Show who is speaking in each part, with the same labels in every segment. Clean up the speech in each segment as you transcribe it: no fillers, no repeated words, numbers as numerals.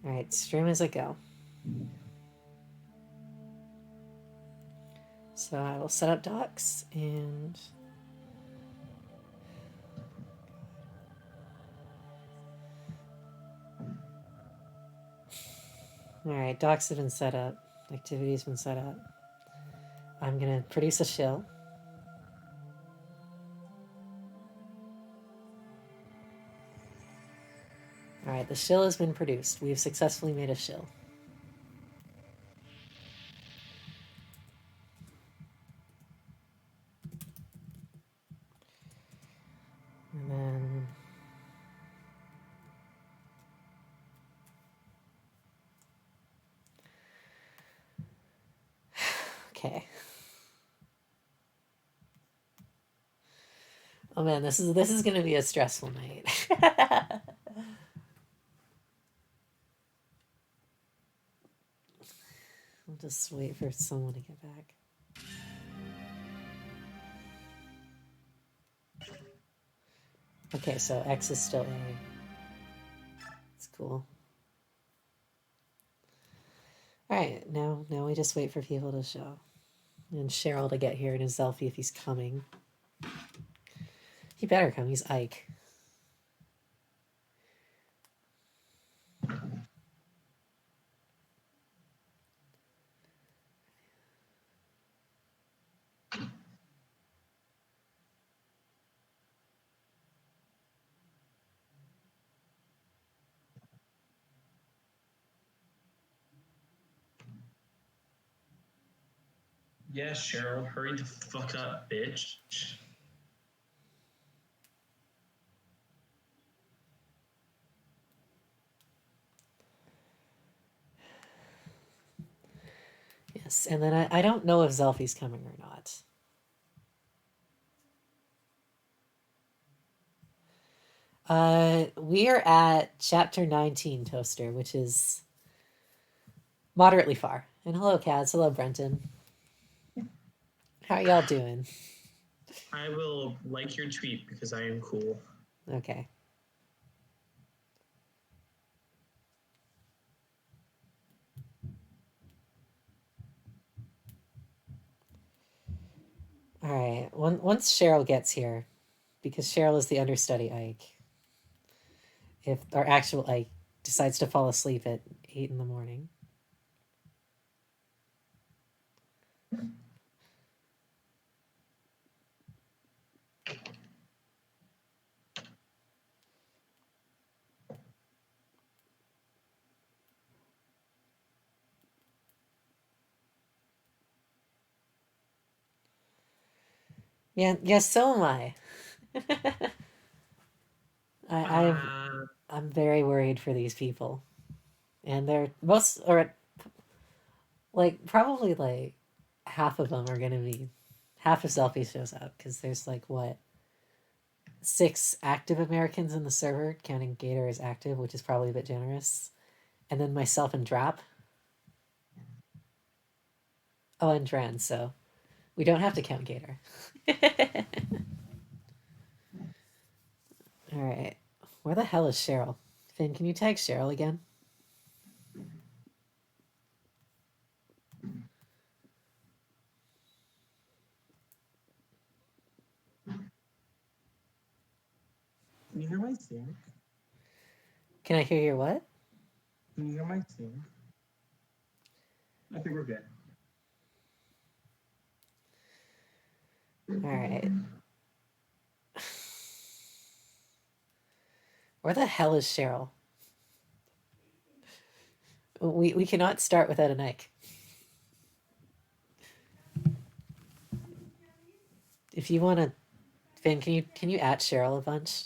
Speaker 1: Alright, stream as I go. So I will set up docs and... Alright, docs have been set up. Activity's been set up. I'm gonna produce a shill. Alright, the shill has been produced. We have successfully made a shill. And then... Okay. Oh man, this is gonna be a stressful night. I'll just wait for someone to get back. Okay, so X is still A. It's cool. Alright, now we just wait for people to show. And Cheryl to get here and his Zelfie if he's coming. He better come, he's Ike.
Speaker 2: Yeah, Cheryl, hurry the fuck up, bitch.
Speaker 1: Yes, and then I don't know if Zelfie's coming or not. We are at chapter 19, Toaster, which is moderately far. And hello, Kaz. Hello, Brenton. How are y'all doing?
Speaker 2: I will like your tweet because I am cool.
Speaker 1: Okay. All right. Once Cheryl gets here, because Cheryl is the understudy Ike, if our actual Ike decides to fall asleep at 8 in the morning. Yeah, so am I. I'm very worried for these people. And they're most, or like, probably like half of them are going to be, half of Selfie shows up, because there's like, what, 6 active Americans in the server, counting Gator as active, which is probably a bit generous. And then myself and Drap. Oh, and Dran, so we don't have to count Gator. All right. Where the hell is Cheryl? Finn, can you tag Cheryl again?
Speaker 2: Can you hear my sing?
Speaker 1: Can I hear your what?
Speaker 2: Can you hear my sing? I think we're good.
Speaker 1: All right. Where the hell is Cheryl? We cannot start without a Ike. If you want to, Finn, can you at Cheryl a bunch?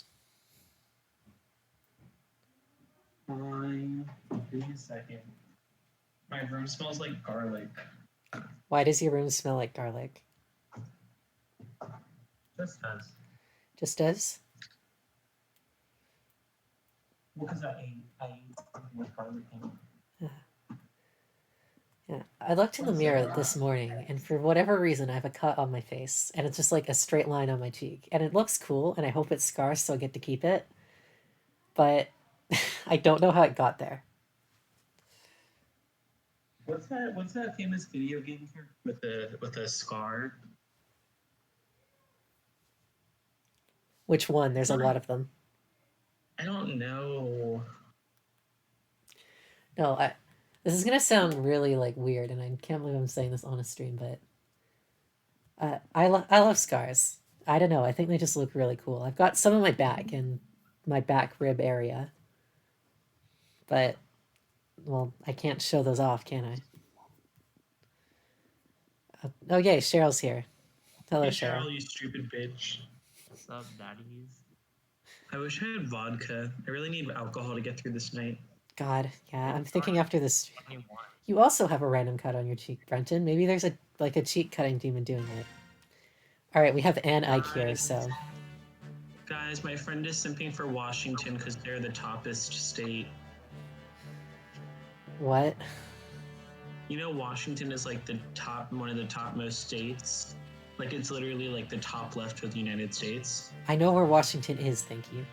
Speaker 2: Fine. Give me a second. My room smells like garlic.
Speaker 1: Why does your room smell like garlic?
Speaker 2: Just does.
Speaker 1: Just does?
Speaker 2: Well, because I ate something with garlic in it.
Speaker 1: Yeah. I looked in the mirror this morning, and for whatever reason, I have a cut on my face, and it's just like a straight line on my cheek. And it looks cool, and I hope it scars so I get to keep it. But I don't know how it got there.
Speaker 2: What's that famous video game here with a scar?
Speaker 1: Which one? There's a lot of them.
Speaker 2: I don't know.
Speaker 1: No, this is gonna sound really like weird, and I can't believe I'm saying this on a stream, but I love scars. I don't know. I think they just look really cool. I've got some on my back and my back rib area, but well, I can't show those off, can I? Oh yay, Cheryl's here. Hello,
Speaker 2: Hey,
Speaker 1: Cheryl.
Speaker 2: Cheryl, you stupid bitch.
Speaker 3: What's up, daddies?
Speaker 2: I wish I had vodka. I really need alcohol to get through this night.
Speaker 1: God, yeah, I'm thinking after this.
Speaker 3: 21.
Speaker 1: You also have a random cut on your cheek, Brenton. Maybe there's a cheek cutting demon doing it. All right, we have Ann Ike here, so
Speaker 2: Guys, my friend is simping for Washington because they're the toppest state.
Speaker 1: what?
Speaker 2: You know, Washington is like one of the topmost states. Like it's literally like the top left of the United States.
Speaker 1: I know where Washington is, thank you.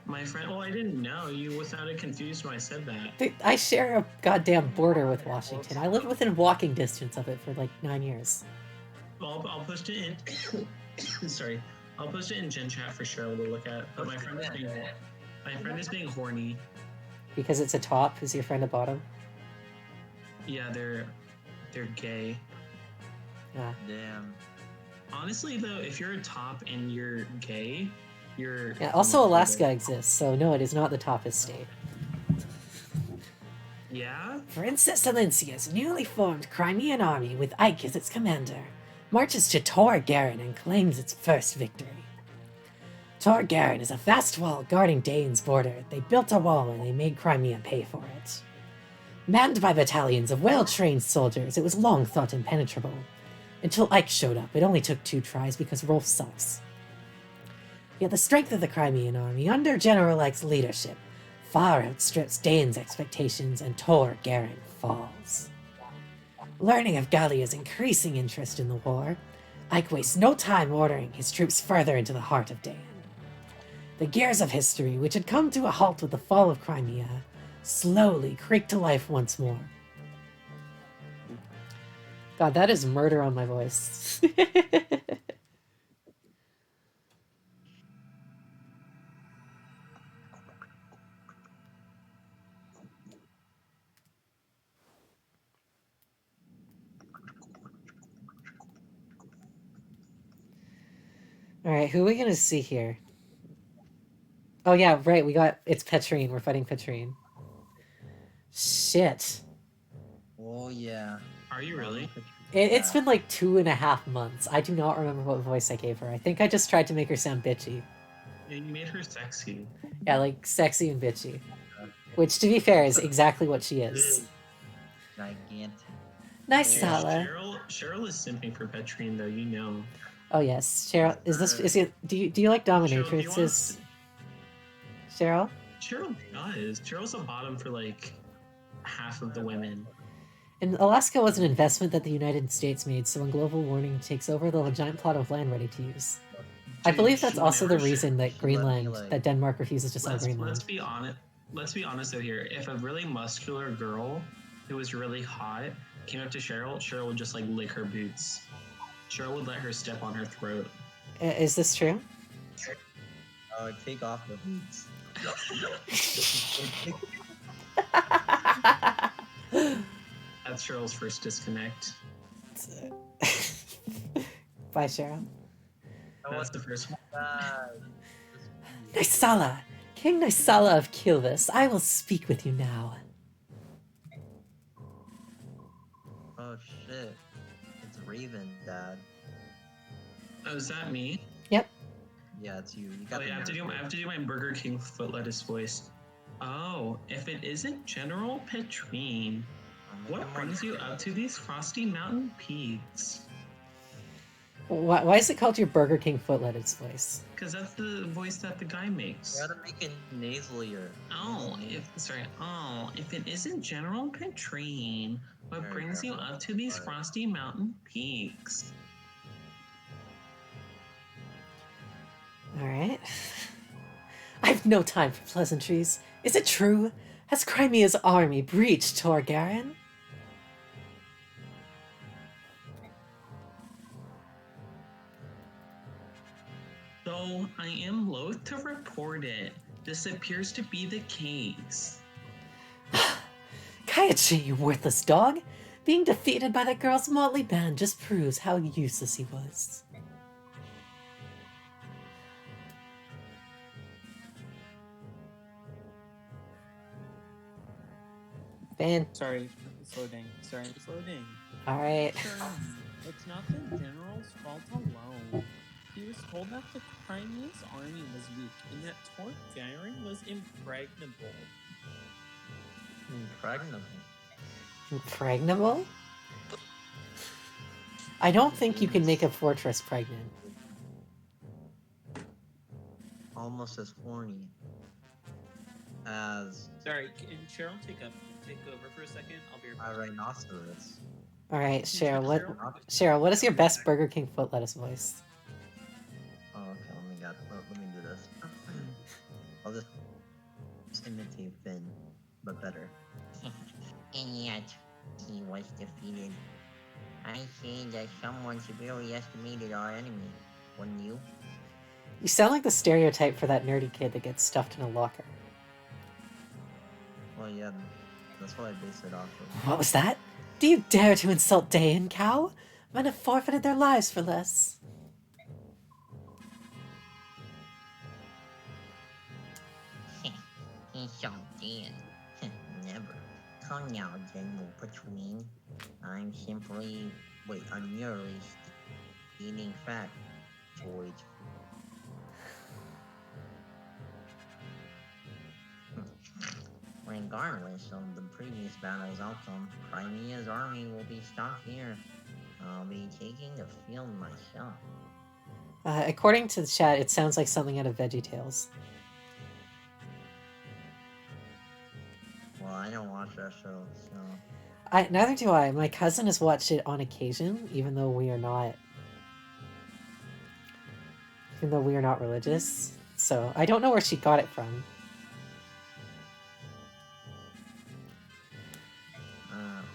Speaker 2: My friend, well, I didn't know. You sounded confused when I said that.
Speaker 1: I share a goddamn border with Washington. I lived within walking distance of it for like 9 years.
Speaker 2: I'll post it in. Sorry, I'll post it in Gen Chat for Cheryl to look at. But my friend is being horny.
Speaker 1: Because it's a top, is your friend a bottom?
Speaker 2: Yeah, they're gay.
Speaker 1: Yeah.
Speaker 3: Damn.
Speaker 2: Honestly, though, if you're a top and you're gay, you're...
Speaker 1: Yeah, also Alaska exists, so no, it is not the toppest state.
Speaker 2: Yeah?
Speaker 1: Princess Alencia's newly formed Crimean army with Ike as its commander marches to Tor Garen and claims its first victory. Tor Garen is a vast wall guarding Dane's border. They built a wall and they made Crimea pay for it. Manned by battalions of well-trained soldiers, it was long thought impenetrable. Until Ike showed up, it only took 2 tries because Rolf sucks. Yet the strength of the Crimean army, under General Ike's leadership, far outstrips Dane's expectations and Tor Garen falls. Learning of Gallia's increasing interest in the war, Ike wastes no time ordering his troops further into the heart of Dane. The gears of history, which had come to a halt with the fall of Crimea, slowly creaked to life once more. God, that is murder on my voice. Alright, who are we gonna see here? Oh yeah, right, it's Petrine, we're fighting Petrine. Shit.
Speaker 3: Oh yeah.
Speaker 2: Are you really?
Speaker 1: It's been like 2.5 months. I do not remember what voice I gave her. I think I just tried to make her sound bitchy.
Speaker 2: Yeah, you made her sexy.
Speaker 1: Yeah, like sexy and bitchy. Which, to be fair, is exactly what she is.
Speaker 3: Gigantic.
Speaker 1: Nice,
Speaker 2: Dude,
Speaker 1: Sala.
Speaker 2: Cheryl is simping for Petrine, though, you know.
Speaker 1: Oh yes, Cheryl. Is it? Do you like dominatrixes? Cheryl?
Speaker 2: Cheryl does. Cheryl's a bottom for like half of the women.
Speaker 1: And Alaska was an investment that the United States made, so when global warming takes over, they'll have a giant plot of land ready to use. I believe that's also the reason that that Denmark refuses to sell Greenland.
Speaker 2: Let's be honest though here. If a really muscular girl who was really hot came up to Cheryl would just like lick her boots. Cheryl would let her step on her throat.
Speaker 1: Is this true?
Speaker 3: Take off the boots.
Speaker 2: That's Cheryl's first disconnect.
Speaker 1: Bye, Cheryl.
Speaker 2: That's the first one.
Speaker 1: Nysala! King Nysala of Kilvis, I will speak with you now.
Speaker 3: Oh shit. It's Raven, Dad.
Speaker 2: Oh, is that me?
Speaker 1: Yep.
Speaker 3: Yeah, it's you. You
Speaker 2: Oh,
Speaker 3: got
Speaker 2: yeah, I have to do my Burger King foot lettuce voice. Oh, if it isn't General Petrine, what brings you up to these frosty mountain peaks?
Speaker 1: Why is it called your Burger King foot lettuce voice?
Speaker 2: Because that's the voice that the guy makes.
Speaker 3: You gotta make it nasalier.
Speaker 2: Oh, if it isn't General Petrine, what brings you up to these frosty mountain peaks?
Speaker 1: Alright. I've no time for pleasantries. Is it true? Has Crimea's army breached Tor Garen?
Speaker 2: I am loath to report it. This appears to be the case.
Speaker 1: Kaiachi, you worthless dog! Being defeated by that girl's motley band just proves how useless he was. Ben.
Speaker 4: Sorry, it's loading. Sorry, it's loading.
Speaker 1: Alright.
Speaker 4: It's not the general's fault alone. He was told that the Crimea's army was weak and that Torgaren was impregnable.
Speaker 3: Impregnable.
Speaker 1: Impregnable? I don't think you can make a fortress pregnant.
Speaker 3: Almost as horny as
Speaker 4: Sorry, can Cheryl take over for a second? I'll be right
Speaker 3: a
Speaker 4: back.
Speaker 3: rhinoceros.
Speaker 1: Alright, Cheryl, what is your best Burger King foot lettuce voice?
Speaker 3: Oh, okay. Let me do this. I'll just imitate Finn, but better.
Speaker 5: And yet, he was defeated. I say that someone severely estimated our enemy, wouldn't you?
Speaker 1: You sound like the stereotype for that nerdy kid that gets stuffed in a locker.
Speaker 3: Well, yeah, that's what I base it off of.
Speaker 1: What was that? Do you dare to insult Day and Cow? Men have forfeited their lives for less.
Speaker 5: Insult Dan. Never. Come now, General Patrine. I'm merely eating fat, George. Regardless of the previous battle's outcome, Crimea's army will be stopped here. I'll be taking the field myself.
Speaker 1: According to the chat, it sounds like something out of VeggieTales.
Speaker 3: Well, I don't watch that show, so...
Speaker 1: Neither do I. My cousin has watched it on occasion, even though we are not religious. So I don't know where she got it from.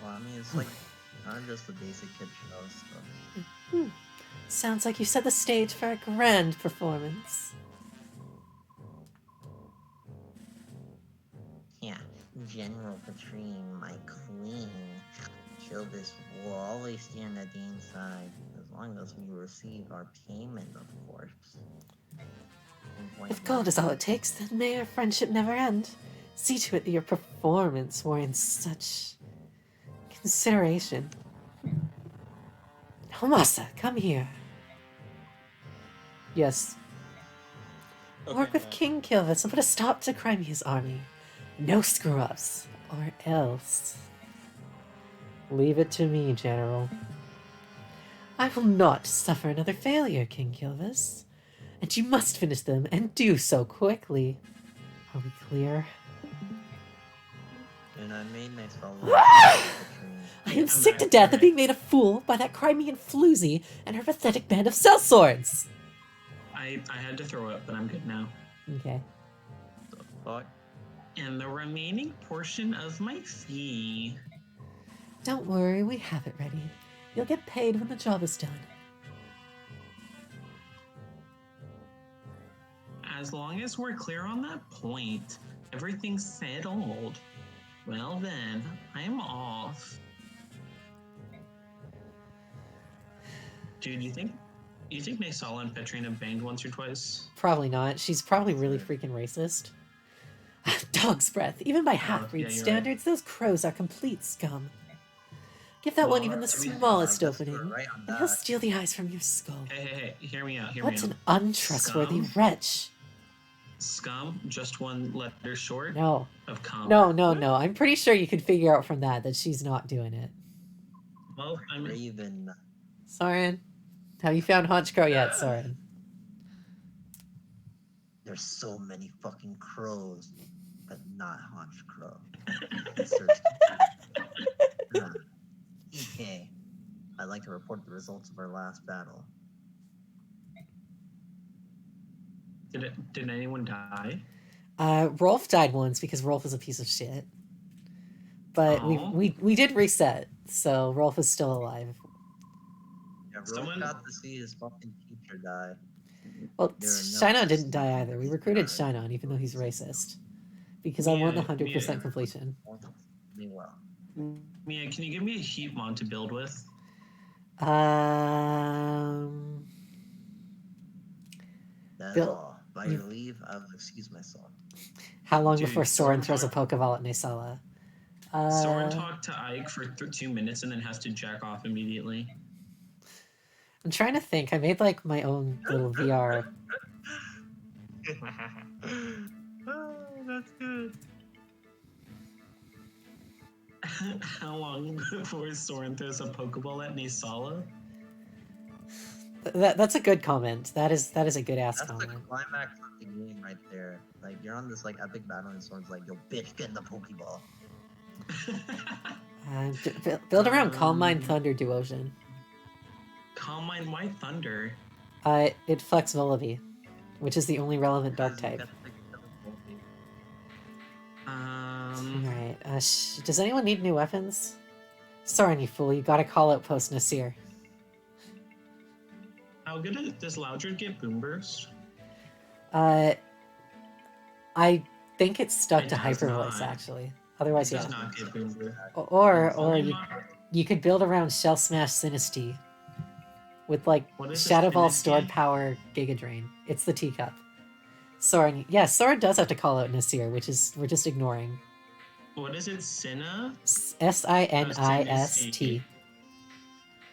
Speaker 3: Well, I mean, it's like, not just the basic kid shows, so...
Speaker 1: Sounds like you set the stage for a grand performance.
Speaker 5: Yeah, General Patrine, my queen. Chilvis will always stand at Dane's side, as long as we receive our payment, of course.
Speaker 1: If gold is all it takes, then may our friendship never end. See to it that your performance warrants such consideration. Homasa, come here. Yes.
Speaker 4: Okay,
Speaker 1: Work with
Speaker 4: yeah.
Speaker 1: King Kilvis and put a stop to Crimea's army. No screw-ups, or else. Leave it to me, General. I will not suffer another failure, King Kilvis. And you must finish them, and do so quickly. Are we clear?
Speaker 3: And I made myself...
Speaker 1: I am sick to death of being made a fool by that Crimean floozy and her pathetic band of sellswords!
Speaker 2: I had to throw up, but I'm good now.
Speaker 1: Okay.
Speaker 3: The fuck?
Speaker 2: And the remaining portion of my fee.
Speaker 1: Don't worry, we have it ready. You'll get paid when the job is done.
Speaker 2: As long as we're clear on that point, everything's settled. Well then, I'm off. Dude, you think Naysala and Petrina banged once or twice?
Speaker 1: Probably not. She's probably really freaking racist. Dog's breath. Even by half-breed
Speaker 2: yeah, you're
Speaker 1: standards, those crows are complete scum. Give that one
Speaker 2: Well,
Speaker 1: even the
Speaker 2: to be fair,
Speaker 1: smallest
Speaker 3: I guess
Speaker 1: opening,
Speaker 3: we're right on
Speaker 1: and he'll
Speaker 3: that.
Speaker 1: steal the eyes from your skull.
Speaker 2: Hey, hear me out,
Speaker 1: What an untrustworthy wretch.
Speaker 2: Scum, just one letter short
Speaker 1: No.
Speaker 2: of cum.
Speaker 1: No. I'm pretty sure you could figure out from that she's not doing it.
Speaker 2: Well, I mean,
Speaker 3: Raven.
Speaker 1: Soren, have you found Haunch Crow yet, Soren?
Speaker 3: There's so many fucking crows, but not Haunch Crow. Search. Okay. I'd like to report the results of our last battle.
Speaker 2: did anyone die?
Speaker 1: Rolf died once because Rolf is a piece of shit. But
Speaker 2: Aw.
Speaker 1: we did reset, so Rolf is still alive.
Speaker 3: Yeah, Rolf
Speaker 2: Someone-
Speaker 3: got to see his fucking teacher die.
Speaker 1: Well,
Speaker 3: There are no
Speaker 1: Shinon didn't
Speaker 3: customs
Speaker 1: die
Speaker 3: in
Speaker 1: either. We
Speaker 3: this
Speaker 1: recruited
Speaker 3: regard.
Speaker 1: Shinon, even though he's racist. Because I want the 100% completion.
Speaker 3: They will.
Speaker 2: Mia, can you give me a heat mod to build with?
Speaker 3: That's
Speaker 1: Bill,
Speaker 3: all. By your leave, I will excuse myself.
Speaker 1: how long
Speaker 2: Dude,
Speaker 1: before Soren
Speaker 2: Soren
Speaker 1: throws a
Speaker 2: talk-
Speaker 1: Pokeball at Nisala?
Speaker 2: Soren talked to Ike for 2 minutes and then has to jack off immediately.
Speaker 1: I'm trying to think. I made like my own little VR.
Speaker 3: Oh, that's good.
Speaker 2: How long before Soren throws a Pokeball at Nisala?
Speaker 1: That's a good comment. That is a good ass
Speaker 3: That's the
Speaker 1: comment.
Speaker 3: climax of the game right there. Like, you're on this like epic battle and someone's like, yo, bitch, get in the Pokeball.
Speaker 1: Build around Calm Mind, Thunder, Duosion.
Speaker 2: Calm Mind, why Thunder?
Speaker 1: It fucks Vullaby, which is the only relevant Dark
Speaker 3: Because you
Speaker 1: type.
Speaker 3: get to kill Volbeat.
Speaker 1: Alright, does anyone need new weapons? Soren, you fool, you gotta call out post Nasir.
Speaker 2: How good does Loudred get Boom Burst?
Speaker 1: I think it's stuck
Speaker 2: It
Speaker 1: to
Speaker 2: does
Speaker 1: Hyper Voice,
Speaker 2: not.
Speaker 1: actually. Otherwise,
Speaker 2: It
Speaker 1: yeah.
Speaker 2: does not get Boom Burst.
Speaker 1: Or
Speaker 2: Only
Speaker 1: you,
Speaker 2: mod-
Speaker 1: you could build around Shell Smash Sinistea with like
Speaker 2: What is
Speaker 1: Shadow
Speaker 2: this
Speaker 1: Ball
Speaker 2: Sinistea?
Speaker 1: Stored Power Giga Drain. It's the teacup. Soren, yeah, Soren does have to call out Nasir, which is we're just ignoring.
Speaker 2: What is it? Sinna?
Speaker 1: Sinist.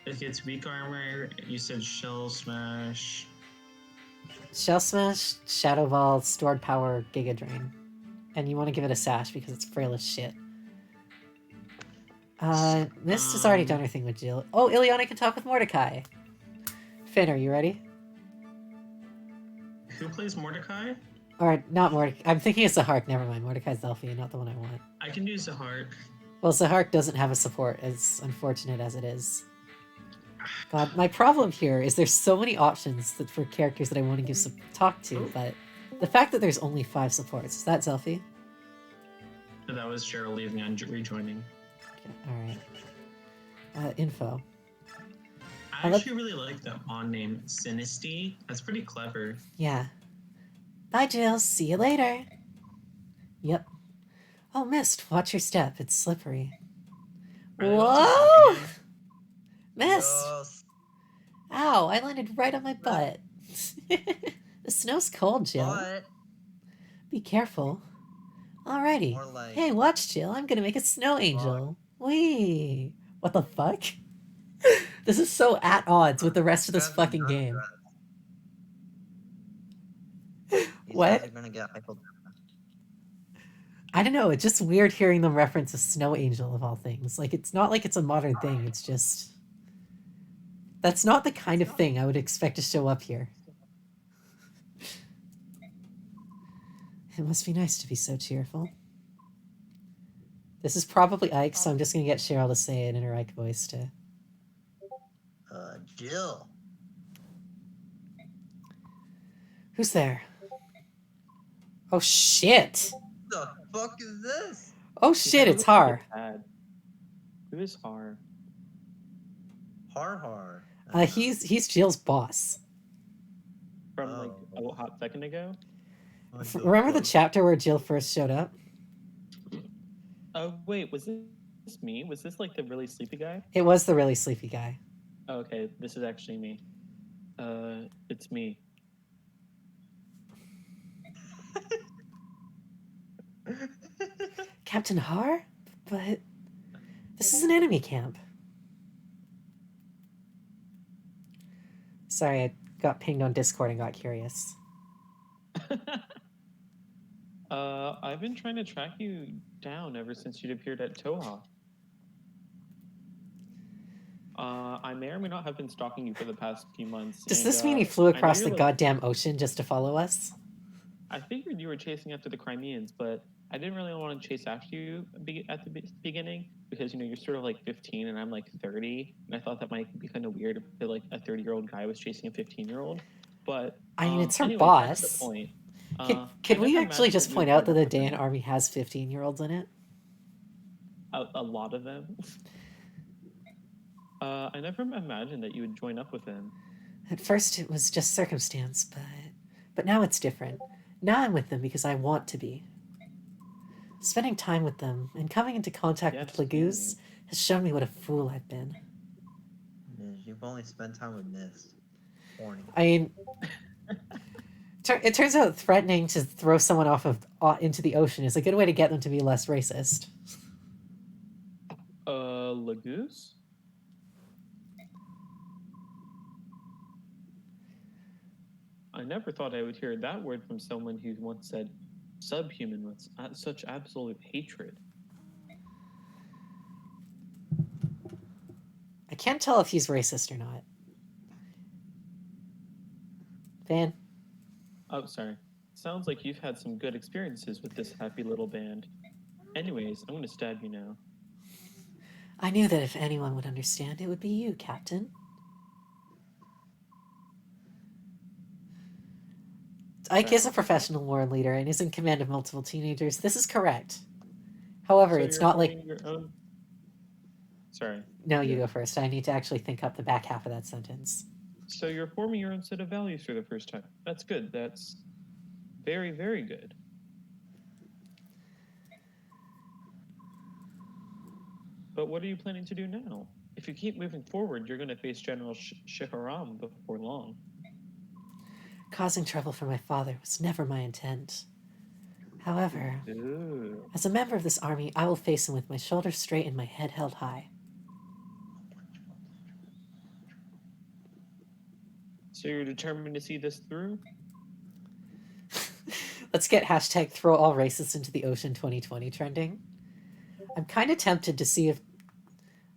Speaker 2: It gets weak armor. You said Shell Smash.
Speaker 1: Shell Smash, Shadow Ball, Stored Power, Giga Drain. And you want to give it a sash because it's frail as shit. Mist has already done her thing with Jill. Oh, Ileana can talk with Mordecai. Finn, are you ready?
Speaker 2: Who plays Mordecai?
Speaker 1: Or not Mordecai. I'm thinking it's Zahark. Never mind. Mordecai's Zelfie, not the one I want.
Speaker 2: I can do Zahark.
Speaker 1: Well, Zahark doesn't have a support, as unfortunate as it is. God, my problem here is there's so many options for characters that I want to talk to, but the fact that there's only 5 supports, is that Zelfie?
Speaker 2: That was Cheryl leaving and rejoining.
Speaker 1: Okay, alright. Info.
Speaker 2: I actually really like that mon name, Sinistea. That's pretty clever.
Speaker 1: Yeah. Bye, Jill. See you later. Yep. Oh, Mist, watch your step. It's slippery.
Speaker 2: Are they about to
Speaker 1: Whoa!
Speaker 2: fuck again?
Speaker 1: Mist!
Speaker 3: Yes.
Speaker 1: Ow, I landed right on my butt. The snow's cold, Jill.
Speaker 3: But
Speaker 1: Be careful. Alrighty.
Speaker 3: more like
Speaker 1: Hey, watch, Jill. I'm gonna make a snow angel. Whee! What the fuck? This is so at odds with the rest of this
Speaker 3: guys are
Speaker 1: fucking
Speaker 3: gonna
Speaker 1: game.
Speaker 3: These
Speaker 1: What?
Speaker 3: guys are gonna get hypo.
Speaker 1: I don't know, it's just weird hearing them reference a snow angel of all things. Like, it's not like it's a modern thing, it's just... That's not the kind of thing I would expect to show up here. It must be nice to be so cheerful. This is probably Ike, so I'm just gonna get Cheryl to say it in her Ike voice to...
Speaker 3: Jill.
Speaker 1: Who's there? Oh shit!
Speaker 3: What the fuck is this?
Speaker 1: Oh shit, it's Har.
Speaker 4: Who is Har?
Speaker 3: Har.
Speaker 1: He's Jill's boss.
Speaker 4: From like a hot second ago?
Speaker 1: Remember the chapter where Jill first showed up?
Speaker 4: Oh, wait, was this me? Was this like the really sleepy guy?
Speaker 1: It was the really sleepy guy.
Speaker 4: Oh, okay, this is actually me. It's me.
Speaker 1: Captain Har? But this is an enemy camp. Sorry, I got pinged on Discord and got curious.
Speaker 4: I've been trying to track you down ever since you'd appeared at Toha. I may or may not have been stalking you for the past few months.
Speaker 1: Does this mean he flew
Speaker 4: I know
Speaker 1: across
Speaker 4: you're,
Speaker 1: the
Speaker 4: like-
Speaker 1: goddamn ocean just to follow us?
Speaker 4: I figured you were chasing after the Crimeans, but I didn't really want to chase after you at the beginning because, you know, you're sort of like 15 and I'm like 30. And I thought that might be kind of weird if like a 30-year-old guy was chasing a 15-year-old. But
Speaker 1: I mean, it's her
Speaker 4: anyway,
Speaker 1: boss.
Speaker 4: That's the point.
Speaker 1: Could
Speaker 4: I
Speaker 1: we
Speaker 4: never
Speaker 1: actually
Speaker 4: imagined
Speaker 1: just
Speaker 4: you
Speaker 1: point
Speaker 4: would
Speaker 1: out that
Speaker 4: join
Speaker 1: the
Speaker 4: up with
Speaker 1: Dan
Speaker 4: them.
Speaker 1: army has 15-year-olds in it?
Speaker 4: A lot of them. I never imagined that you would join up with him.
Speaker 1: At first it was just circumstance, but now it's different. Now I'm with them because I want to be. Spending time with them and coming into contact
Speaker 4: Yes,
Speaker 1: with Lagoose has shown me what a fool I've been.
Speaker 3: You've only spent time with Mist. Horny.
Speaker 1: I mean, it turns out threatening to throw someone off of into the ocean is a good way to get them to be less racist.
Speaker 4: Lagoose? I never thought I would hear that word from someone who once said subhuman with such absolute hatred.
Speaker 1: I can't tell if he's racist or not. Van?
Speaker 4: Oh, sorry. Sounds like you've had some good experiences with this happy little band. Anyways, I'm gonna stab you now.
Speaker 1: I knew that if anyone would understand, it would be you, Captain. Ike is a professional war leader and is in command of multiple teenagers. This is correct. However,
Speaker 4: So
Speaker 1: it's
Speaker 4: you're
Speaker 1: not like...
Speaker 4: forming your own... Sorry.
Speaker 1: No, you go first. I need to actually think up the back half of that sentence.
Speaker 4: So you're forming your own set of values for the first time. That's good. That's very, very good. But what are you planning to do now? If you keep moving forward, you're going to face General Shiharam before long.
Speaker 1: Causing trouble for my father was never my intent. However,
Speaker 4: Ooh.
Speaker 1: as a member of this army, I will face him with my shoulders straight and my head held high.
Speaker 4: So you're determined to see this through?
Speaker 1: Let's get hashtag throw all racists into the ocean 2020 trending. I'm kind of tempted to see if...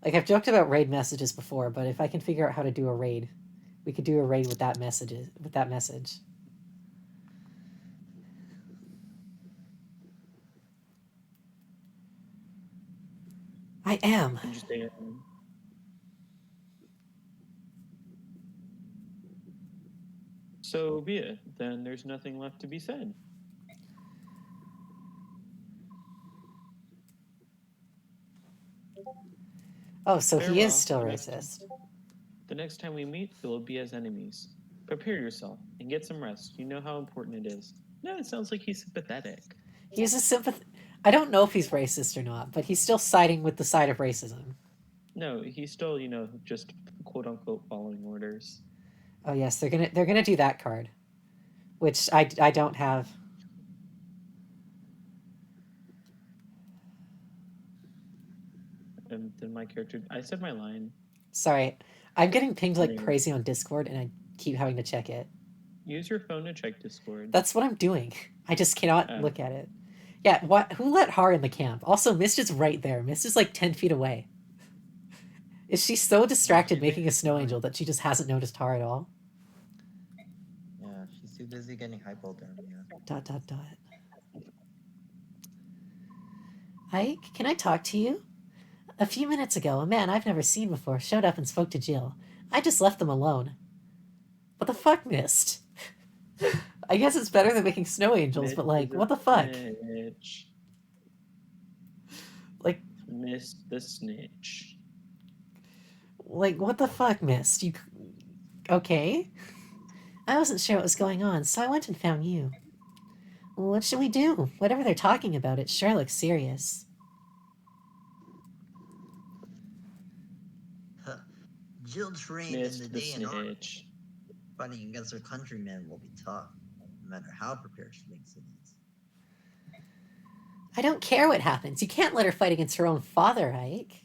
Speaker 1: Like, I've joked about raid messages before, but if I can figure out how to do a raid, we could do a raid with that message. I am.
Speaker 4: Interesting. So be it. Then there's nothing left to be said.
Speaker 1: Oh, so he
Speaker 4: Farewell.
Speaker 1: is still racist.
Speaker 4: The next time we meet, we will be as enemies. Prepare yourself and get some rest. You know how important it is. No, it sounds like he's sympathetic.
Speaker 1: He's a sympath... I don't know if he's racist or not, but he's still siding with the side of racism.
Speaker 4: No, he's still, just quote unquote following orders.
Speaker 1: Oh yes, they're gonna do that card, which I don't have.
Speaker 4: And then my character, I said my line.
Speaker 1: Sorry, I'm getting pinged like crazy on Discord, and I keep having to check it.
Speaker 4: Use your phone to check Discord.
Speaker 1: That's what I'm doing. I just cannot look at it. Yeah, what? Who let Har in the camp? Also, Mist is right there. Mist is like 10 feet away. Is she so distracted making a snow angel that she just hasn't noticed Har at all?
Speaker 3: Yeah, she's too busy getting hypothermia. ...
Speaker 1: Ike, can I talk to you? A few minutes ago, a man I've never seen before showed up and spoke to Jill. I just left them alone. What the fuck, Mist? I guess it's better than making snow angels, but like, what the fuck?
Speaker 4: Snitch.
Speaker 1: Like,
Speaker 4: Mist the snitch.
Speaker 1: Like, what the fuck, Mist? You... Okay? I wasn't sure what was going on, so I went and found you. What should we do? Whatever they're talking about, it sure looks serious.
Speaker 3: Jill trained
Speaker 4: Mist
Speaker 3: in the
Speaker 4: the
Speaker 3: day and army.
Speaker 4: snitch.
Speaker 3: Fighting against her countrymen will be tough, no matter how prepared she thinks it is.
Speaker 1: I don't care what happens. You can't let her fight against her own father, Ike.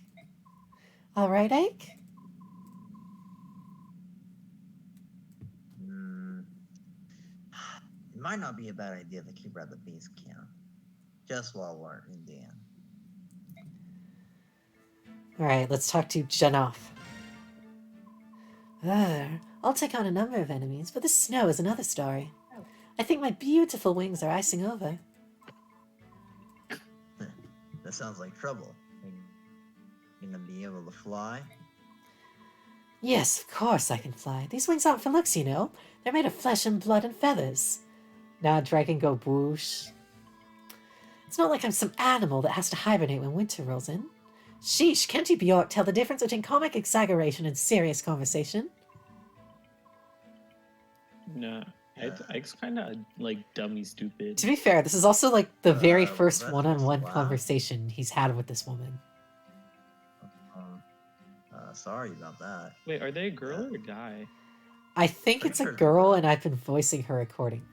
Speaker 1: All right, Ike?
Speaker 3: It might not be a bad idea to keep her at the base camp, just while we're in Dan.
Speaker 1: All right, let's talk to Janov. I'll take on a number of enemies, but the snow is another story. I think my beautiful wings are icing over.
Speaker 3: That sounds like trouble. Are you gonna be able to fly?
Speaker 1: Yes, of course I can fly. These wings aren't for looks, you know. They're made of flesh and blood and feathers. Nah, dragon go boosh. It's not like I'm some animal that has to hibernate when winter rolls in. Sheesh, can't you Bjork tell the difference between comic exaggeration and serious conversation?
Speaker 4: Nah,
Speaker 3: Yeah.
Speaker 4: Ike's kind of like dummy stupid.
Speaker 1: To be fair, this is also like the very
Speaker 3: Was
Speaker 1: first
Speaker 3: that
Speaker 1: one-on-one
Speaker 3: just laugh?
Speaker 1: conversation he's had with this woman.
Speaker 3: Sorry about that.
Speaker 4: Wait, are they a girl or a guy?
Speaker 1: I think
Speaker 3: Pretty
Speaker 1: it's a
Speaker 3: sure it's a
Speaker 1: girl,
Speaker 3: girl.
Speaker 1: and I've been voicing her accordingly.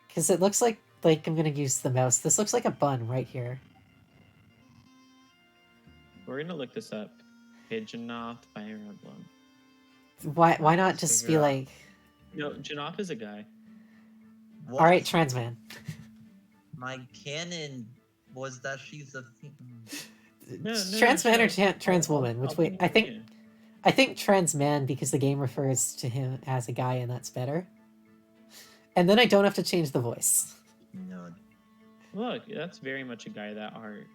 Speaker 1: Because it looks like I'm gonna use the mouse. This looks like a bun right here.
Speaker 4: We're gonna look this up. Janoth Fire Emblem.
Speaker 1: Why not
Speaker 3: Let's
Speaker 1: just
Speaker 3: figure
Speaker 1: be
Speaker 3: out.
Speaker 1: like,
Speaker 4: No, Janoth is a guy.
Speaker 3: What?
Speaker 1: all right, trans man.
Speaker 3: My canon was that she's a
Speaker 1: Trans man or
Speaker 4: sure.
Speaker 1: trans
Speaker 4: I'll-
Speaker 1: woman? Which
Speaker 4: I'll
Speaker 1: way?
Speaker 4: put
Speaker 1: I
Speaker 4: it
Speaker 1: think
Speaker 4: in.
Speaker 1: I think trans man because the game refers to him as a guy, and that's better. And then I don't have to change the voice.
Speaker 3: no.
Speaker 4: Look, that's very much a guy. That art.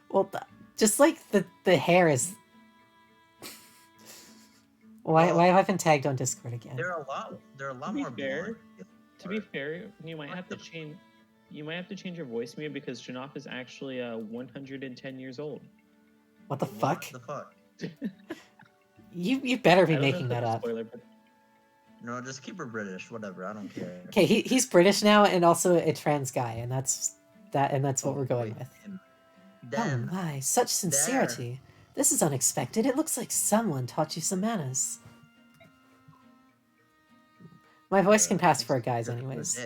Speaker 1: Well, just like the hair is. Why
Speaker 3: Well,
Speaker 1: have I been tagged on Discord again?
Speaker 3: There are a lot. There are a lot
Speaker 4: be
Speaker 3: more
Speaker 4: fair,
Speaker 3: blonde.
Speaker 4: To be fair, you might have to change. You might have to change your voice, Mia, because Janoth is actually 110 years old.
Speaker 1: What the fuck?
Speaker 3: What the fuck?
Speaker 1: You better
Speaker 4: I
Speaker 1: be
Speaker 4: don't know if
Speaker 1: making
Speaker 4: that's
Speaker 1: that
Speaker 4: a
Speaker 1: up.
Speaker 4: Spoiler, but
Speaker 3: No, just keep her British. Whatever. I don't care.
Speaker 1: Okay, he's British now and also a trans guy, and that's what we're going with.
Speaker 3: Then
Speaker 1: Oh my, such sincerity. This is unexpected. It looks like someone taught you some manners. My voice can pass for a guy's anyways.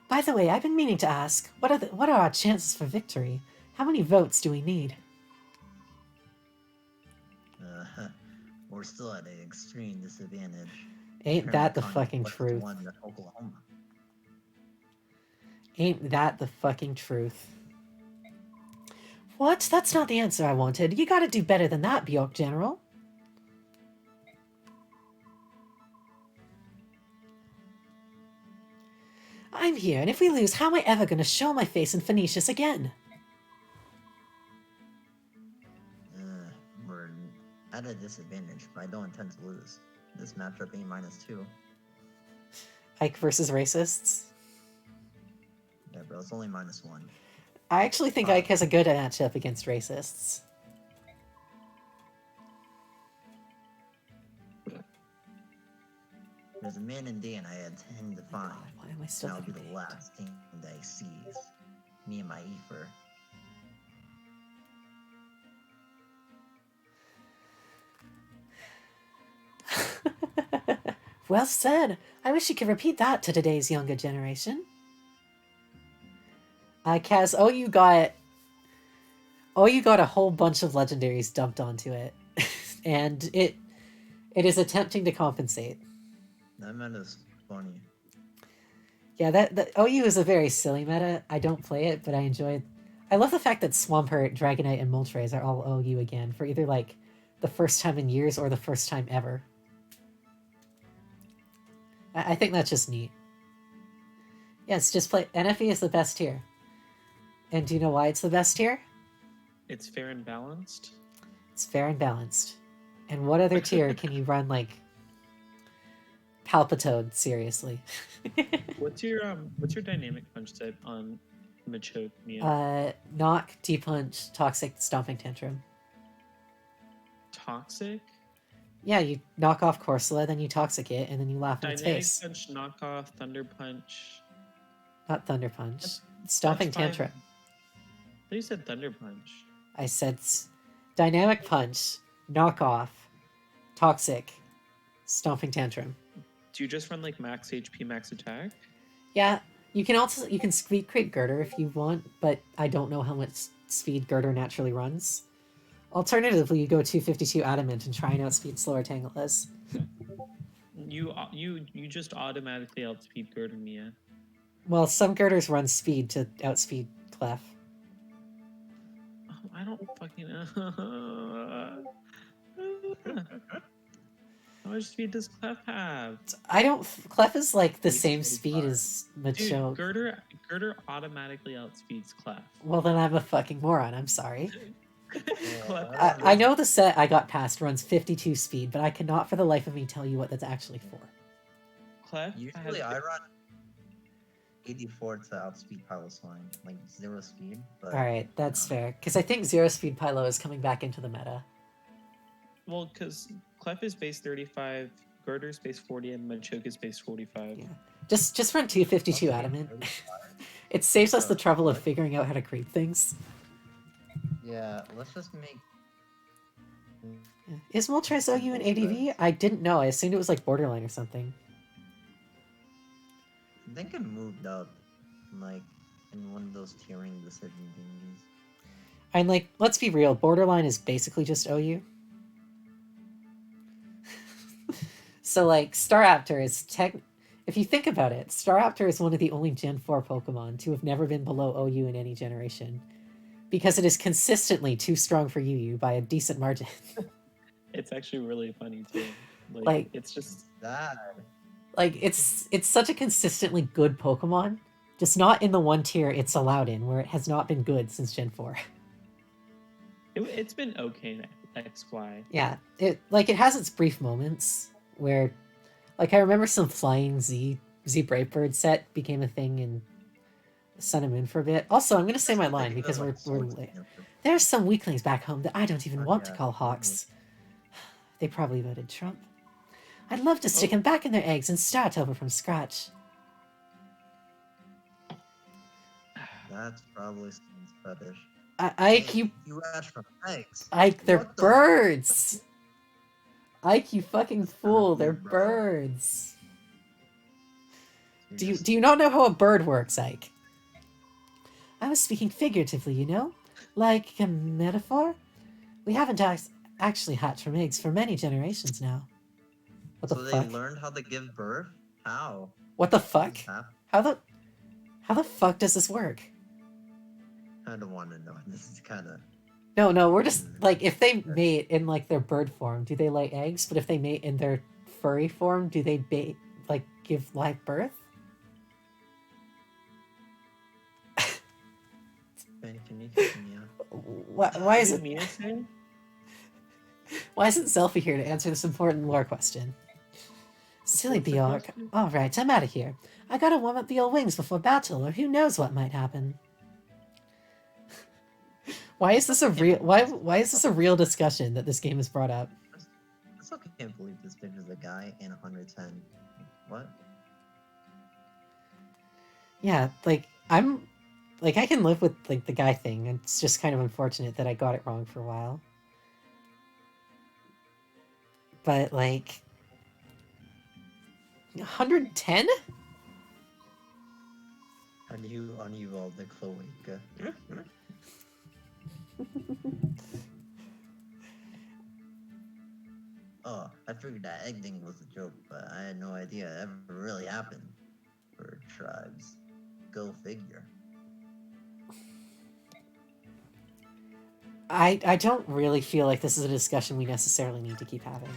Speaker 1: By the way, I've been meaning to ask, what are our chances for victory? How many votes do we need?
Speaker 3: We're still at an extreme disadvantage.
Speaker 1: Ain't that the
Speaker 3: Apparently,
Speaker 1: fucking
Speaker 3: Kanye West
Speaker 1: truth?
Speaker 3: won the Oklahoma.
Speaker 1: Ain't that the fucking truth? What? That's not the answer I wanted. You gotta do better than that, Bjork General. I'm here, and if we lose, how am I ever gonna show my face in Phoenicius again?
Speaker 3: We're at a disadvantage, but I don't intend to lose. This matchup ain't -2.
Speaker 1: Ike versus racists?
Speaker 3: Yeah, bro, it's only -1.
Speaker 1: I actually think Ike has a good matchup against racists.
Speaker 3: There's a man in day and I had 10 to find.
Speaker 1: Why am I still
Speaker 3: And that'll be
Speaker 1: getting
Speaker 3: the last thing that he sees. Me and my Ether.
Speaker 1: Well said. I wish you could repeat that to today's younger generation. Kaz, you got a whole bunch of legendaries dumped onto it. And it is attempting to compensate.
Speaker 3: That meta's funny.
Speaker 1: Yeah, that OU is a very silly meta. I don't play it, but I enjoy it. I love the fact that Swampert, Dragonite, and Moltres are all OU again for either like the first time in years or the first time ever. I think that's just neat. Yes, just play. NFE is the best tier. And do you know why it's the best tier?
Speaker 4: it's fair and balanced.
Speaker 1: It's fair and balanced. And what other tier can you run like Palpitoad seriously?
Speaker 4: What's your dynamic punch type on Machoke, Mia?
Speaker 1: Knock, D-punch, toxic, stomping tantrum.
Speaker 4: Toxic?
Speaker 1: Yeah, you knock off Corsola, then you toxic it, and then you laugh in its
Speaker 4: Dynamic
Speaker 1: face.
Speaker 4: punch, knockoff, thunder punch.
Speaker 1: Not Thunder Punch. Stomping
Speaker 4: That's fine.
Speaker 1: Tantrum.
Speaker 4: I thought you said thunder punch.
Speaker 1: I said Dynamic Punch, knock off, toxic, Stomping Tantrum.
Speaker 4: Do you just run like max HP, max attack?
Speaker 1: Yeah, you can speed create Girder if you want, but I don't know how much speed Girder naturally runs. Alternatively, you go 252 Adamant and try and outspeed slower Tangleless.
Speaker 4: You just automatically outspeed Girder, Mia.
Speaker 1: Well, some Girders run speed to outspeed Clef.
Speaker 4: Oh, I don't fucking know. How much speed does Clef have?
Speaker 1: Clef is like the
Speaker 3: It's
Speaker 1: same
Speaker 3: 45.
Speaker 1: speed as
Speaker 4: Dude,
Speaker 1: Machoke.
Speaker 4: Girder automatically outspeeds Clef.
Speaker 1: Well, then I'm a fucking moron. I'm sorry.
Speaker 4: Clef
Speaker 1: I know the set I got past runs 52 speed, but I cannot for the life of me tell you what that's actually for.
Speaker 4: Clef
Speaker 3: Usually I run 84 to outspeed Piloswine, like 0 speed. But
Speaker 1: Alright, that's fair. Because I think 0 speed Pylo is coming back into the meta.
Speaker 4: Well, because Clef is base 35, Girder's base 40, and Machoke is base 45.
Speaker 1: Yeah. Just run 252
Speaker 3: Also,
Speaker 1: adamant.
Speaker 3: 35.
Speaker 1: It saves us
Speaker 3: So,
Speaker 1: the trouble of
Speaker 3: what?
Speaker 1: figuring out how to creep things.
Speaker 3: Yeah, let's just make.
Speaker 1: Yeah. Is Moltres OU in ADV? I didn't know. I assumed it was like borderline or something.
Speaker 3: I think it moved up, like, in one of those tiering decision thingies.
Speaker 1: And like, let's be real, borderline is basically just OU. So like, Staraptor is if you think about it, Staraptor is one of the only Gen 4 Pokemon to have never been below OU in any generation. Because it is consistently too strong for UU by a decent margin.
Speaker 4: It's actually really funny too.
Speaker 1: Like-
Speaker 4: it's just
Speaker 3: That.
Speaker 1: Like, it's such a consistently good Pokemon, just not in the one tier it's allowed in, where it has not been good since Gen 4.
Speaker 4: it's been okay in XY.
Speaker 1: Yeah, it has its brief moments where, like, I remember some flying Z Brightbird set became a thing in Sun and Moon for a bit. Also, I'm gonna say my line because we're late. There's some weaklings back home that I don't even want to call hawks. They probably voted Trump. I'd love to stick them back in their eggs and start over from scratch.
Speaker 3: That's probably someone's fetish.
Speaker 1: Ike,
Speaker 3: Hey, you asked for eggs.
Speaker 1: Ike, they're
Speaker 3: What the-
Speaker 1: birds. Ike, you fucking fool, they're
Speaker 3: Bro.
Speaker 1: birds.
Speaker 3: You're
Speaker 1: Do you not know how a bird works, Ike? I was speaking figuratively, you know? Like a metaphor? We haven't actually hatched from eggs for many generations now. What the
Speaker 3: So
Speaker 1: fuck?
Speaker 3: they learned how to give birth? How?
Speaker 1: What the fuck?
Speaker 3: I
Speaker 1: How the fuck does this work?
Speaker 3: don't want to know. This is kind of.
Speaker 1: No, we're just, like, if they mate in, like, their bird form, do they lay eggs? But if they mate in their furry form, do they, give live birth?
Speaker 3: Can you continue?
Speaker 1: Why is
Speaker 4: What
Speaker 1: it...
Speaker 4: do you mean, Sam?
Speaker 1: Why isn't Selfie here to answer this important lore question? Silly
Speaker 4: What's the
Speaker 1: Bjork.
Speaker 4: question?
Speaker 1: Alright, I'm out of here. I gotta warm up the old wings before battle, or who knows what might happen. Why is this a real discussion that this game has brought up?
Speaker 3: I still can't believe this picture's a guy in 110. What?
Speaker 1: Yeah, like, I can live with, like, the guy thing. It's just kind of unfortunate that I got it wrong for a while. But, like... 110?
Speaker 3: How do you unevolve the cloaca? Oh, I figured that egg thing was a joke, but I had no idea it ever really happened. For tribes. Go figure.
Speaker 1: I don't really feel like this is a discussion we necessarily need to keep having.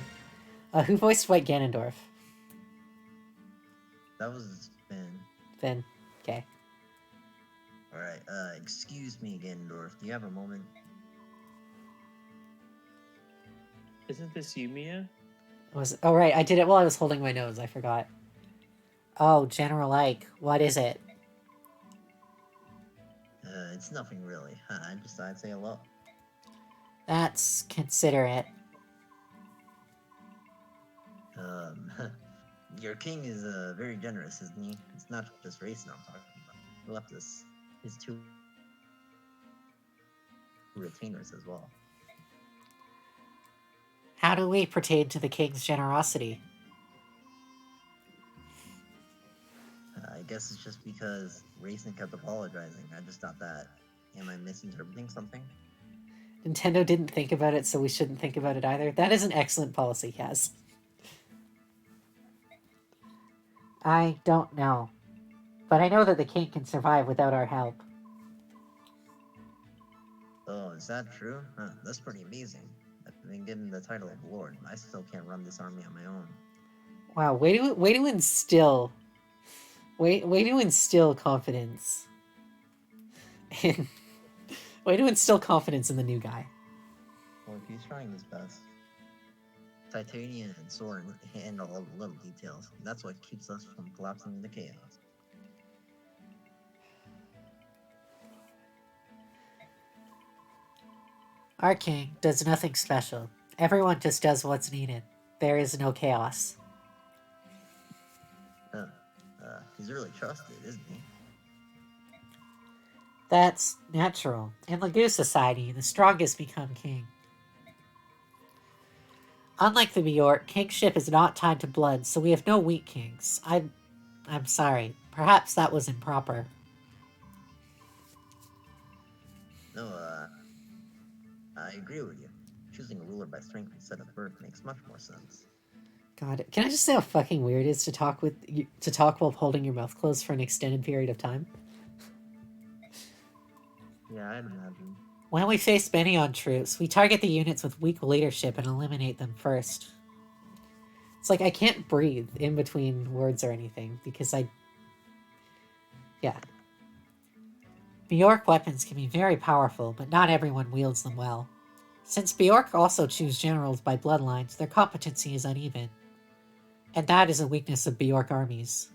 Speaker 1: Who voiced White Ganondorf?
Speaker 3: That was Finn.
Speaker 1: Finn. Okay.
Speaker 3: Alright, excuse me, Ganondorf. Do you have a moment?
Speaker 4: Isn't this Yumiya?
Speaker 1: Oh, right, I did it while I was holding my nose, I forgot. Oh, General Ike, what is it?
Speaker 3: It's nothing really. I just thought I'd say hello.
Speaker 1: That's considerate.
Speaker 3: Your king is very generous, isn't he? It's not just racing I'm talking about. He left us his two retainers as well.
Speaker 1: How do we pertain to the king's generosity?
Speaker 3: I guess it's just because racing kept apologizing. I just thought that. Am I misinterpreting something?
Speaker 1: Nintendo didn't think about it, so we shouldn't think about it either. That is an excellent policy, Kaz. I don't know. But I know that the king can survive without our help.
Speaker 3: Oh, is that true? That's pretty amazing. I've been given the title of Lord, and I still can't run this army on my own.
Speaker 1: Wow, way to instill confidence. Way to instill confidence in the new guy.
Speaker 3: Well, he's trying his best. Titanium and Soren handle all the little details. That's what keeps us from collapsing into chaos.
Speaker 1: Our king does nothing special. Everyone just does what's needed. There is no chaos.
Speaker 3: Huh. He's really trusted, isn't he?
Speaker 1: That's natural. In Lagoon society, the strongest become king. Unlike the Bjork, kingship is not tied to blood, so we have no weak kings. I'm sorry. Perhaps that was improper.
Speaker 3: No, I agree with you. Choosing a ruler by strength instead of birth makes much more sense.
Speaker 1: God, can I just say how fucking weird it is to talk while holding your mouth closed for an extended period of time?
Speaker 3: Yeah, I'd imagine.
Speaker 1: When we face Benioff troops, we target the units with weak leadership and eliminate them first. It's like I can't breathe in between words or anything because yeah. Bjork weapons can be very powerful, but not everyone wields them well. Since Bjork also choose generals by bloodlines, their competency is uneven. And that is a weakness of Bjork armies.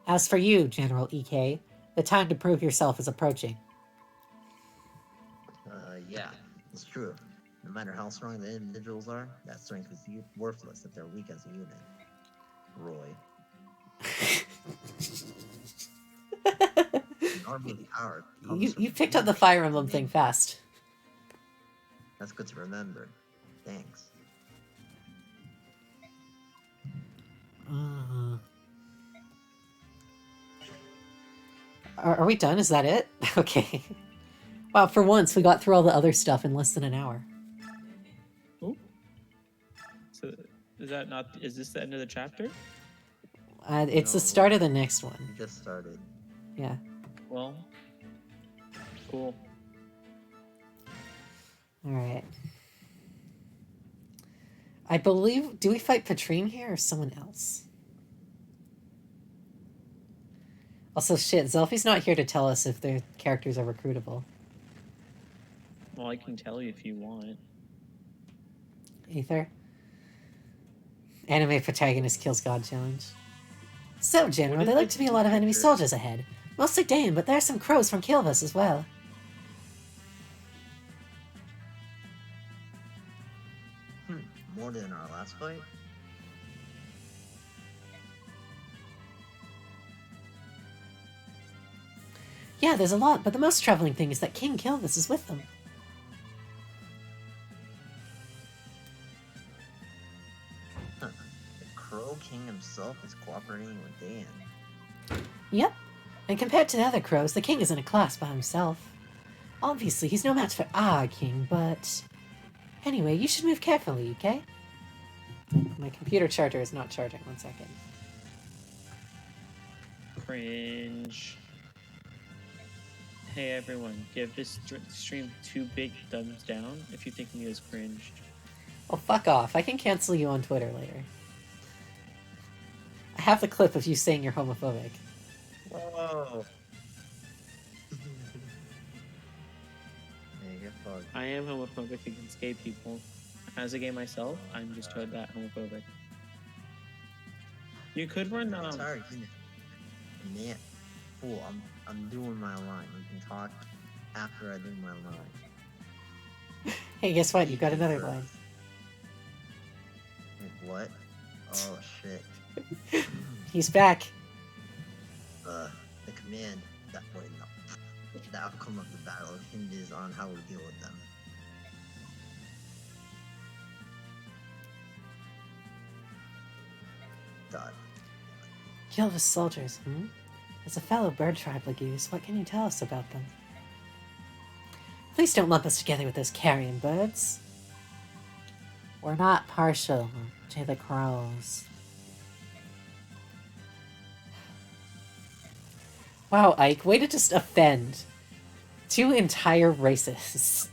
Speaker 1: As for you, General EK, the time to prove yourself is approaching.
Speaker 3: Yeah, it's true. No matter how strong the individuals are, that strength is worthless if they're weak as a unit. Roy. An army of power.
Speaker 1: You picked up the Fire Emblem thing fast.
Speaker 3: That's good to remember. Thanks.
Speaker 1: Are we done? Is that it? Okay. Wow, for once we got through all the other stuff in less than an hour.
Speaker 4: Ooh. So is this the end of the chapter?
Speaker 1: It's
Speaker 3: No,
Speaker 1: the start of the next one.
Speaker 3: We just started.
Speaker 1: Yeah.
Speaker 4: Well, cool.
Speaker 1: Alright. I believe... Do we fight Patrine here or someone else? Also, shit, Zelfie's not here to tell us if their characters are recruitable.
Speaker 4: Well, I can tell you if you want.
Speaker 1: Aether? Anime protagonist kills God challenge. So, General, there look to be a lot of enemy soldiers ahead. Mostly Dane, but there are some crows from Kilvis as well.
Speaker 3: More than our last fight?
Speaker 1: Yeah, there's a lot, but the most troubling thing is that King Kilvis is with them.
Speaker 3: Huh. The Crow King himself is cooperating with Dan.
Speaker 1: Yep. And compared to the other crows, the king is in a class by himself. Obviously, he's no match for our king, but... Anyway, you should move carefully, okay? My computer charger is not charging. 1 second.
Speaker 4: Cringe. Hey everyone, give this stream 2 big thumbs down if you think me as cringe.
Speaker 1: Oh, fuck off. I can cancel you on Twitter later. I have the clip of you saying you're homophobic.
Speaker 3: Whoa! Hey, get fucked.
Speaker 4: I am homophobic against gay people. As a gay myself, I'm just that homophobic. You could run
Speaker 3: Sorry, man. Fool, I'm doing my line. We can talk after I do my line.
Speaker 1: Hey, guess what? You got another line.
Speaker 3: Wait, what? Oh shit.
Speaker 1: He's back.
Speaker 3: The command that wait, no. The outcome of the battle hinges on how we deal with them. God.
Speaker 1: Kilvis soldiers, As a fellow bird tribe Lagoose, what can you tell us about them? Please don't lump us together with those carrion birds. We're not partial to the crows. Wow, Ike, way to just offend 2 entire races.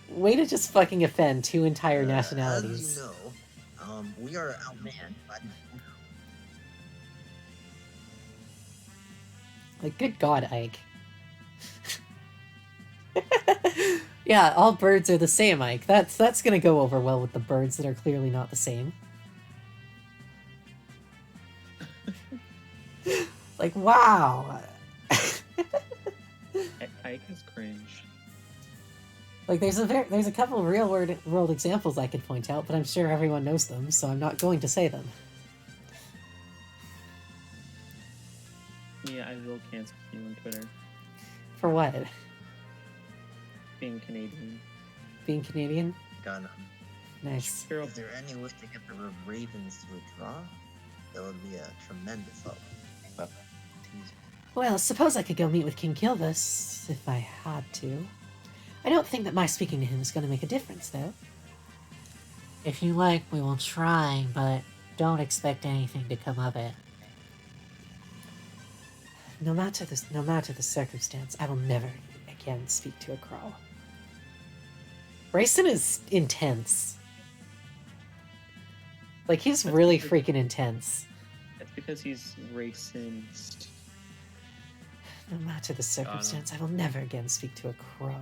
Speaker 1: Way to just fucking offend 2 entire nationalities.
Speaker 3: As you know, we are outmanned by
Speaker 1: Like, good God, Ike. Yeah, all birds are the same, Ike. That's gonna go over well with the birds that are clearly not the same. Like, wow.
Speaker 4: Ike is cringe.
Speaker 1: Like, there's a couple world examples I could point out, but I'm sure everyone knows them, so I'm not going to say them.
Speaker 4: Yeah, I will cancel you on Twitter.
Speaker 1: For what?
Speaker 4: Being Canadian.
Speaker 1: Being Canadian?
Speaker 3: Got him.
Speaker 1: Nice.
Speaker 4: Sure.
Speaker 3: Is there any way to get the Ravens to a draw? That would be a tremendous help. But
Speaker 1: Well, suppose I could go meet with King Kilvis, if I had to. I don't think that my speaking to him is going to make a difference, though. If you like, we will try, but don't expect anything to come of it. No matter the circumstance, I will never again speak to a Crow. Rayson is intense. Like, he's really freaking intense.
Speaker 4: That's because he's racist.
Speaker 1: No matter the circumstance, I will never again speak to a Crow.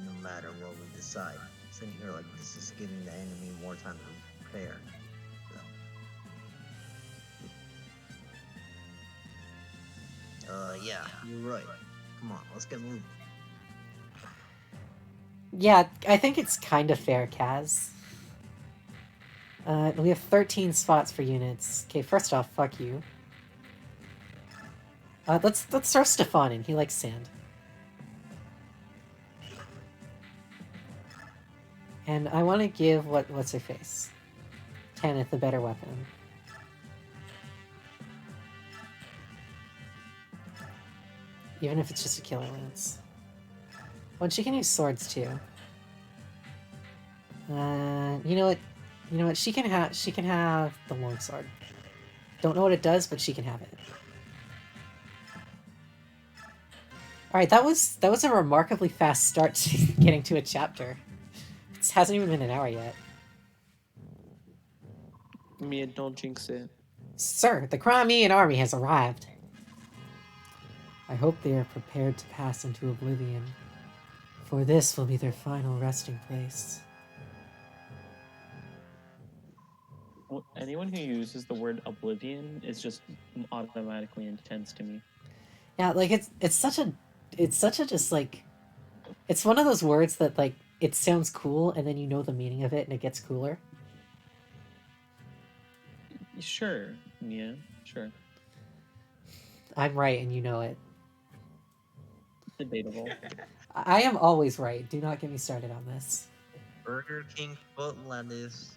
Speaker 3: No matter what we decide, sitting here like this is giving the enemy more time to prepare. Yeah, you're right. Come on, let's get moving.
Speaker 1: Yeah, I think it's kind of fair, Kaz. We have 13 spots for units. Okay, first off, fuck you. Let's throw Stefan in. He likes sand. And I want to give what's her face, Tanith, a better weapon. Even if it's just a killer lance. Well, she can use swords too. You know what? You know what? She can have the longsword. Don't know what it does, but she can have it. All right, that was a remarkably fast start to getting to a chapter. It hasn't even been an hour yet.
Speaker 4: Mia, don't jinx it.
Speaker 1: Sir, the Crimean army has arrived. I hope they are prepared to pass into oblivion, for this will be their final resting place.
Speaker 4: Anyone who uses the word oblivion is just automatically intense to me.
Speaker 1: Yeah, like it's such a just like, it's one of those words that like it sounds cool and then you know the meaning of it and it gets cooler.
Speaker 4: Sure, yeah, sure.
Speaker 1: I'm right and you know it.
Speaker 4: Debatable.
Speaker 1: I am always right. Do not get me started on this.
Speaker 3: Burger King foot lettuce.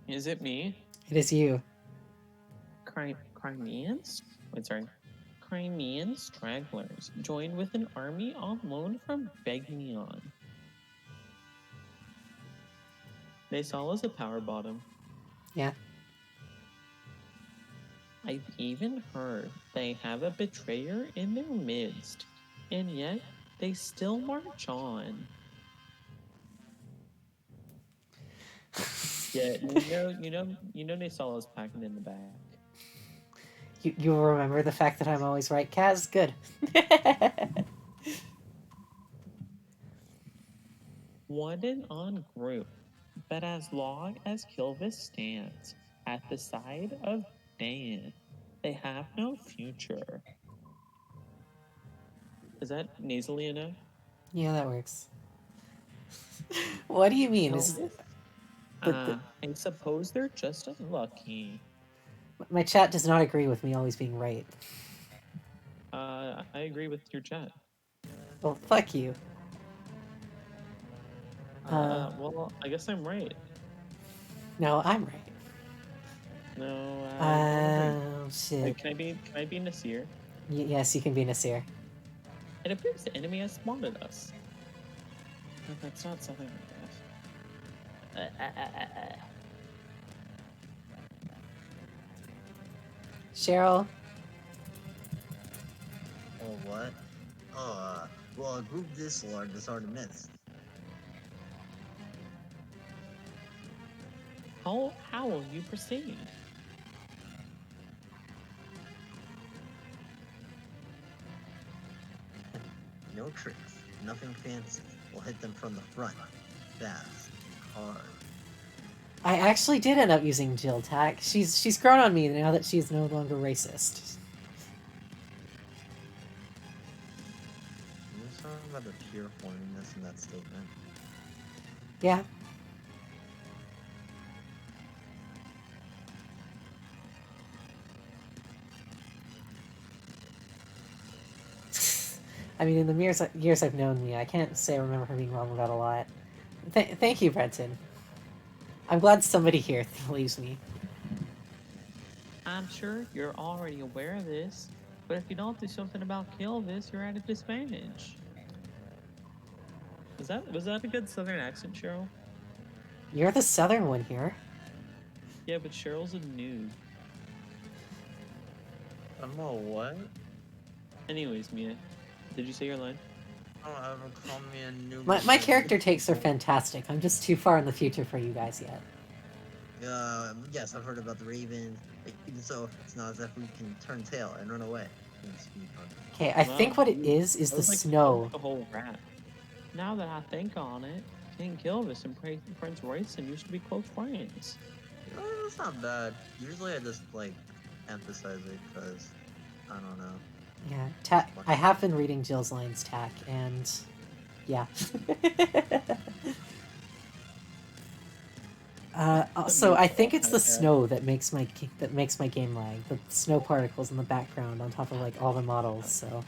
Speaker 4: Is it me?
Speaker 1: It is you.
Speaker 4: Crimeans? Wait, sorry. Crimean stragglers joined with an army on loan from Begnion. They saw us a power bottom.
Speaker 1: Yeah.
Speaker 4: I've even heard they have a betrayer in their midst, and yet they still march on. Yeah, you know they saw us packing in the back.
Speaker 1: You remember the fact that I'm always right, Kaz? Good.
Speaker 4: One on group, but as long as Kilvis stands at the side of Dan, they have no future. Is that nasally enough?
Speaker 1: Yeah, that works. What do you mean?
Speaker 4: I suppose they're just unlucky.
Speaker 1: My chat does not agree with me always being right.
Speaker 4: I agree with your chat.
Speaker 1: Well, fuck you.
Speaker 4: Well, I guess I'm right.
Speaker 1: No, I'm right.
Speaker 4: No.
Speaker 1: Shit.
Speaker 4: Wait, can I be Nasir?
Speaker 1: Yes, you can be Nasir.
Speaker 4: It appears the enemy has spotted us. But that's not something like that.
Speaker 1: Cheryl.
Speaker 3: Oh, what? Well, a group this large is hard to miss.
Speaker 4: How will you proceed?
Speaker 3: No tricks, nothing fancy. We'll hit them from the front. Fast, hard.
Speaker 1: I actually did end up using Jill Tack. She's grown on me now that she's no longer racist.
Speaker 3: about the pure horniness in that statement.
Speaker 1: Yeah. I mean, in the years I've known me, I can't say I remember her being wrong about a lot. Thank you, Brenton. I'm glad somebody here believes me.
Speaker 4: I'm sure you're already aware of this, but if you don't do something about Kilvis, you're at a disadvantage. Was that a good Southern accent, Cheryl?
Speaker 1: You're the southern one here.
Speaker 4: Yeah, but Cheryl's a noob.
Speaker 3: I'm all what?
Speaker 4: Anyways, Mia, did you say your line?
Speaker 3: Don't ever call me a noob.
Speaker 1: My character takes are fantastic. I'm just too far in the future for you guys yet.
Speaker 3: Yes, I've heard about the Raven. Even so, it's not as if we can turn tail and run away.
Speaker 1: Okay, I think what it is the snow.
Speaker 4: Like a whole rat. Now that I think on it, King Kilvis and Prince Royson used to be close friends.
Speaker 3: It's not bad. Usually I just, like, emphasize it because, I don't know.
Speaker 1: Yeah, I have been reading Jill's lines, Tack, and yeah. Also, I think it's the snow that makes my game lag. The snow particles in the background on top of like all the models. So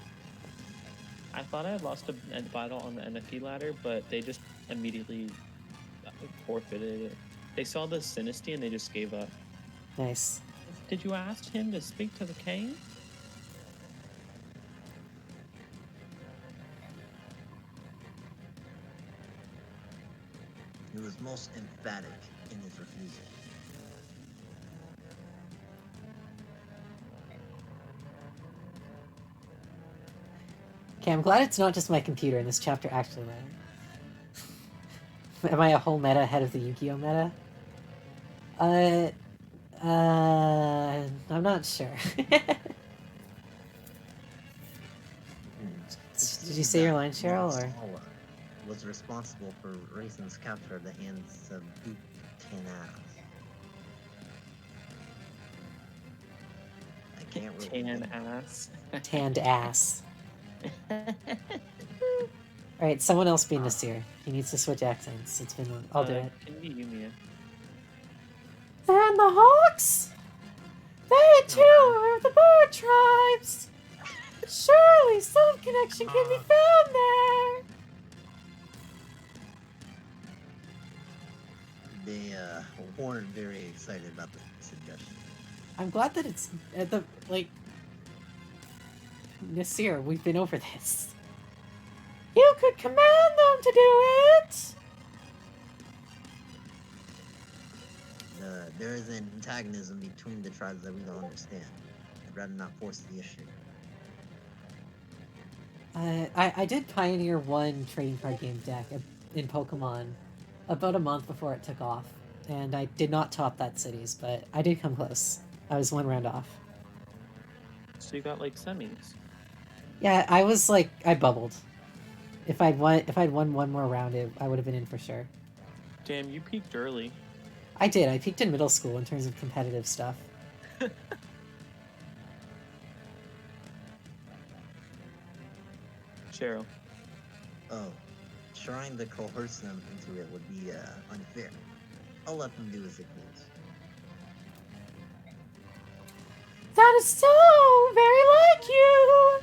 Speaker 4: I thought I had lost a battle on the NFE ladder, but they just immediately forfeited it. They saw the Sinisty and they just gave up.
Speaker 1: Nice.
Speaker 4: Did you ask him to speak to the king?
Speaker 3: He was most emphatic in his refusal.
Speaker 1: Okay, I'm glad it's not just my computer and this chapter actually ran. Am I a whole meta ahead of the Yu-Gi-Oh meta? I'm not sure. Did you say your line, Cheryl, or?
Speaker 3: Was responsible for Raison's capture of the hands of Buchanan. I can't really.
Speaker 4: Tan ass.
Speaker 1: Tanned ass. Alright, someone else be Nasir. He needs to switch accents. It's been. I'll do it.
Speaker 4: Can be you, Mia.
Speaker 1: And the Hawks? They too are the bird tribes. Surely some connection can be found there.
Speaker 3: They weren't very excited about the suggestion.
Speaker 1: I'm glad that it's at the Nasir, we've been over this. You could command them to do it.
Speaker 3: There is an antagonism between the tribes that we don't understand. I'd rather not force the issue.
Speaker 1: I did Pioneer 1 trading card game deck in Pokemon about a month before it took off, and I did not top that cities, but I did come close. I was one round off.
Speaker 4: So you got like semis.
Speaker 1: Yeah, I was like, I bubbled. If I'd won one more round, I would have been in for sure.
Speaker 4: Damn, you peaked early.
Speaker 1: I did. I peaked in middle school in terms of competitive stuff.
Speaker 4: Cheryl.
Speaker 3: Oh, trying to coerce them into it would be unfair. I'll let them do as they please.
Speaker 1: That is so very like you!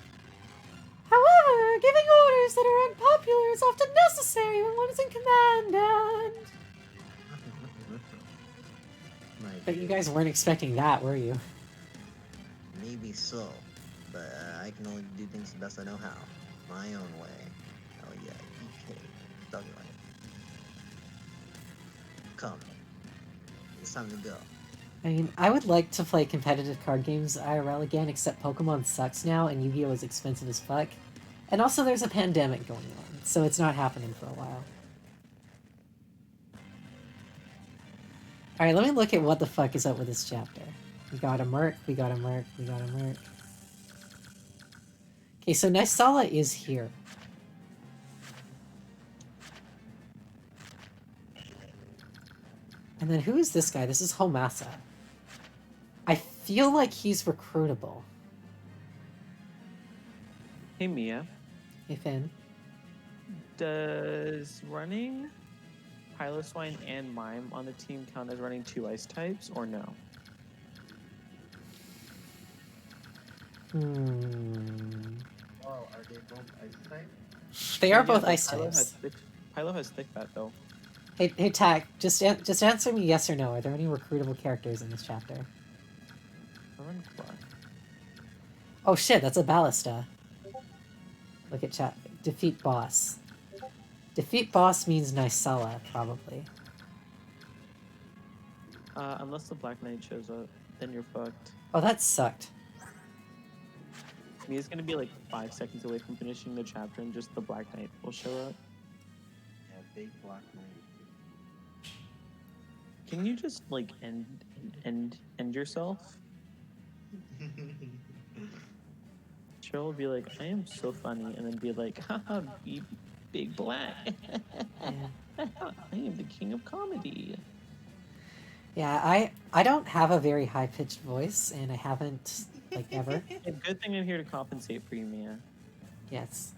Speaker 1: However, giving orders that are unpopular is often necessary when one is in command and... But you guys weren't expecting that, were you?
Speaker 3: Maybe so, but I can only do things the best I know how. My own way. Oh yeah, EK. Dog life. Come. It's time to go.
Speaker 1: I mean, I would like to play competitive card games IRL again, except Pokemon sucks now, and Yu-Gi-Oh! Is expensive as fuck. And also there's a pandemic going on, so it's not happening for a while. Alright, let me look at what the fuck is up with this chapter. We got a Merc, we got a Merc, we got a Merc. Okay, so Nysala is here. And then who is this guy? This is Homasa. I feel like he's recruitable.
Speaker 4: Hey, Mia.
Speaker 1: Hey, Finn.
Speaker 4: Does running Piloswine and Mime on the team count as running 2 ice types, or no?
Speaker 3: Oh, are they both ice type?
Speaker 1: They are both
Speaker 4: but
Speaker 1: ice
Speaker 4: Pilo has
Speaker 1: types.
Speaker 4: Pilo has thick bat though.
Speaker 1: Hey, Tack, just answer me yes or no. Are there any recruitable characters in this chapter?
Speaker 4: I run Fly.
Speaker 1: Oh shit, that's a ballista. Look at chat. Defeat boss. Defeat boss means Nysala, probably.
Speaker 4: Unless the Black Knight shows up, then you're fucked.
Speaker 1: Oh, that sucked.
Speaker 4: Mia's gonna be like 5 seconds away from finishing the chapter, and just the Black Knight will show up.
Speaker 3: Yeah, big black knight.
Speaker 4: Can you just like end yourself? Cheryl will be like, I am so funny, and then be like, haha, big black. I am the king of comedy.
Speaker 1: Yeah, I don't have a very high-pitched voice, and I haven't, like, ever.
Speaker 4: A good thing I'm here to compensate for you, Mia.
Speaker 1: Yes.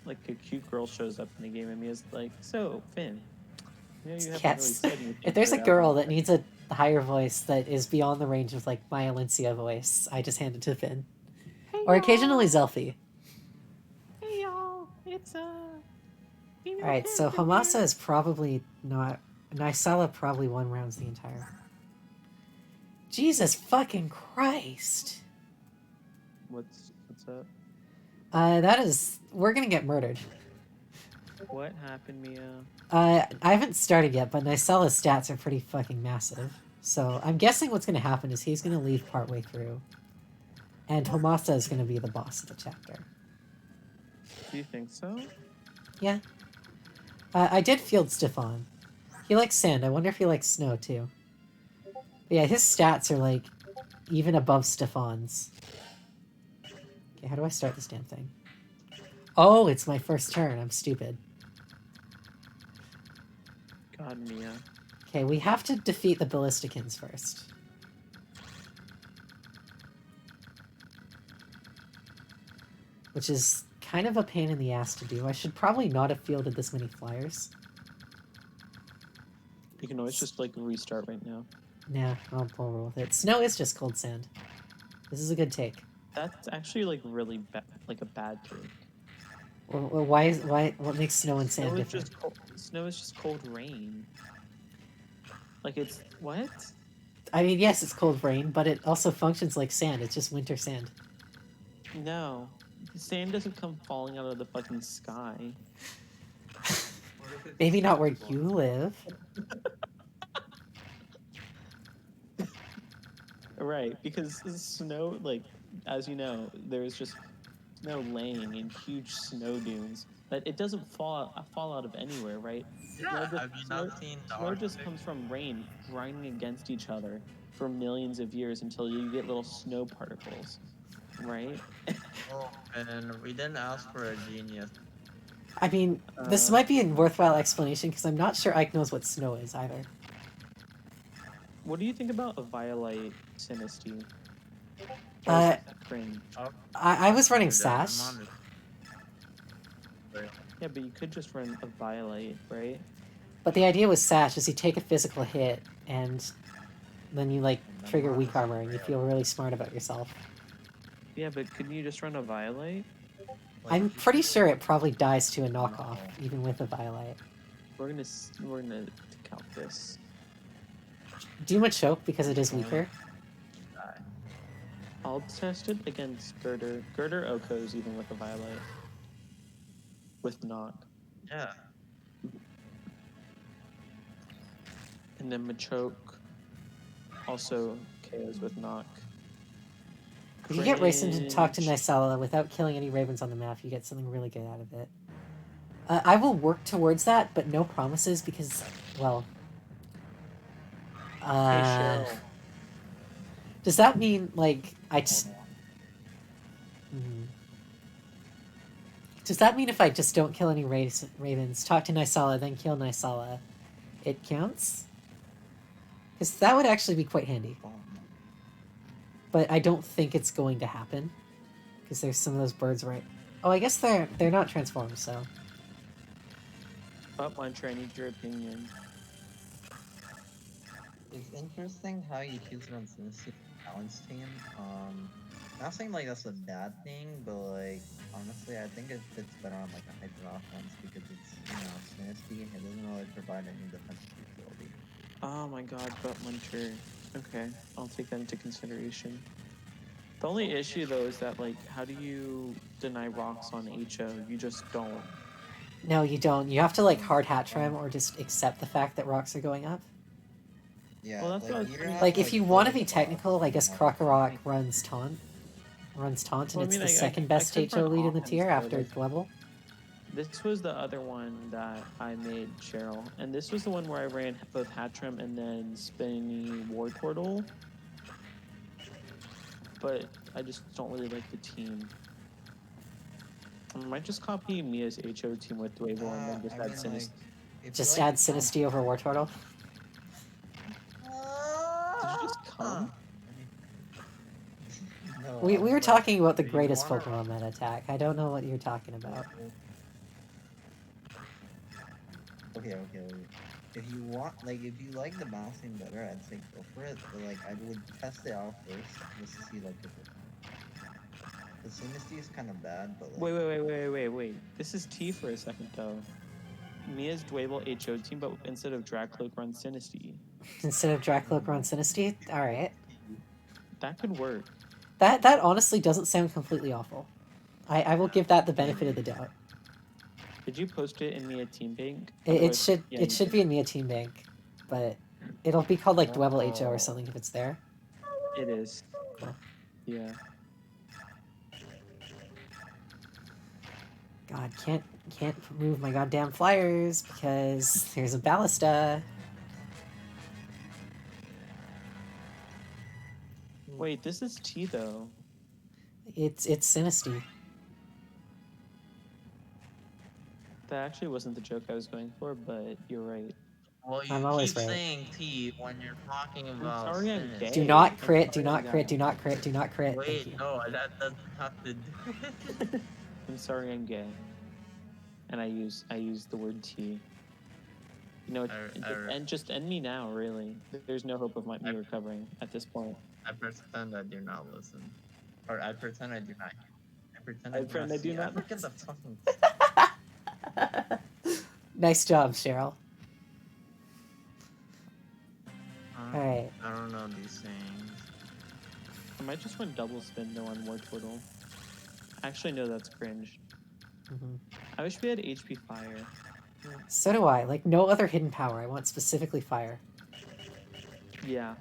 Speaker 4: Like a cute girl shows up in the game, and Mia's like, so, Finn, you know you haven't
Speaker 1: Yes.
Speaker 4: really said anything.
Speaker 1: If there's a
Speaker 4: for
Speaker 1: girl
Speaker 4: that
Speaker 1: that needs a higher voice that is beyond the range of, like, my Alencia voice, I just hand it to Finn.
Speaker 4: Hey,
Speaker 1: Or occasionally Zelfie.
Speaker 4: Hey y'all, it's
Speaker 1: Alright, so Hamasa is probably not... Nysala probably one rounds the entire... Jesus fucking Christ!
Speaker 4: What's up?
Speaker 1: That is... We're gonna get murdered.
Speaker 4: What happened, Mia?
Speaker 1: I haven't started yet, but Nysala's stats are pretty fucking massive. So I'm guessing what's gonna happen is he's gonna leave partway through. And Hamasa is gonna be the boss of the chapter.
Speaker 4: Do you think so?
Speaker 1: Yeah. I did field Stefan. He likes sand. I wonder if he likes snow, too. But yeah, his stats are, like, even above Stefan's. Okay, how do I start this damn thing? Oh, it's my first turn. I'm stupid.
Speaker 4: God, Mia.
Speaker 1: Okay, we have to defeat the Ballisticans first. Which is kind of a pain in the ass to do. I should probably not have fielded this many flyers.
Speaker 4: You can always just like restart right now.
Speaker 1: Nah, I'll roll with it. Snow is just cold sand. This is a good take.
Speaker 4: That's actually like really bad, like a bad take.
Speaker 1: Well, what makes snow and sand different?
Speaker 4: Snow is just cold rain. Like it's what?
Speaker 1: I mean, yes, it's cold rain, but it also functions like sand. It's just winter sand.
Speaker 4: No, the sand doesn't come falling out of the fucking sky.
Speaker 1: Maybe not where you live.
Speaker 4: Right, because snow, like, as you know, there's just snow laying in huge snow dunes. That it doesn't fall out of anywhere, right?
Speaker 3: Yeah, have you not seen
Speaker 4: Snow just comes from rain grinding against each other for millions of years until you get little snow particles, right?
Speaker 3: Oh, and we didn't ask for a genius.
Speaker 1: I mean, this might be a worthwhile explanation because I'm not sure Ike knows what snow is either.
Speaker 4: What do you think about a Violite Sinisty? Cringe.
Speaker 1: I was running Sash.
Speaker 4: Yeah, but you could just run a Violite, right?
Speaker 1: But the idea with Sash is you take a physical hit and then you like trigger weak armor and you feel really smart about yourself.
Speaker 4: Yeah, but couldn't you just run a Violite?
Speaker 1: I'm pretty sure it probably dies to a knockoff, even with a Violite.
Speaker 4: We're gonna count this.
Speaker 1: Do you want choke because it is weaker?
Speaker 4: I'll test it against Girder. Girder Okos even with a Violite. With knock.
Speaker 3: Yeah.
Speaker 4: And then Machoke also KOs with knock.
Speaker 1: If you get Racing to talk to Nysala without killing any ravens on the map, you get something really good out of it. I will work towards that, but no promises because, well...
Speaker 4: Hey, Cheryl.
Speaker 1: Does that mean, like, I just... Does that mean if I just don't kill any ravens, talk to Nysala, then kill Nysala, it counts? Because that would actually be quite handy. But I don't think it's going to happen. Because there's some of those birds right... Oh, I guess they're not transformed, so...
Speaker 4: But Muncher, I need your opinion.
Speaker 3: It's interesting how you choose to run Synesthesia balance team. Not saying like that's a bad thing, but like honestly, I think it fits better on like a hyper offense because it's Synesthesia and it doesn't really provide any defensive utility.
Speaker 4: Oh my god, But Muncher. Okay, I'll take that into consideration. The only issue though is that like, how do you deny rocks on HO? You just don't.
Speaker 1: No, you don't. You have to like hard hat trim or just accept the fact that rocks are going up.
Speaker 3: Yeah,
Speaker 4: Well, that's what I was
Speaker 3: you
Speaker 4: thinking.
Speaker 3: have
Speaker 1: Like,
Speaker 3: to,
Speaker 1: if you
Speaker 3: play
Speaker 1: want to
Speaker 3: with
Speaker 1: be
Speaker 3: the boss
Speaker 1: technical, I guess
Speaker 3: and
Speaker 1: Krokorok runs Taunt. And
Speaker 4: Well, I
Speaker 1: it's
Speaker 4: mean,
Speaker 1: the
Speaker 4: I
Speaker 1: second
Speaker 4: could
Speaker 1: best
Speaker 4: run
Speaker 1: HO lead in the
Speaker 4: offense,
Speaker 1: tier
Speaker 4: though,
Speaker 1: after
Speaker 4: like-
Speaker 1: Dwebble.
Speaker 4: This was the other one that I made, Cheryl. And this was the one where I ran both Hatrim and then Spinny War Turtle. But I just don't really like the team. I might just copy Mia's HO team with Dwayvil and then just
Speaker 3: I
Speaker 4: add
Speaker 3: mean,
Speaker 4: Sinis.
Speaker 3: if
Speaker 1: Just
Speaker 3: you like
Speaker 1: add Synesty over War Turtle.
Speaker 4: Did you just come?
Speaker 3: No,
Speaker 1: We
Speaker 3: I'm
Speaker 1: were
Speaker 3: like,
Speaker 1: talking about the
Speaker 3: if you
Speaker 1: greatest
Speaker 3: wanna
Speaker 1: Pokemon meta attack. I don't know what you're talking about.
Speaker 3: Okay. If you want, like, if you like the bouncing better, I'd say go for it. But like, I would test it out first just to see like if it. The Synesty is kind of bad, but like.
Speaker 4: Wait. This is T for a second though. Mia's Dwayvil HO team, but instead of Dracloak runs Sinisty.
Speaker 1: Instead of Dracloak run Synesty? Alright.
Speaker 4: That could work.
Speaker 1: That honestly doesn't sound completely awful. I will give that the benefit of the doubt.
Speaker 4: Did you post it in Mia Team Bank?
Speaker 1: It
Speaker 4: Otherwise-
Speaker 1: should
Speaker 4: yeah,
Speaker 1: it
Speaker 4: you
Speaker 1: should
Speaker 4: did.
Speaker 1: be in Mia Team Bank, but it'll be called like Dwebble HO
Speaker 3: Oh.
Speaker 1: or something if it's there.
Speaker 4: It is.
Speaker 1: Cool.
Speaker 4: Yeah.
Speaker 1: God, can't move my goddamn flyers because there's a ballista.
Speaker 4: Wait, this is T though.
Speaker 1: It's Synesty.
Speaker 4: That actually wasn't the joke I was going for, but you're right.
Speaker 5: Well, you
Speaker 1: I'm always
Speaker 5: keep
Speaker 1: right.
Speaker 5: saying T when you're talking about.
Speaker 4: sorry I'm
Speaker 5: Synesthesia.
Speaker 4: gay.
Speaker 1: Do not
Speaker 4: I'm
Speaker 1: crit, do
Speaker 4: sorry,
Speaker 1: not
Speaker 4: I'm
Speaker 1: crit,
Speaker 4: gay.
Speaker 1: do not crit, do not crit. Thank
Speaker 5: Wait,
Speaker 1: you.
Speaker 5: no, that doesn't have to do it.
Speaker 4: I'm sorry I'm gay. And I use the word T. You know, and just end me now, really. There's no hope of me recovering at this point.
Speaker 5: I pretend I do not listen. Or I pretend I do not. I pretend
Speaker 4: I pretend I do
Speaker 5: see.
Speaker 4: not
Speaker 5: I forget the fucking.
Speaker 1: Nice job, Cheryl.
Speaker 5: Uh,
Speaker 1: Alright.
Speaker 5: I don't know these things.
Speaker 4: I might just run double spin though on War Turtle. Actually, no, that's cringe.
Speaker 1: Mm-hmm.
Speaker 4: I wish we had HP Fire.
Speaker 1: So do I. Like, no other hidden power. I want specifically fire.
Speaker 4: Yeah.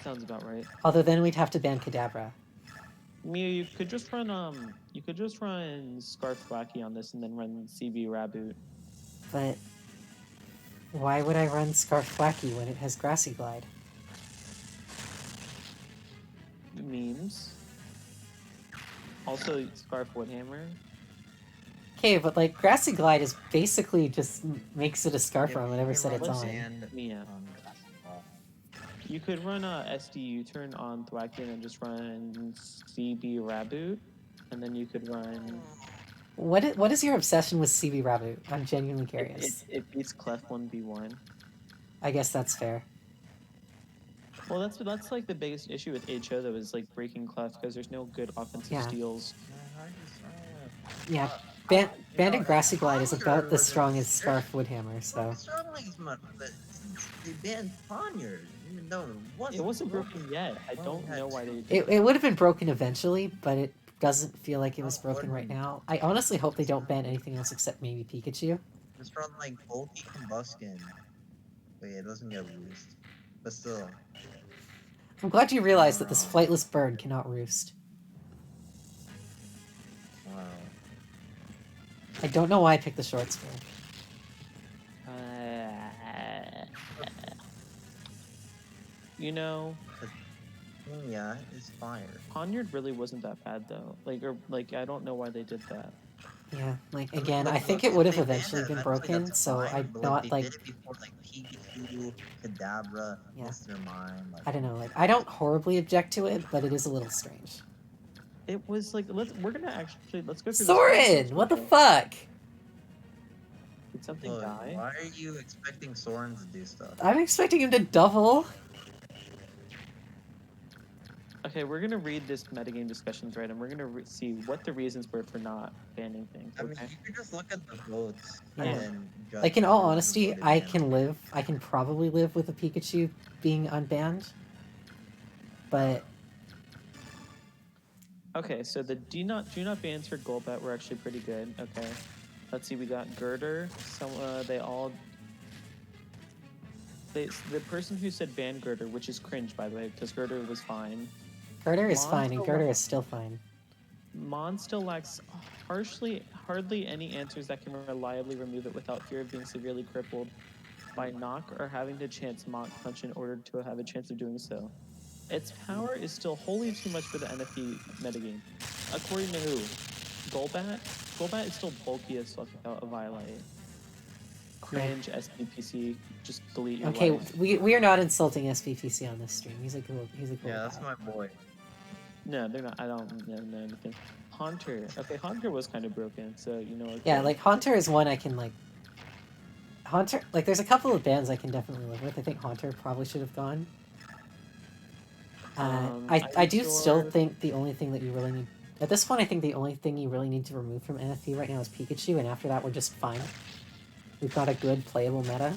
Speaker 4: Sounds about right.
Speaker 1: Although then we'd have to ban Kadabra.
Speaker 4: Mia, you could just run Scarf Wacky on this and then run CB Raboot.
Speaker 1: But why would I run Scarf Wacky when it has Grassy Glide?
Speaker 4: Memes. Also, Scarf Woodhammer.
Speaker 1: Okay, but like Grassy Glide is basically just makes it a scarf
Speaker 3: If
Speaker 1: on
Speaker 3: you
Speaker 1: whatever
Speaker 3: can
Speaker 1: set
Speaker 3: run
Speaker 1: it's on.
Speaker 3: sand
Speaker 4: Mia.
Speaker 3: on basketball.
Speaker 4: You could run a SDU turn on Thwacky and then just run CB Raboot. And then you could run...
Speaker 1: What is your obsession with CB Raboot? I'm genuinely curious.
Speaker 4: It beats Clef 1v1.
Speaker 1: I guess that's fair.
Speaker 4: Well, that's like the biggest issue with HO though, is like breaking Clef because there's no good offensive
Speaker 1: Yeah.
Speaker 4: steals.
Speaker 1: Yeah, Banded Grassy Glide is about as strong as Scarf Woodhammer, so...
Speaker 3: It's not like as much, but they banned Poniard, even though
Speaker 4: It wasn't broken yet. I don't know why they did
Speaker 1: It would have been broken eventually, but it doesn't feel like it was broken right now. I honestly hope they don't ban anything else except maybe Pikachu.
Speaker 3: Just run like bulky combustion. Wait, it doesn't get roost. But still.
Speaker 1: I'm glad you realized that this flightless bird cannot roost.
Speaker 3: Wow.
Speaker 1: I don't know why I picked the short spear.
Speaker 4: You know,
Speaker 3: Yeah, it's fire.
Speaker 4: Poniard really wasn't that bad though. Like I don't know why they did that.
Speaker 1: Yeah, like, again, I think it would have eventually been broken, so I'm not,
Speaker 3: They
Speaker 1: like...
Speaker 3: did it before, like, Pikachu, Kadabra,
Speaker 1: Yeah.
Speaker 3: Mr. Mime. Like,
Speaker 1: I don't know, like, I don't horribly object to it, but it is a little strange.
Speaker 4: It was like let's go through this.
Speaker 1: Soren! What the fuck?
Speaker 4: Did something
Speaker 3: Look,
Speaker 4: die?
Speaker 3: why are you expecting Soren to do stuff?
Speaker 1: I'm expecting him to double.
Speaker 4: Okay, we're gonna read this metagame discussion thread, and we're gonna see what the reasons were for not banning things.
Speaker 3: I mean,
Speaker 4: Okay.
Speaker 3: you could just look at the votes
Speaker 1: Yeah.
Speaker 3: and judge
Speaker 1: Like, in all
Speaker 3: who
Speaker 1: honesty,
Speaker 3: voted
Speaker 1: I
Speaker 3: ban.
Speaker 1: can probably live with a Pikachu being unbanned. But,
Speaker 4: Okay, so the do not bans for Golbat were actually pretty good. Okay, let's see. We got Girder. So the person who said ban Girder, which is cringe by the way, because Girder was fine.
Speaker 1: Girder is
Speaker 4: Mon
Speaker 1: fine, and
Speaker 4: still
Speaker 1: Girder
Speaker 4: lacks-
Speaker 1: is still fine.
Speaker 4: Mon still lacks hardly any answers that can reliably remove it without fear of being severely crippled by knock or having to chance Mach Punch in order to have a chance of doing so. Its power is still wholly too much for the NFP metagame. According to who? Golbat? Golbat is still bulky as fuck without a Violite. Cringe, SPPC, just delete your
Speaker 1: Okay,
Speaker 4: life.
Speaker 1: we are not insulting SPPC on this stream. He's a cool
Speaker 3: Yeah, that's
Speaker 1: guy.
Speaker 3: my boy.
Speaker 4: No, they're not. I don't know anything. Haunter. Okay, Haunter was kind of broken, so you know. Okay.
Speaker 1: Yeah, like, Haunter is one I can, like... Haunter... Like, there's a couple of bands I can definitely live with. I think Haunter probably should have gone. I do still think the only thing that you really need... At this point, I think the only thing you really need to remove from NFP right now is Pikachu, and after that, we're just fine. We've got a good, playable meta.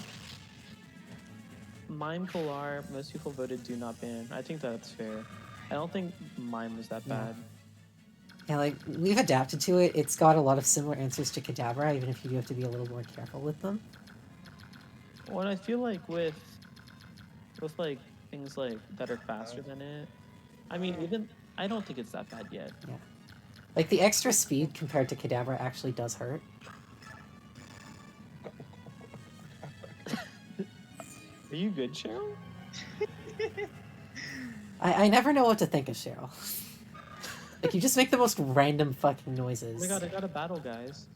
Speaker 4: Mime Polar, most people voted do not ban. I think that's fair. I don't think Mime was that bad.
Speaker 1: Yeah, like, we've adapted to it. It's got a lot of similar answers to Kadabra, even if you do have to be a little more careful with them.
Speaker 4: Well, I feel like with like things like that are faster than it, I mean, even I don't think it's that bad yet.
Speaker 1: Yeah. Like, the extra speed compared to Kadabra actually does hurt.
Speaker 4: Are you good, Cheryl?
Speaker 1: I never know what to think of Cheryl. Like, you just make the most random fucking noises.
Speaker 4: Oh my god, I got a battle, guys.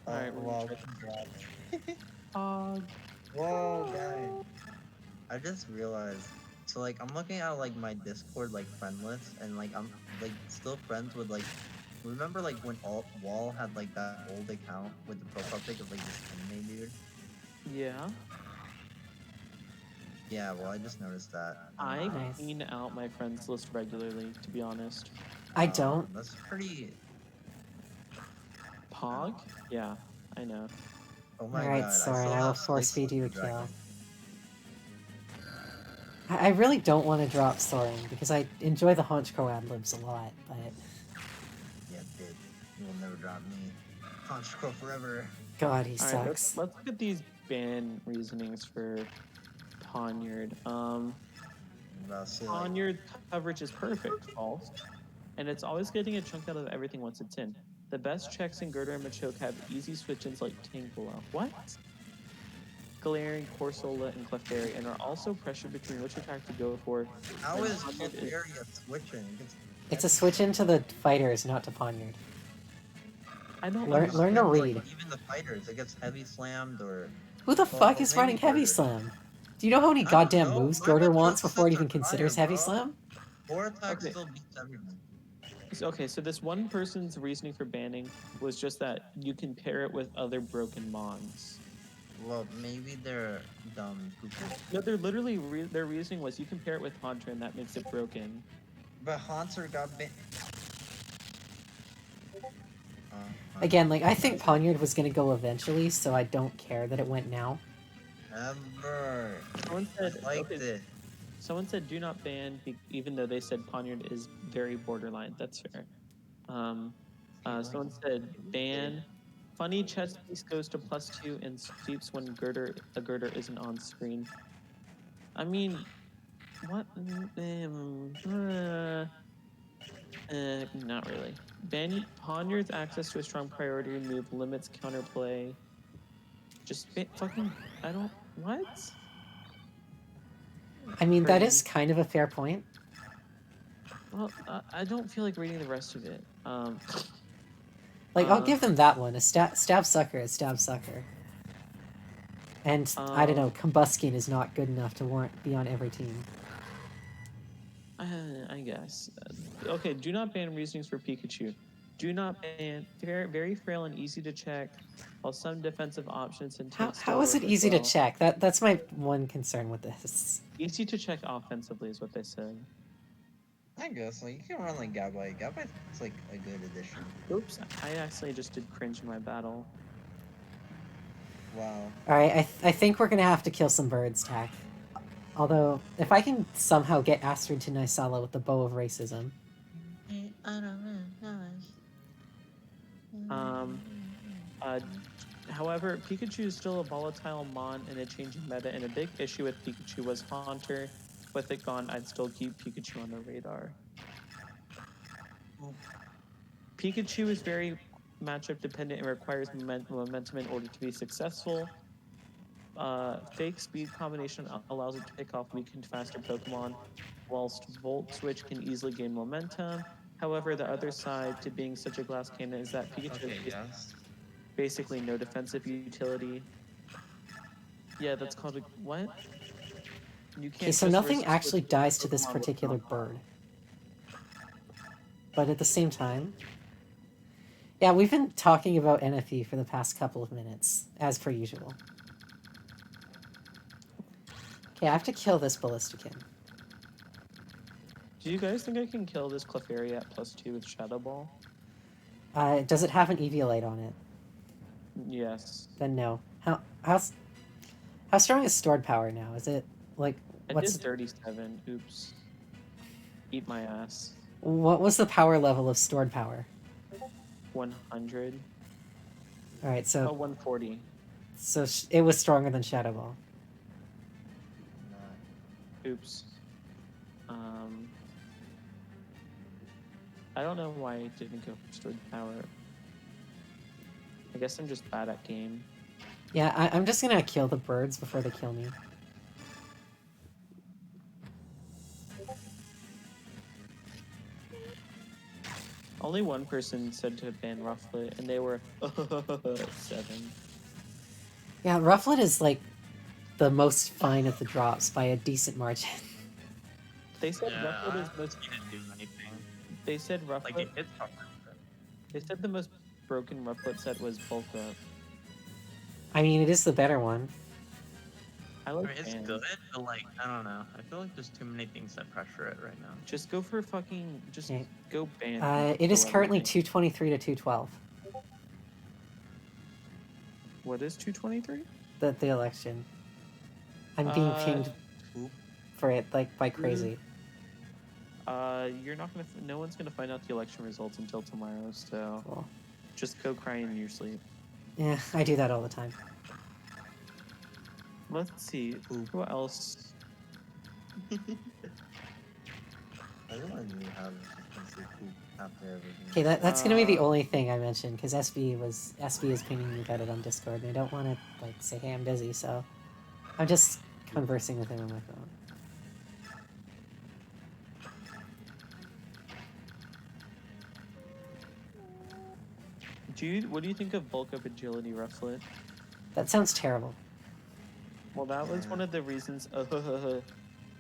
Speaker 4: Alright, we're
Speaker 3: Wow,
Speaker 4: gonna
Speaker 3: congrats. Whoa, guys. I just realized. So, like, I'm looking at, like, my Discord, like, friend list, and, like, I'm, like, still friends with, like, remember, like, when Wall had, like, that old account with the profile pic of, like, this anime dude?
Speaker 4: Yeah.
Speaker 3: Yeah, well, I just noticed that.
Speaker 4: I
Speaker 1: Nice.
Speaker 4: clean out my friends list regularly, to be honest.
Speaker 1: I don't.
Speaker 3: That's pretty...
Speaker 4: Pog? Yeah, I know.
Speaker 3: Oh my
Speaker 1: Alright,
Speaker 3: god,
Speaker 1: Soren,
Speaker 3: still
Speaker 1: I will
Speaker 3: have
Speaker 1: force
Speaker 3: Slice
Speaker 1: feed you a
Speaker 3: the Dragon.
Speaker 1: kill. I really don't want to drop Soren, because I enjoy the Honchkrow ad-libs a lot, but...
Speaker 3: Yeah, dude. You will never drop me. Honchkrow forever.
Speaker 1: God, he
Speaker 4: Alright,
Speaker 1: sucks.
Speaker 4: let's look at these ban reasonings for Ponyard. Ponyard coverage is perfect, false. And it's always getting a chunk out of everything once it's in. The best checks in Girder and Machoke have easy switch-ins like Tangela. What? Galarian, Corsola, and Clefairy, and are also pressured between which attack to go for.
Speaker 3: How
Speaker 4: And
Speaker 3: is
Speaker 4: Ponyard
Speaker 3: Clefairy switching?
Speaker 1: It's a switch into the fighters, not to Ponyard.
Speaker 4: I don't
Speaker 1: Learn
Speaker 4: understand.
Speaker 1: to
Speaker 3: Like,
Speaker 1: read.
Speaker 3: even the fighters, it gets heavy slammed or...
Speaker 1: Who the
Speaker 3: Well,
Speaker 1: fuck is
Speaker 3: maybe
Speaker 1: running Heavy
Speaker 3: Girder.
Speaker 1: Slam? Do you know how many
Speaker 3: I don't
Speaker 1: goddamn
Speaker 3: know,
Speaker 1: moves
Speaker 3: my
Speaker 1: Girder
Speaker 3: Machoke
Speaker 1: wants before it
Speaker 3: sets
Speaker 1: even
Speaker 3: are
Speaker 1: considers
Speaker 3: fire,
Speaker 1: Heavy
Speaker 3: bro.
Speaker 1: Slam?
Speaker 3: 4 attacks
Speaker 4: Okay.
Speaker 3: still beats everyone.
Speaker 4: Okay, so this one person's reasoning for banning was just that you can pair it with other broken mons.
Speaker 3: Well, maybe they're dumb people.
Speaker 4: No, they're literally their reasoning was you can pair it with Haunter and that makes it broken.
Speaker 3: But Haunter got banned.
Speaker 1: Again, like, I think Ponyard was gonna go eventually, so I don't care that it went now.
Speaker 3: Ever.
Speaker 4: Someone
Speaker 3: I
Speaker 4: said
Speaker 3: liked
Speaker 4: okay,
Speaker 3: it.
Speaker 4: someone said do not ban, even though they said Ponyard is very borderline. That's fair. Someone said ban. Funny chest piece goes to +2 and sweeps when a girder isn't on screen. I mean, what? Not really. Ban Ponyard's access to a strong priority move limits counterplay. Just fucking. I don't. What?
Speaker 1: I mean, that
Speaker 4: Cringe.
Speaker 1: is kind of a fair point.
Speaker 4: Well, I don't feel like reading the rest of it.
Speaker 1: Like, I'll give them that one. A stab sucker is stab sucker. And, I don't know, Combuskin is not good enough to be on every team.
Speaker 4: I guess. Okay, do not ban reasonings for Pikachu. Do not ban very frail and easy to check, while some defensive options and takes
Speaker 1: How
Speaker 4: still
Speaker 1: is it
Speaker 4: work as
Speaker 1: easy to
Speaker 4: well.
Speaker 1: check? That's my one concern with this.
Speaker 4: Easy to check offensively is what they said.
Speaker 3: I guess like you can run like Gabite. Gabite's like a good addition.
Speaker 4: Oops, I accidentally just did cringe in my battle.
Speaker 3: Wow.
Speaker 1: Alright, I think we're gonna have to kill some birds, Tack. Although, if I can somehow get Astrid to Nysala with the bow of racism.
Speaker 4: However, Pikachu is still a volatile mon in a changing meta, and a big issue with Pikachu was Haunter. With it gone, I'd still keep Pikachu on the radar. Pikachu is very matchup dependent and requires momentum in order to be successful. Fake speed combination allows it to pick off weak and faster Pokemon, whilst Volt Switch can easily gain momentum. However, the other side to being such a glass cannon is that Pikachu
Speaker 3: Okay.
Speaker 4: has
Speaker 3: Yes.
Speaker 4: basically no defensive utility. Yeah, that's called a what? You can't.
Speaker 1: Okay, so
Speaker 4: just
Speaker 1: nothing
Speaker 4: risk
Speaker 1: actually
Speaker 4: switching
Speaker 1: dies to this
Speaker 4: Pokemon with
Speaker 1: particular
Speaker 4: knockoff.
Speaker 1: bird. But at the same time... Yeah, we've been talking about NFE for the past couple of minutes, as per usual. Okay, I have to kill this Ballistican.
Speaker 4: Do you guys think I can kill this Clefairy at +2 with Shadow Ball?
Speaker 1: Does it have an Eviolite on it?
Speaker 4: Yes.
Speaker 1: Then no. How strong is stored power now? Is it, like,
Speaker 4: I
Speaker 1: what's...
Speaker 4: did 37. Oops. Eat my ass.
Speaker 1: What was the power level of stored power?
Speaker 4: 100.
Speaker 1: Alright,
Speaker 4: Oh,
Speaker 1: so
Speaker 4: 140.
Speaker 1: It was stronger than Shadow Ball.
Speaker 4: Oops. I don't know why I didn't go for stored power. I guess I'm just bad at game.
Speaker 1: Yeah, I'm just gonna kill the birds before they kill me.
Speaker 4: Only one person said to ban Rufflet, and they were 7.
Speaker 1: Yeah, Rufflet is, like, the most fine of the drops by a decent margin.
Speaker 4: They said
Speaker 3: Yeah,
Speaker 4: Rufflet is most.
Speaker 3: Can't do anything.
Speaker 4: They said Rufflet.
Speaker 3: Like it hits hard.
Speaker 4: They said the most broken Rufflet set was Bulk Up.
Speaker 1: I mean, it is the better one.
Speaker 4: I
Speaker 3: I
Speaker 4: like
Speaker 3: mean, it's
Speaker 4: bans.
Speaker 3: good, but like I don't know. I feel like there's too many things that pressure it right now.
Speaker 4: Just go for fucking. Just
Speaker 1: Okay.
Speaker 4: go ban.
Speaker 1: It is
Speaker 4: kill
Speaker 1: currently
Speaker 4: everything.
Speaker 1: 223 to 212.
Speaker 4: What is 223?
Speaker 1: The election. I'm being pinged
Speaker 3: Oop.
Speaker 1: for it, like, by crazy.
Speaker 4: You're not gonna. No one's gonna find out the election results until tomorrow. So
Speaker 1: Cool.
Speaker 4: just go cry in your sleep.
Speaker 1: Yeah, I do that all the time.
Speaker 4: Let's see. Who else?
Speaker 3: I realize you have say poop after everything.
Speaker 1: Okay, that's gonna be the only thing I mentioned, because SB is pinging me about it on Discord, and I don't want to, like, say, hey, I'm busy, so I'm just conversing with him on my phone.
Speaker 4: What do you think of Bulk Up Agility Rufflet?
Speaker 1: That sounds terrible.
Speaker 4: Well, that was one of the reasons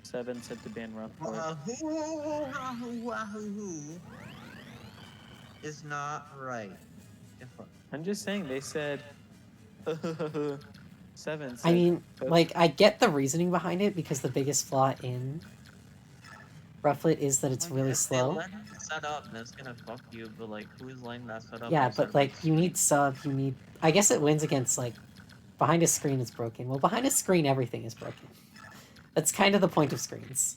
Speaker 4: 7 said to ban Rufflet.
Speaker 3: Wahoo is not right.
Speaker 4: I'm just saying, they said 7 said.
Speaker 1: I mean, like, I get the reasoning behind it, because the biggest flaw in Rufflet is that it's really slow.
Speaker 3: Let it set up, and it's gonna fuck you. But like, who's letting that set up?
Speaker 1: Yeah,
Speaker 3: instead
Speaker 1: but,
Speaker 3: of,
Speaker 1: like, you need sub, you need... I guess it wins against, like, behind a screen is broken. Well, behind a screen, everything is broken. That's kind of the point of screens.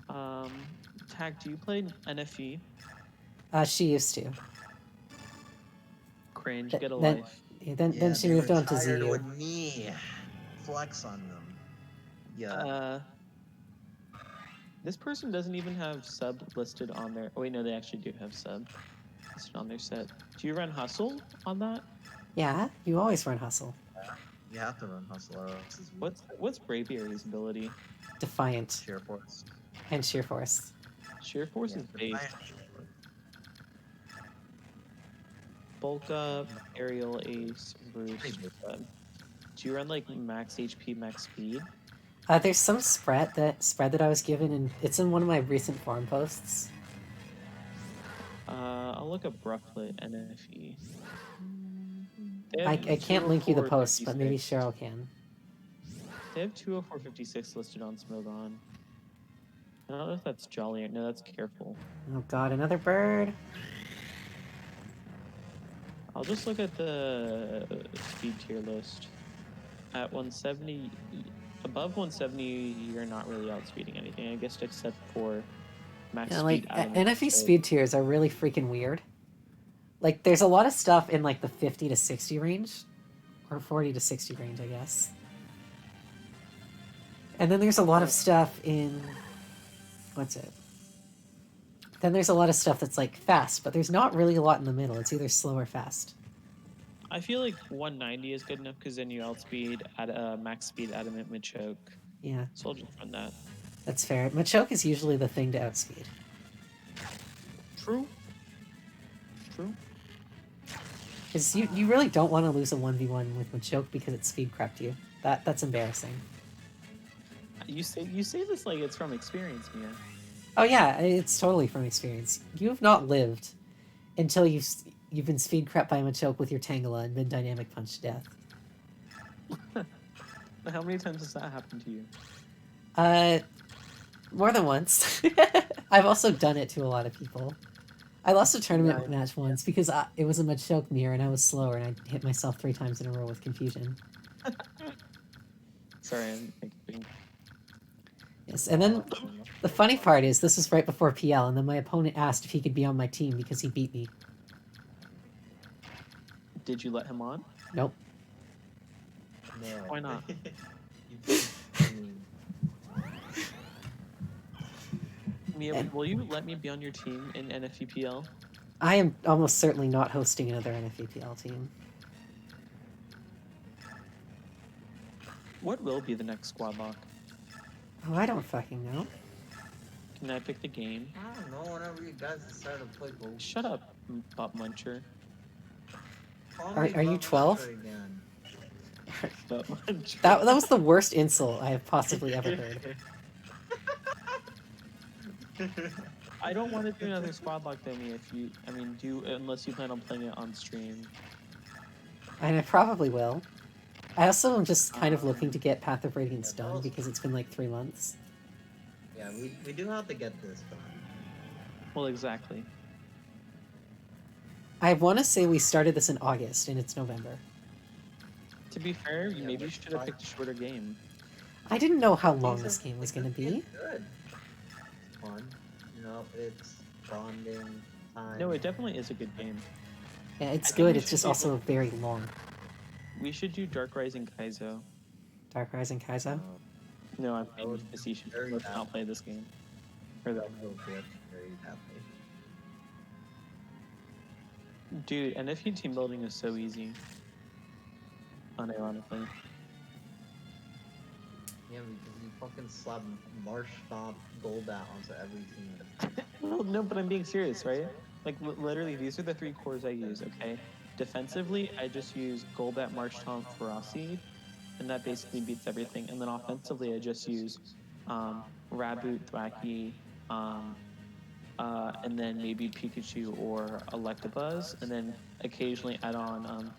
Speaker 4: Tag, do you play NFE?
Speaker 1: She used to.
Speaker 4: Cringe,
Speaker 1: Th-
Speaker 4: get a
Speaker 1: then-
Speaker 4: life.
Speaker 1: Then she moved on to
Speaker 3: retired
Speaker 1: ZU.
Speaker 3: with me. Flex on them. Yeah.
Speaker 4: This person doesn't even have sub listed on their. Oh wait, no, they actually do have sub listed on their set. Do you run Hustle on that?
Speaker 1: Yeah, you always run Hustle.
Speaker 3: You have to run hustle or else it's weak.
Speaker 4: What's Braviary's ability?
Speaker 1: Defiant.
Speaker 3: Sheer force?
Speaker 1: And Sheer Force.
Speaker 4: Sheer Force is base.
Speaker 3: Defiant sheer force.
Speaker 4: Bulk Up, Aerial Ace, Roost.
Speaker 3: Pretty big.
Speaker 4: Do you run like max HP, max speed?
Speaker 1: There's some spread that I was given, and it's in one of my recent forum posts.
Speaker 4: I'll look up Brucklet NFE. They
Speaker 1: I
Speaker 4: have
Speaker 1: can't link you the post, but maybe
Speaker 4: 204.56.
Speaker 1: Cheryl can.
Speaker 4: They have 204.56 listed on Smogon. I don't know if that's Jolly or no, that's Careful.
Speaker 1: Oh god, another bird.
Speaker 4: I'll just look at the speed tier list. At 170, above 170, you're not really outspeeding anything, I guess, except for max
Speaker 1: Yeah,
Speaker 4: speed.
Speaker 1: like NFE speed tiers are really freaking weird. Like, there's a lot of stuff in like the 50 to 60 range, or 40 to 60 range, I guess. And then there's a lot of stuff in what's it? Then there's a lot of stuff that's like fast, but there's not really a lot in the middle. It's either slow or fast.
Speaker 4: I feel like 190 is good enough because then you outspeed at max speed adamant mid choke.
Speaker 1: Yeah,
Speaker 4: So I'll just run that.
Speaker 1: that's fair. Machoke is usually the thing to outspeed.
Speaker 4: True. True.
Speaker 1: Because you really don't want to lose a 1v1 with Machoke because it speed crept you. That's embarrassing.
Speaker 4: You say this like it's from experience, Mia.
Speaker 1: Oh yeah, it's totally from experience. You have not lived until you've been speed crept by Machoke with your Tangela and been dynamic punched to death.
Speaker 4: How many times has that happened to you?
Speaker 1: More than once. I've also done it to a lot of people. I lost a tournament match once because it was a Machoke mirror and I was slower and I hit myself 3 times in a row with confusion.
Speaker 4: Sorry, I'm being...
Speaker 1: Yes, and then the funny part is this was right before PL, and then my opponent asked if he could be on my team because he beat me.
Speaker 4: Did you let him on?
Speaker 1: Nope.
Speaker 3: No.
Speaker 4: Why not? Mia, will you let me be on your team in NFEPL?
Speaker 1: I am almost certainly not hosting another NFEPL team.
Speaker 4: What will be the next squad lock?
Speaker 1: Oh, I don't fucking know.
Speaker 4: Can I pick the game?
Speaker 3: I don't know. Whenever you guys decide to play Gold.
Speaker 4: Shut up, Butt Muncher.
Speaker 1: Are you 12?
Speaker 3: Again.
Speaker 4: Butt Muncher.
Speaker 1: That was the worst insult I have possibly ever heard.
Speaker 4: I don't want to do another squad lock though, Mia, unless you plan on playing it on stream.
Speaker 1: And I probably will. I also am just kind of looking to get Path of Radiance done because it's been like 3 months.
Speaker 3: Yeah, we do have to get this done.
Speaker 4: Well, exactly.
Speaker 1: I want to say we started this in August and it's November.
Speaker 4: To be fair,
Speaker 3: Yeah,
Speaker 4: maybe you
Speaker 3: let's
Speaker 4: should have
Speaker 3: try.
Speaker 4: picked a shorter game.
Speaker 1: I didn't know how long this game was going to be.
Speaker 3: It's good. It's fun. You know, it's bonding time.
Speaker 4: No, it definitely is a good game.
Speaker 1: Yeah, it's
Speaker 4: I think
Speaker 1: good,
Speaker 4: we
Speaker 1: it's
Speaker 4: should
Speaker 1: just
Speaker 4: be
Speaker 1: also
Speaker 4: able-
Speaker 1: very long.
Speaker 4: We should do Dark Rising Kaizo.
Speaker 1: Dark Rising Kaizo?
Speaker 4: No, I'm
Speaker 3: That
Speaker 4: being
Speaker 3: would
Speaker 4: facetious.
Speaker 3: very
Speaker 4: Let's
Speaker 3: bad.
Speaker 4: not play this game. Or that.
Speaker 3: That will get very badly.
Speaker 4: Dude, NFE team building is so easy. Unironically.
Speaker 3: Yeah, because you fucking slap Marsh Stomp Golbat onto every team.
Speaker 4: Well, no, but I'm being serious, right? Like, literally, these are the 3 cores I use, okay? Defensively, I just use Golbat, Marshtomp, Ferocity, and that basically beats everything. And then offensively, I just use Raboot, Thwacky, and then maybe Pikachu or Electabuzz, and then occasionally add on.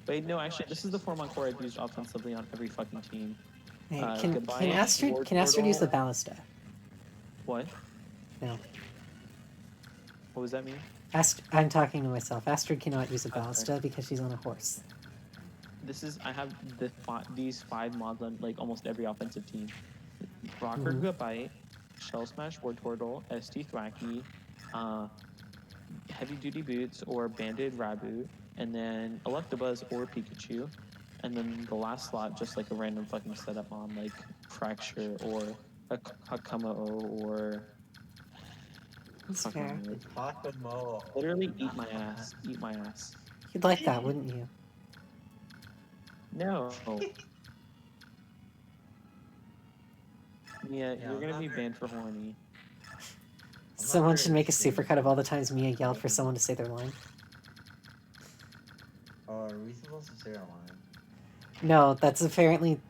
Speaker 4: Wait, no, actually, this is the Formon core I've used offensively on every fucking team.
Speaker 1: Hey,
Speaker 4: Goodbye,
Speaker 1: can Astrid
Speaker 4: Lord
Speaker 1: use the
Speaker 4: Portal.
Speaker 1: Ballista?
Speaker 4: What?
Speaker 1: No.
Speaker 4: What does that mean?
Speaker 1: I'm talking to myself. Astrid cannot use a
Speaker 4: Okay.
Speaker 1: Ballista because she's on a horse.
Speaker 4: I have these 5 mods on like almost every offensive team. Rocker
Speaker 1: Mhm.
Speaker 4: Goodbye, Shell Smash Wartortle, ST Thwacky, Heavy Duty Boots or Banded Raboot, and then Electabuzz or Pikachu. And then the last slot, just like a random fucking setup on like Fracture or a Hakamo or
Speaker 1: That's
Speaker 4: fucking
Speaker 1: fair.
Speaker 4: weird.
Speaker 3: It's Hakamo.
Speaker 4: Literally eat my ass. Eat my ass.
Speaker 1: You'd like that, wouldn't you?
Speaker 4: No. Mia,
Speaker 3: Yeah,
Speaker 4: you're
Speaker 3: I'm
Speaker 4: gonna
Speaker 3: not
Speaker 4: be
Speaker 3: very-
Speaker 4: banned for horny.
Speaker 1: Someone
Speaker 3: very
Speaker 1: should make a
Speaker 3: interested.
Speaker 1: supercut of all the times Mia yelled for someone to say their line.
Speaker 3: Are we supposed to say our line?
Speaker 1: No, that's apparently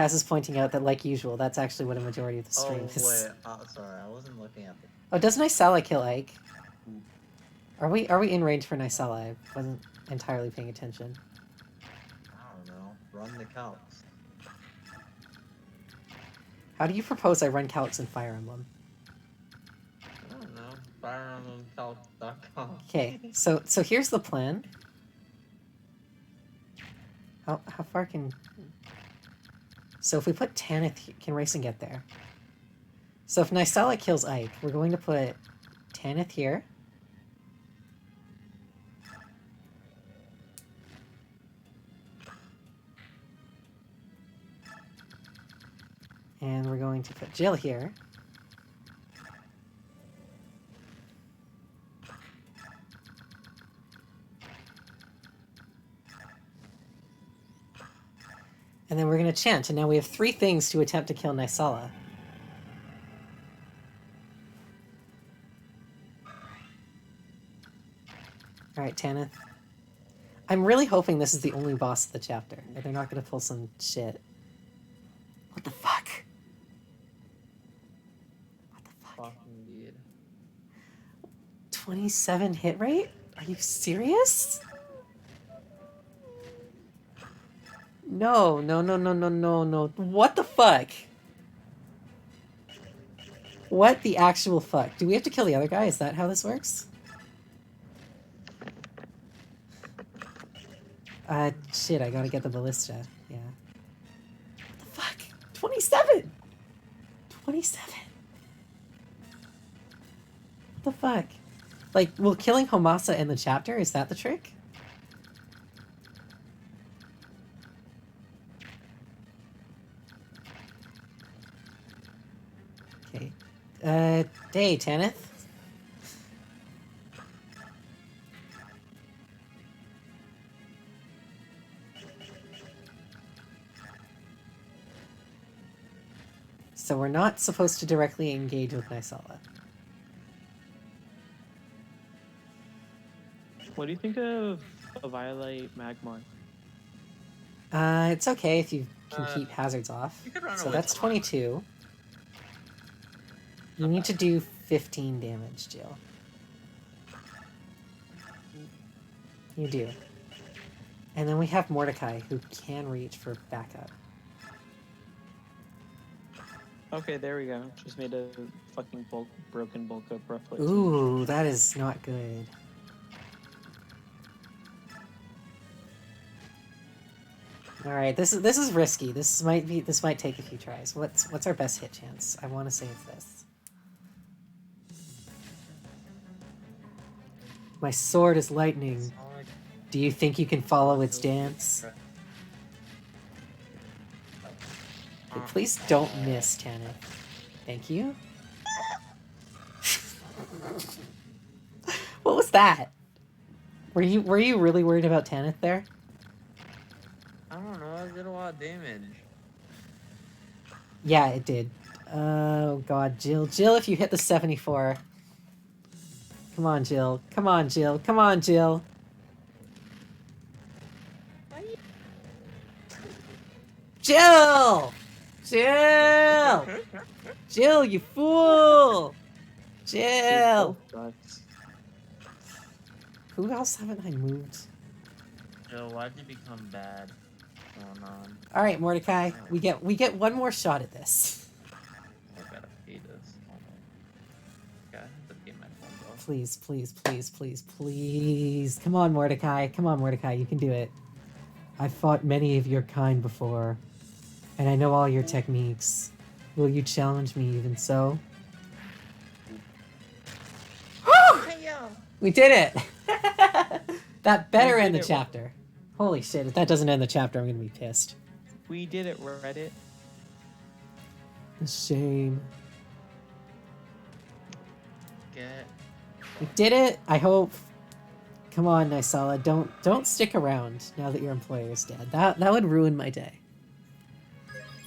Speaker 1: Kaz is pointing out that, like usual, that's actually what a majority of the stream
Speaker 3: Oh
Speaker 1: is.
Speaker 3: wait, sorry, I wasn't looking at the.
Speaker 1: Oh, does Nysala kill Ike? Are we in range for Nysala? I wasn't entirely paying attention.
Speaker 3: I don't know. Run the calcs.
Speaker 1: How do you propose I run calcs in Fire Emblem?
Speaker 3: I don't know. FireEmblemCalcs.com.
Speaker 1: Okay, so here's the plan. How far can... So if we put Tanith... Can Racing get there? So if Nysala kills Ike, we're going to put Tanith here. And we're going to put Jill here. And then we're going to chant, and now we have 3 things to attempt to kill Nysala. Alright, Tanith. I'm really hoping this is the only boss of the chapter, and they're not going to pull some shit. What the fuck? What the fuck?
Speaker 3: Fucking dude.
Speaker 1: 27 hit rate? Are you serious? No. What the fuck? What the actual fuck? Do we have to kill the other guy? Is that how this works? Shit, I gotta get the ballista. Yeah. What the fuck? 27! 27! What the fuck? Like, will killing Homasa end the chapter? Is that the trick? Okay. Hey, Tanith. So we're not supposed to directly engage with Nysala.
Speaker 4: What do you think of a Violet Magmar?
Speaker 1: It's okay if you can keep hazards off.
Speaker 3: You could run
Speaker 1: So
Speaker 3: away
Speaker 1: that's
Speaker 3: from
Speaker 1: 22. You need to do 15 damage, Jill. You do. And then we have Mordecai, who can reach for backup.
Speaker 4: Okay, there we go. Just made a fucking broken bulk up roughly.
Speaker 1: Ooh, that is not good. All right, this is risky. This might take a few tries. What's our best hit chance? I want to save this. My sword is lightning. Do you think you can follow its dance? Okay, please don't miss, Tanith. Thank you. What was that? Were you really worried about Tanith there?
Speaker 3: I don't know, I did a lot of damage.
Speaker 1: Yeah, it did. Oh god, Jill, if you hit the 74. Come on, Jill. Come on, Jill. Come on, Jill. Jill! Jill! Jill, you fool! Jill! Who else haven't I moved?
Speaker 3: Joe, why'd you become bad? What's going on?
Speaker 1: All right, Mordecai, we get one more shot at this.
Speaker 3: I gotta pay this. Oh my. God, I have to pay my phone bill.
Speaker 1: Please, please, please, please, please. Come on, Mordecai. Come on, Mordecai. You can do it. I've fought many of your kind before, and I know all your techniques. Will you challenge me even so? We did it! That better end the chapter. Holy shit, if that doesn't end the chapter, I'm gonna be pissed.
Speaker 4: We did it, Reddit.
Speaker 1: A shame.
Speaker 3: Get.
Speaker 1: We did it, I hope. Come on, Nysala, don't stick around now that your employer is dead. That would ruin my day.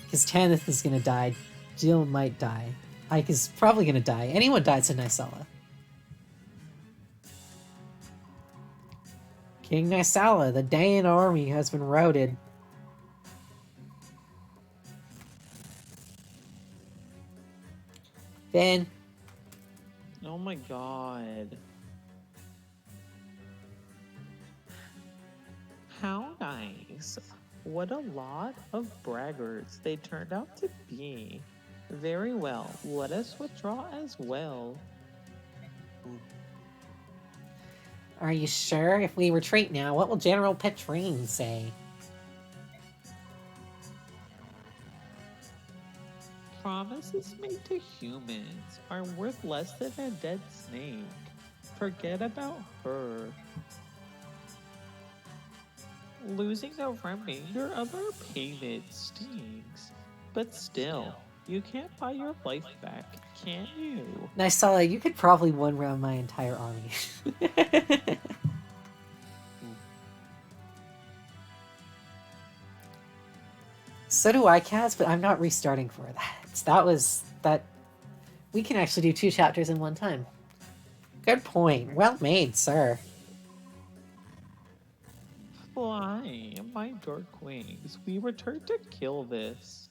Speaker 1: Because Tanith is gonna die. Jill might die. Ike is probably gonna die. Anyone dies in Nysala. King Nysala, the Dayan army has been routed. Finn.
Speaker 4: Oh my god. How nice. What a lot of braggarts they turned out to be. Very well. Let us withdraw as well.
Speaker 1: Are you sure? If we retreat now, what will General Petrine say?
Speaker 4: Promises made to humans are worth less than a dead snake. Forget about her. Losing the remainder of our payment stings. But still, you can't buy your life back, can you?
Speaker 1: Nysala, you could probably one round my entire army. So do I, Kaz, but I'm not restarting for that. That. We can actually do 2 chapters in one time. Good point. Well made, sir.
Speaker 4: Fly, my dark wings. We return to kill this.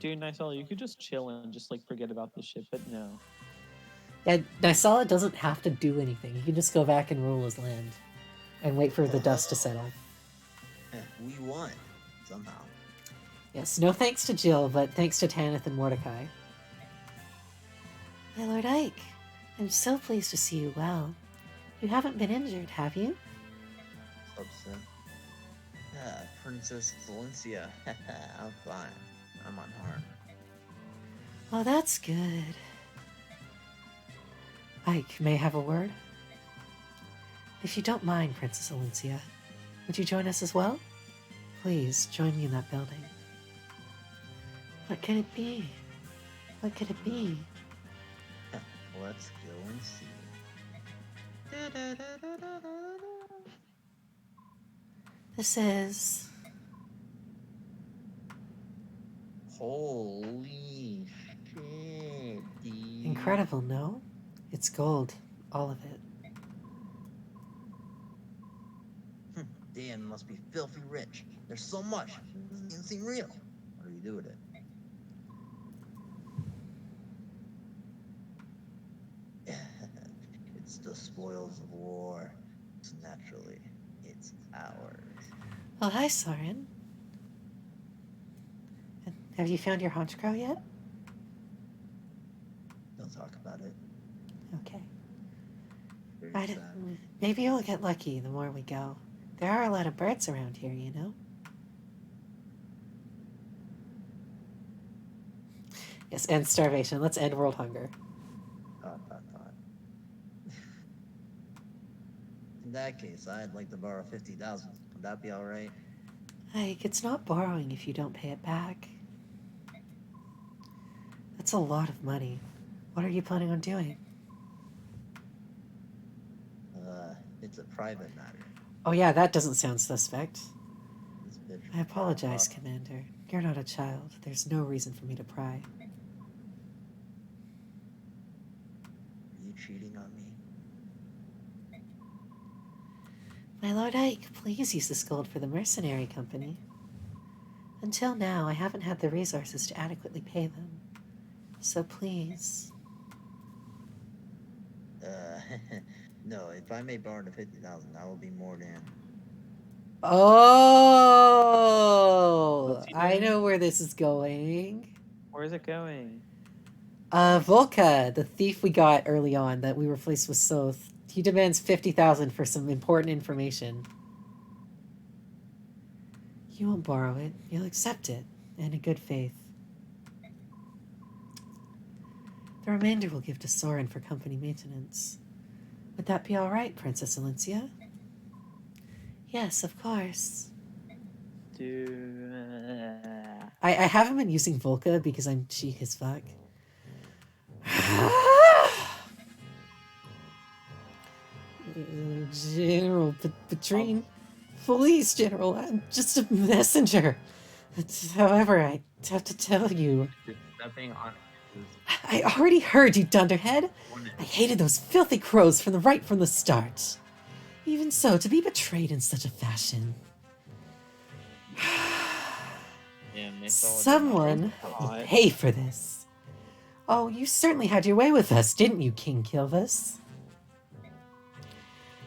Speaker 4: Dude, Nysala, you could just chill and just like forget about this shit, but no.
Speaker 1: Yeah, Nysala doesn't have to do anything. He can just go back and rule his land. And wait for the dust to settle.
Speaker 3: We won. Somehow.
Speaker 1: Yes, no thanks to Jill, but thanks to Tanith and Mordecai. My Lord Ike, I'm so pleased to see you well. You haven't been injured, have you?
Speaker 3: Upset. Yeah, Princess Valencia. I'm fine. I'm unharmed.
Speaker 1: Oh, that's good. Ike, may I have a word? If you don't mind, Princess Valencia, would you join us as well? Please, join me in that building. What could it be? What could it be?
Speaker 3: Let's go and see.
Speaker 1: This is...
Speaker 3: Holy shit, dude.
Speaker 1: incredible, no? It's gold. All of it.
Speaker 3: Dan must be filthy rich. There's so much. It doesn't even seem real. What do you do with it? It's the spoils of war. So naturally, it's ours.
Speaker 1: Oh, hi, Soren. Have you found your haunch crow yet?
Speaker 3: Don't talk about it.
Speaker 1: Okay.
Speaker 3: Very sad.
Speaker 1: Maybe you'll get lucky the more we go. There are a lot of birds around here, you know? Yes, end starvation. Let's end world hunger.
Speaker 3: Thought. In that case, I'd like to borrow 50,000. Would that be alright?
Speaker 1: Like, it's not borrowing if you don't pay it back. That's a lot of money. What are you planning on doing?
Speaker 3: It's a private matter.
Speaker 1: Oh yeah, that doesn't sound suspect.
Speaker 3: This bitch
Speaker 1: I apologize,
Speaker 3: Bob.
Speaker 1: Commander. You're not a child. There's no reason for me to pry.
Speaker 3: Are you cheating on me?
Speaker 1: My Lord Ike, please use this gold for the mercenary company. Until now, I haven't had the resources to adequately pay them. So please.
Speaker 3: No, if I may borrow the 50,000, that will be more than...
Speaker 1: Oh!
Speaker 4: What's he
Speaker 1: I
Speaker 4: doing?
Speaker 1: know where this is going.
Speaker 4: Where's it going?
Speaker 1: Volka, the thief we got early on that we replaced with Soth, he demands 50,000 for some important information. You won't borrow it. You'll accept it, and in good faith. The remainder we'll give to Soren for company maintenance. Would that be all right, Princess Alencia? Yes, of course.
Speaker 4: Dude.
Speaker 1: I haven't been using Volka because I'm cheek as fuck. General Petrine. Police, General. I'm just a messenger. However, I have to tell you.
Speaker 2: Stepping on
Speaker 1: I already heard, you dunderhead. I hated those filthy crows from the start. Even so, to be betrayed in such a fashion.
Speaker 4: Yeah,
Speaker 1: Someone will pay for this. Oh, you certainly had your way with us, didn't you, King Kilvis?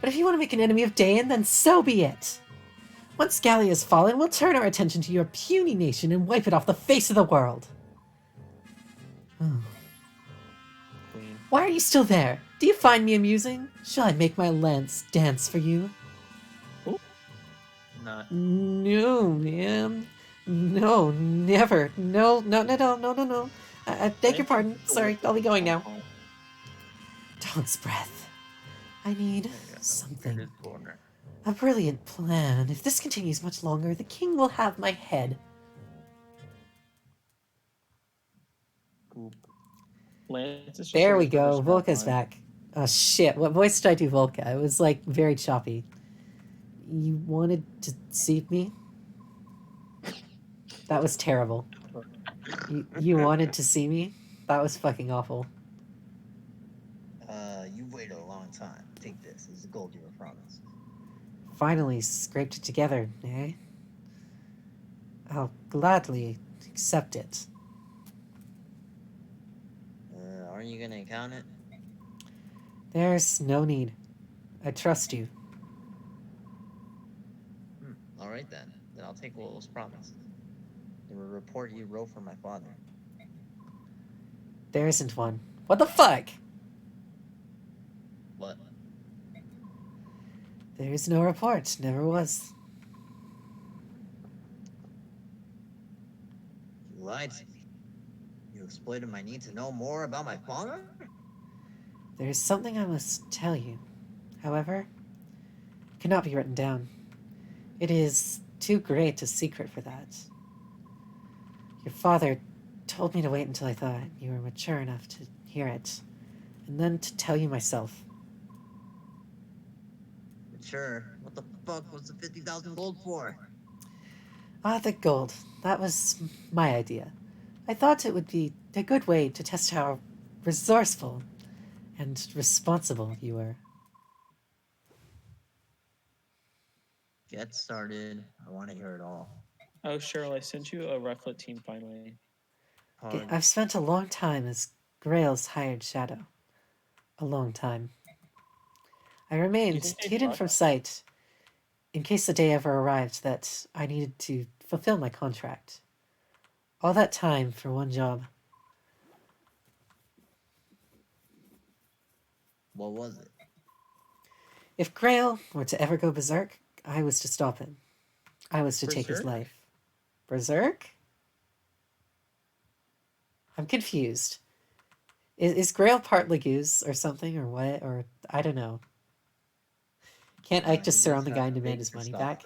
Speaker 1: But if you want to make an enemy of Dayan, then so be it. Once Gallia has fallen, we'll turn our attention to your puny nation and wipe it off the face of the world.
Speaker 4: Queen.
Speaker 1: Why are you still there? Do you find me amusing? Shall I make my lance dance for you?
Speaker 3: Not.
Speaker 1: No, man. No, never. No, no, no, no, no, no, no. I beg your pardon. Sorry, I'll be going now. Dog's breath. I need something.
Speaker 3: Corner.
Speaker 1: A brilliant plan. If this continues much longer, the king will have my head.
Speaker 4: Lance is just
Speaker 1: There
Speaker 4: a
Speaker 1: we
Speaker 4: whisper
Speaker 1: go.
Speaker 4: to Scrap
Speaker 1: Volka's
Speaker 4: line.
Speaker 1: back. Oh shit, what voice did I do Volka? It was like very choppy. You wanted to see me? That was terrible. You wanted to see me? That was fucking awful.
Speaker 3: You waited a long time. Take this. It's the gold you were promised.
Speaker 1: Finally scraped it together, eh? I'll gladly accept it.
Speaker 3: Aren't you gonna count it?
Speaker 1: There's no need. I trust you.
Speaker 3: Alright then. Then I'll take what was promised. The report you wrote for my father.
Speaker 1: There isn't one. What the fuck?
Speaker 3: What?
Speaker 1: There is no report. Never was.
Speaker 3: You lied to me. You exploited my need to know more about my father?
Speaker 1: There is something I must tell you. However, it cannot be written down. It is too great a secret for that. Your father told me to wait until I thought you were mature enough to hear it, and then to tell you myself.
Speaker 3: Sure. What the fuck was the 50,000 gold for?
Speaker 1: Ah, the gold. That was my idea. I thought it would be a good way to test how resourceful and responsible you were.
Speaker 3: Get started. I want to hear it all.
Speaker 4: Oh, Cheryl, I sent you a Rufflet team finally.
Speaker 1: I've spent a long time as Grail's hired shadow. A long time. I remained
Speaker 4: think they'd
Speaker 1: hidden
Speaker 4: rush
Speaker 1: from
Speaker 4: us?
Speaker 1: sight in case the day ever arrived that I needed to fulfill my contract. All that time for one job.
Speaker 3: What was it?
Speaker 1: If Grail were to ever go berserk, I was to stop him. I was to take his
Speaker 4: Berserk?
Speaker 1: life. Berserk? I'm confused. Is Grail part Legoose or something, or what? Or I don't know. Can't Ike just surround the guy and demand his money back?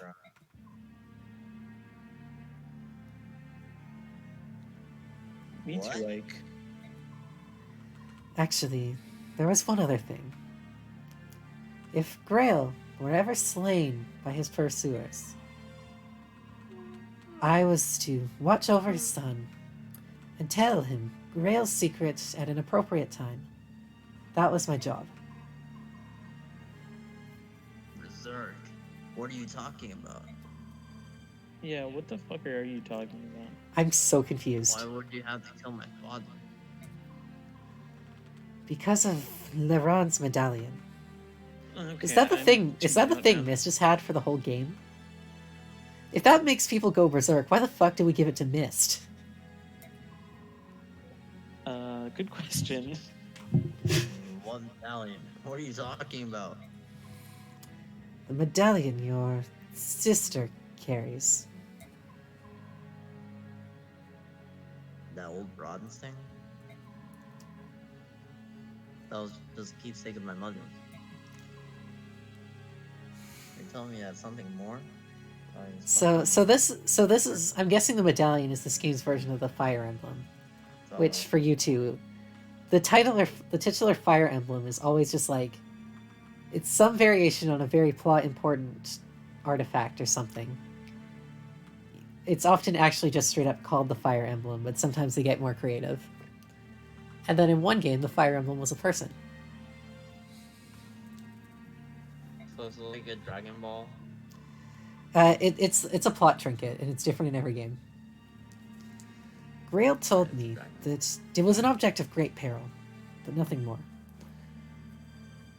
Speaker 4: Me
Speaker 3: What?
Speaker 4: too, like.
Speaker 1: Actually, there was one other thing. If Grail were ever slain by his pursuers, I was to watch over his son and tell him Grail's secret at an appropriate time. That was my job.
Speaker 3: Berserk. What are you talking about?
Speaker 4: Yeah, what the fuck are you talking about?
Speaker 1: I'm so confused.
Speaker 3: Why would you have to kill my father?
Speaker 1: Because of Leron's medallion.
Speaker 4: Okay,
Speaker 1: Is that the
Speaker 4: I'm
Speaker 1: thing? Is that the
Speaker 4: tuning out
Speaker 1: thing
Speaker 4: now.
Speaker 1: Mist has had for the whole game? If that makes people go berserk, why the fuck do we give it to Mist?
Speaker 4: Good question.
Speaker 3: One medallion. What are you talking about?
Speaker 1: The medallion your sister carries.
Speaker 3: That old Radiance thing? That was just a keepsake of my mother's. Are you telling me that's something more?
Speaker 1: So this is, I'm guessing the medallion is this game's version of the Fire Emblem, which for you two, the titular Fire Emblem is always just like, it's some variation on a very plot important artifact or something. It's often actually just straight up called the Fire Emblem, but sometimes they get more creative. And then in one game, the Fire Emblem was a person.
Speaker 3: So it's like a Dragon Ball.
Speaker 1: It's a plot trinket, and it's different in every game. Grail told me that it was an object of great peril, but nothing more.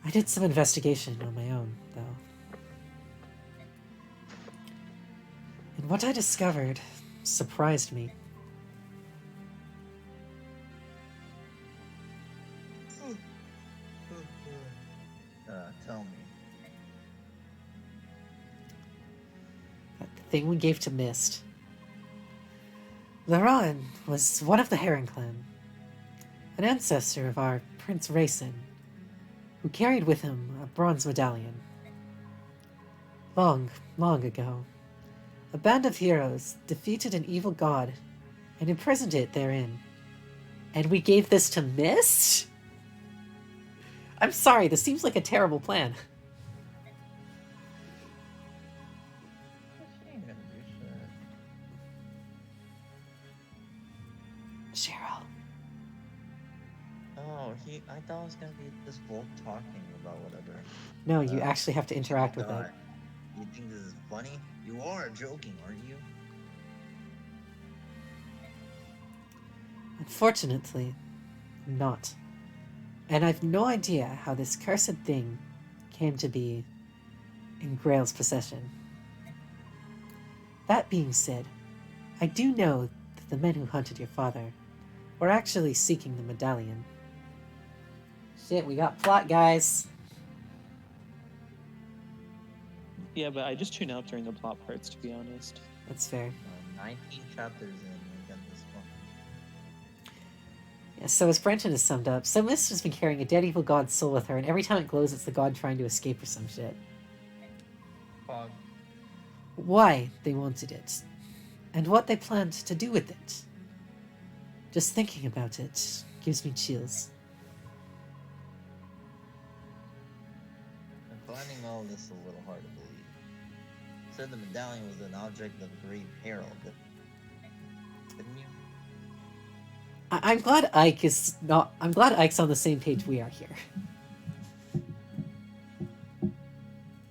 Speaker 1: I did some investigation on my own, though. And what I discovered surprised me.
Speaker 3: Tell me.
Speaker 1: That the thing we gave to Mist. Laran was one of the Heron clan, an ancestor of our Prince Racin, who carried with him a bronze medallion. Long, long ago, a band of heroes defeated an evil god and imprisoned it therein. And we gave this to Mist? I'm sorry, this seems like a terrible plan.
Speaker 3: She ain't gonna do shit.
Speaker 1: Cheryl.
Speaker 3: Oh, I thought it was gonna be this Volk talking about whatever.
Speaker 1: No, you actually have to interact with it.
Speaker 3: God. You think this is funny? You are joking, aren't you?
Speaker 1: Unfortunately, not. And I've no idea how this cursed thing came to be in Grail's possession. That being said, I do know that the men who hunted your father were actually seeking the medallion. Shit, we got plot, guys.
Speaker 4: Yeah, but I just tune out during the plot parts, to be honest.
Speaker 1: That's fair.
Speaker 3: 19 chapters in, we got this one.
Speaker 1: Yeah, so as Brenton has summed up, so Mist has been carrying a dead evil god's soul with her, and every time it glows, it's the god trying to escape or some shit.
Speaker 3: Fog.
Speaker 1: Why they wanted it, and what they planned to do with it. Just thinking about it gives me chills.
Speaker 3: I'm finding all this a little hard to believe. Said the medallion was an object of great peril, didn't you?
Speaker 1: I'm glad Ike is not. I'm glad Ike's on the same page we are here.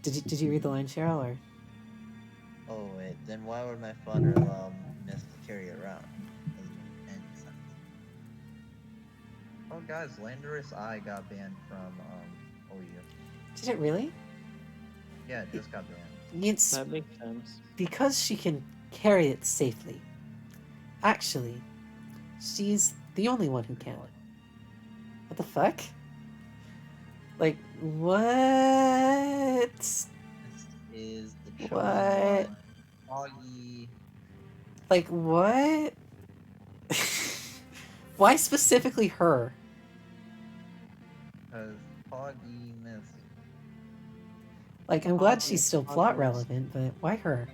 Speaker 1: Did you read the line, Cheryl, or?
Speaker 3: Oh wait, then why would my father allow Mist to carry it around? Doesn't make any sense. Oh guys, Landorus Eye got banned from OU.
Speaker 1: Did it really?
Speaker 3: Yeah, it just got banned.
Speaker 1: It's
Speaker 4: That makes sense.
Speaker 1: because she can carry it safely. Actually, she's the only one who can. What the fuck? Like, what?
Speaker 3: This is the chosen
Speaker 1: What?
Speaker 3: one. Foggy.
Speaker 1: Like, what? Why specifically her?
Speaker 3: Because Foggy Mist.
Speaker 1: Like, I'm glad
Speaker 4: Obvious
Speaker 1: she's still plot
Speaker 4: obvious.
Speaker 1: relevant, but why her?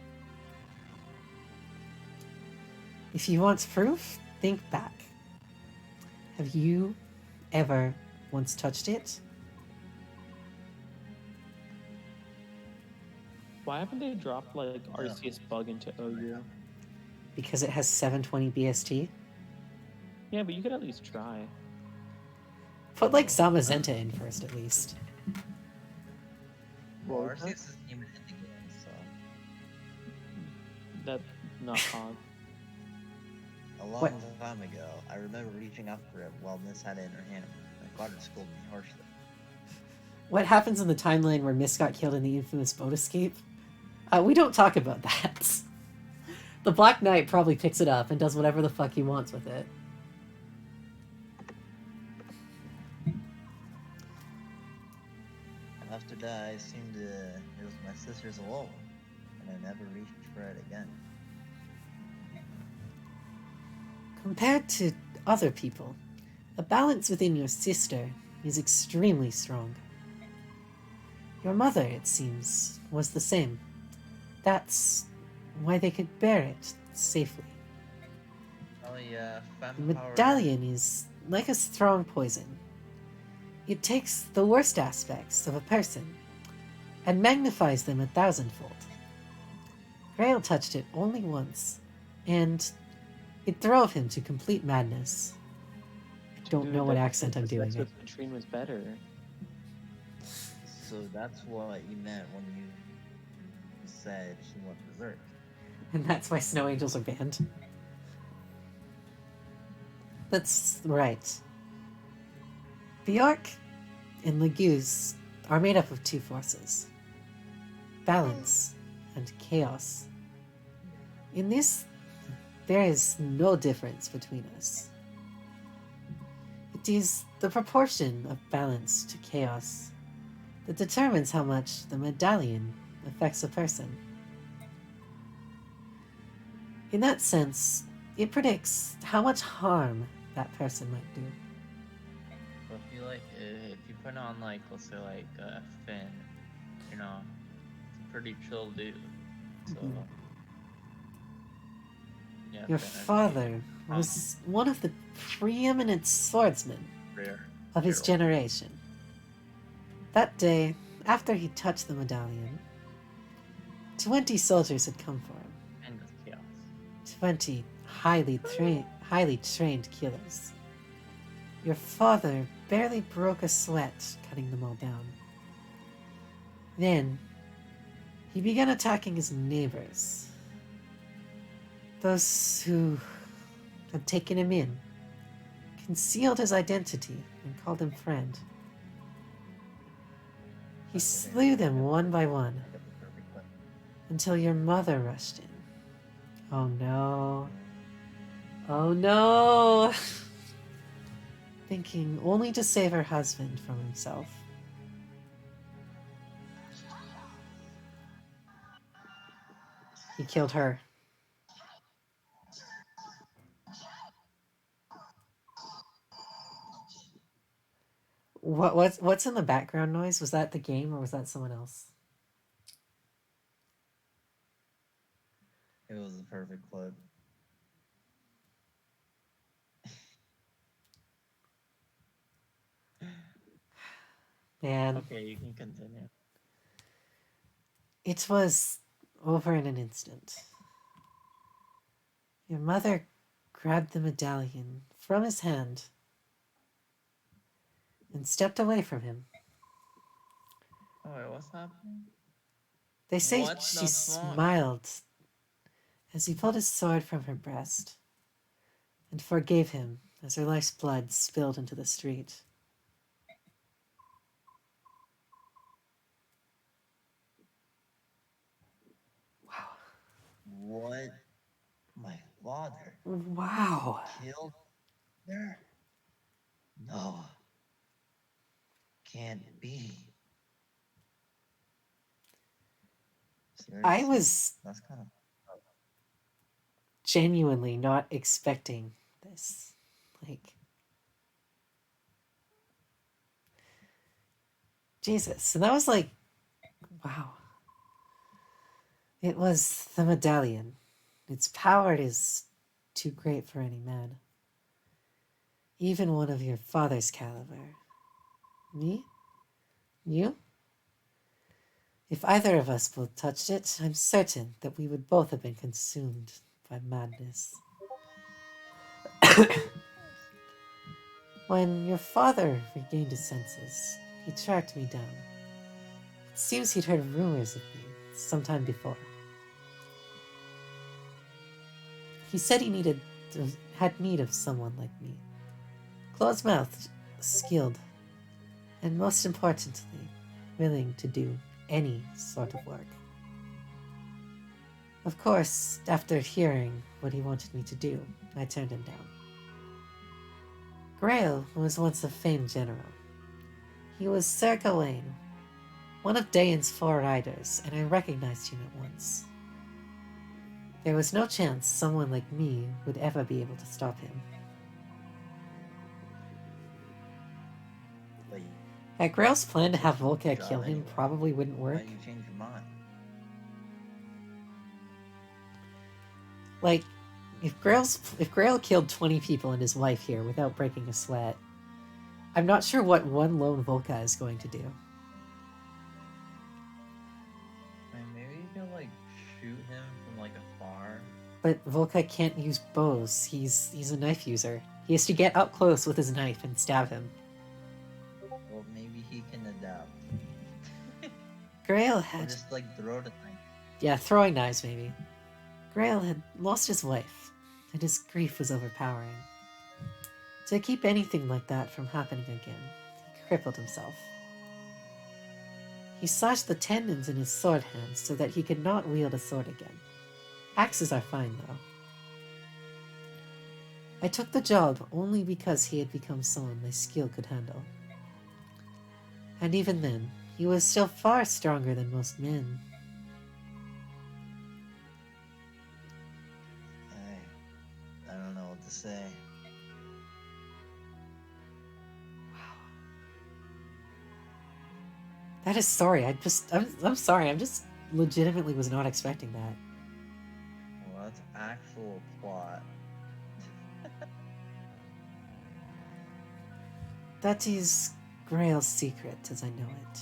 Speaker 1: If you want proof, think back. Have you ever once touched it?
Speaker 4: Why haven't they dropped like RCS bug into OU?
Speaker 1: Because it has 720 BST?
Speaker 4: Yeah, but you could at least try.
Speaker 1: Put, like, Zamazenta in first, at least.
Speaker 3: Well,
Speaker 4: What was that?
Speaker 3: Arceus isn't even in the game, so.
Speaker 4: That's not hard.
Speaker 3: A long
Speaker 1: What?
Speaker 3: time ago, I remember reaching out for it while Miss had it in her hand. My father scolded me harshly.
Speaker 1: What happens in the timeline where Mist got killed in the infamous boat escape? We don't talk about that. The Black Knight probably picks it up and does whatever the fuck he wants with it.
Speaker 3: After that, I assumed it was my sister's alone, and I never reached for it again.
Speaker 1: Compared to other people, the balance within your sister is extremely strong. Your mother, it seems, was the same. That's why they could bear it safely.
Speaker 3: Oh yeah,
Speaker 1: The
Speaker 3: femme power.
Speaker 1: medallion is like a strong poison. It takes the worst aspects of a person and magnifies them 1,000-fold. Grail touched it only once, and it drove him to complete madness. I don't
Speaker 4: Dude,
Speaker 1: know what
Speaker 4: that
Speaker 1: accent I'm doing.
Speaker 4: Sex with Katrine was better.
Speaker 3: So that's what you meant when you said she went berserk.
Speaker 1: And that's why snow angels are banned. That's right. Bjork and Leguse are made up of two forces: balance and chaos. In this, there is no difference between us. It is the proportion of balance to chaos that determines how much the medallion affects a person. In that sense, it predicts how much harm that person might do.
Speaker 3: But I feel like if you put on like, let's say like Finn, you know, it's a pretty chill dude. So
Speaker 1: Mhm.
Speaker 3: yeah,
Speaker 1: Your
Speaker 3: Finn, I think
Speaker 1: father was one of the preeminent swordsmen
Speaker 3: rare.
Speaker 1: of his
Speaker 3: Gerald.
Speaker 1: generation. That day, after he touched the medallion, 20 soldiers had come for him.
Speaker 3: And with chaos.
Speaker 1: 20 highly trained killers. Your father barely broke a sweat cutting them all down. Then, he began attacking his neighbors. Those who had taken him in, concealed his identity, and called him friend. He slew them one by one until your mother rushed in. Oh no. Oh no! Thinking only to save her husband from himself. He killed her. What's in the background noise? Was that the game or was that someone else?
Speaker 3: It was the perfect clip.
Speaker 1: Man,
Speaker 3: Okay, you can continue.
Speaker 1: it was over in an instant. Your mother grabbed the medallion from his hand and stepped away from him.
Speaker 3: Oh wait, what's happening?
Speaker 1: They say
Speaker 3: What
Speaker 1: she
Speaker 3: the fuck?
Speaker 1: smiled as he pulled his sword from her breast and forgave him as her life's blood spilled into the street. Wow.
Speaker 3: What? My father
Speaker 1: Wow.
Speaker 3: killed her? No. Can't be. Seriously?
Speaker 1: I was
Speaker 3: That's kind of.
Speaker 1: genuinely not expecting this. Like, Jesus. And that was like, wow. It was the medallion. Its power is too great for any man. Even one of your father's caliber. Me? You? If either of us both touched it, I'm certain that we would both have been consumed by madness. When your father regained his senses, he tracked me down. It seems he'd heard rumors of me sometime before. He said had need of someone like me. Close-mouthed, skilled, and most importantly, willing to do any sort of work. Of course, after hearing what he wanted me to do, I turned him down. Grail was once a famed general. He was Sir Gawain, one of Dane's 4 riders, and I recognized him at once. There was no chance someone like me would ever be able to stop him.
Speaker 3: Like,
Speaker 1: Grail's plan to have Volca
Speaker 3: job
Speaker 1: kill him
Speaker 3: anyway.
Speaker 1: probably wouldn't
Speaker 3: Why
Speaker 1: work.
Speaker 3: did you change your mind?
Speaker 1: Like, if Grail killed 20 people and his wife here without breaking a sweat, I'm not sure what one lone Volca is going to do.
Speaker 3: Man, maybe you can like shoot him from like afar.
Speaker 1: But Volca can't use bows. He's a knife user. He has to get up close with his knife and stab him.
Speaker 3: Well, maybe he can adapt.
Speaker 1: Grail
Speaker 3: Or
Speaker 1: had...
Speaker 3: just like throw the thing.
Speaker 1: Yeah, throwing knives maybe. Grail had lost his wife, and his grief was overpowering. To keep anything like that from happening again, he crippled himself. He slashed the tendons in his sword hands so that he could not wield a sword again. Axes are fine, though. I took the job only because he had become someone my skill could handle. And even then, he was still far stronger than most men.
Speaker 3: I don't know what to say.
Speaker 1: That is sorry. I'm sorry. I'm just legitimately was not expecting that.
Speaker 3: Well, that's actual plot.
Speaker 1: That is Grail's secret as I know it.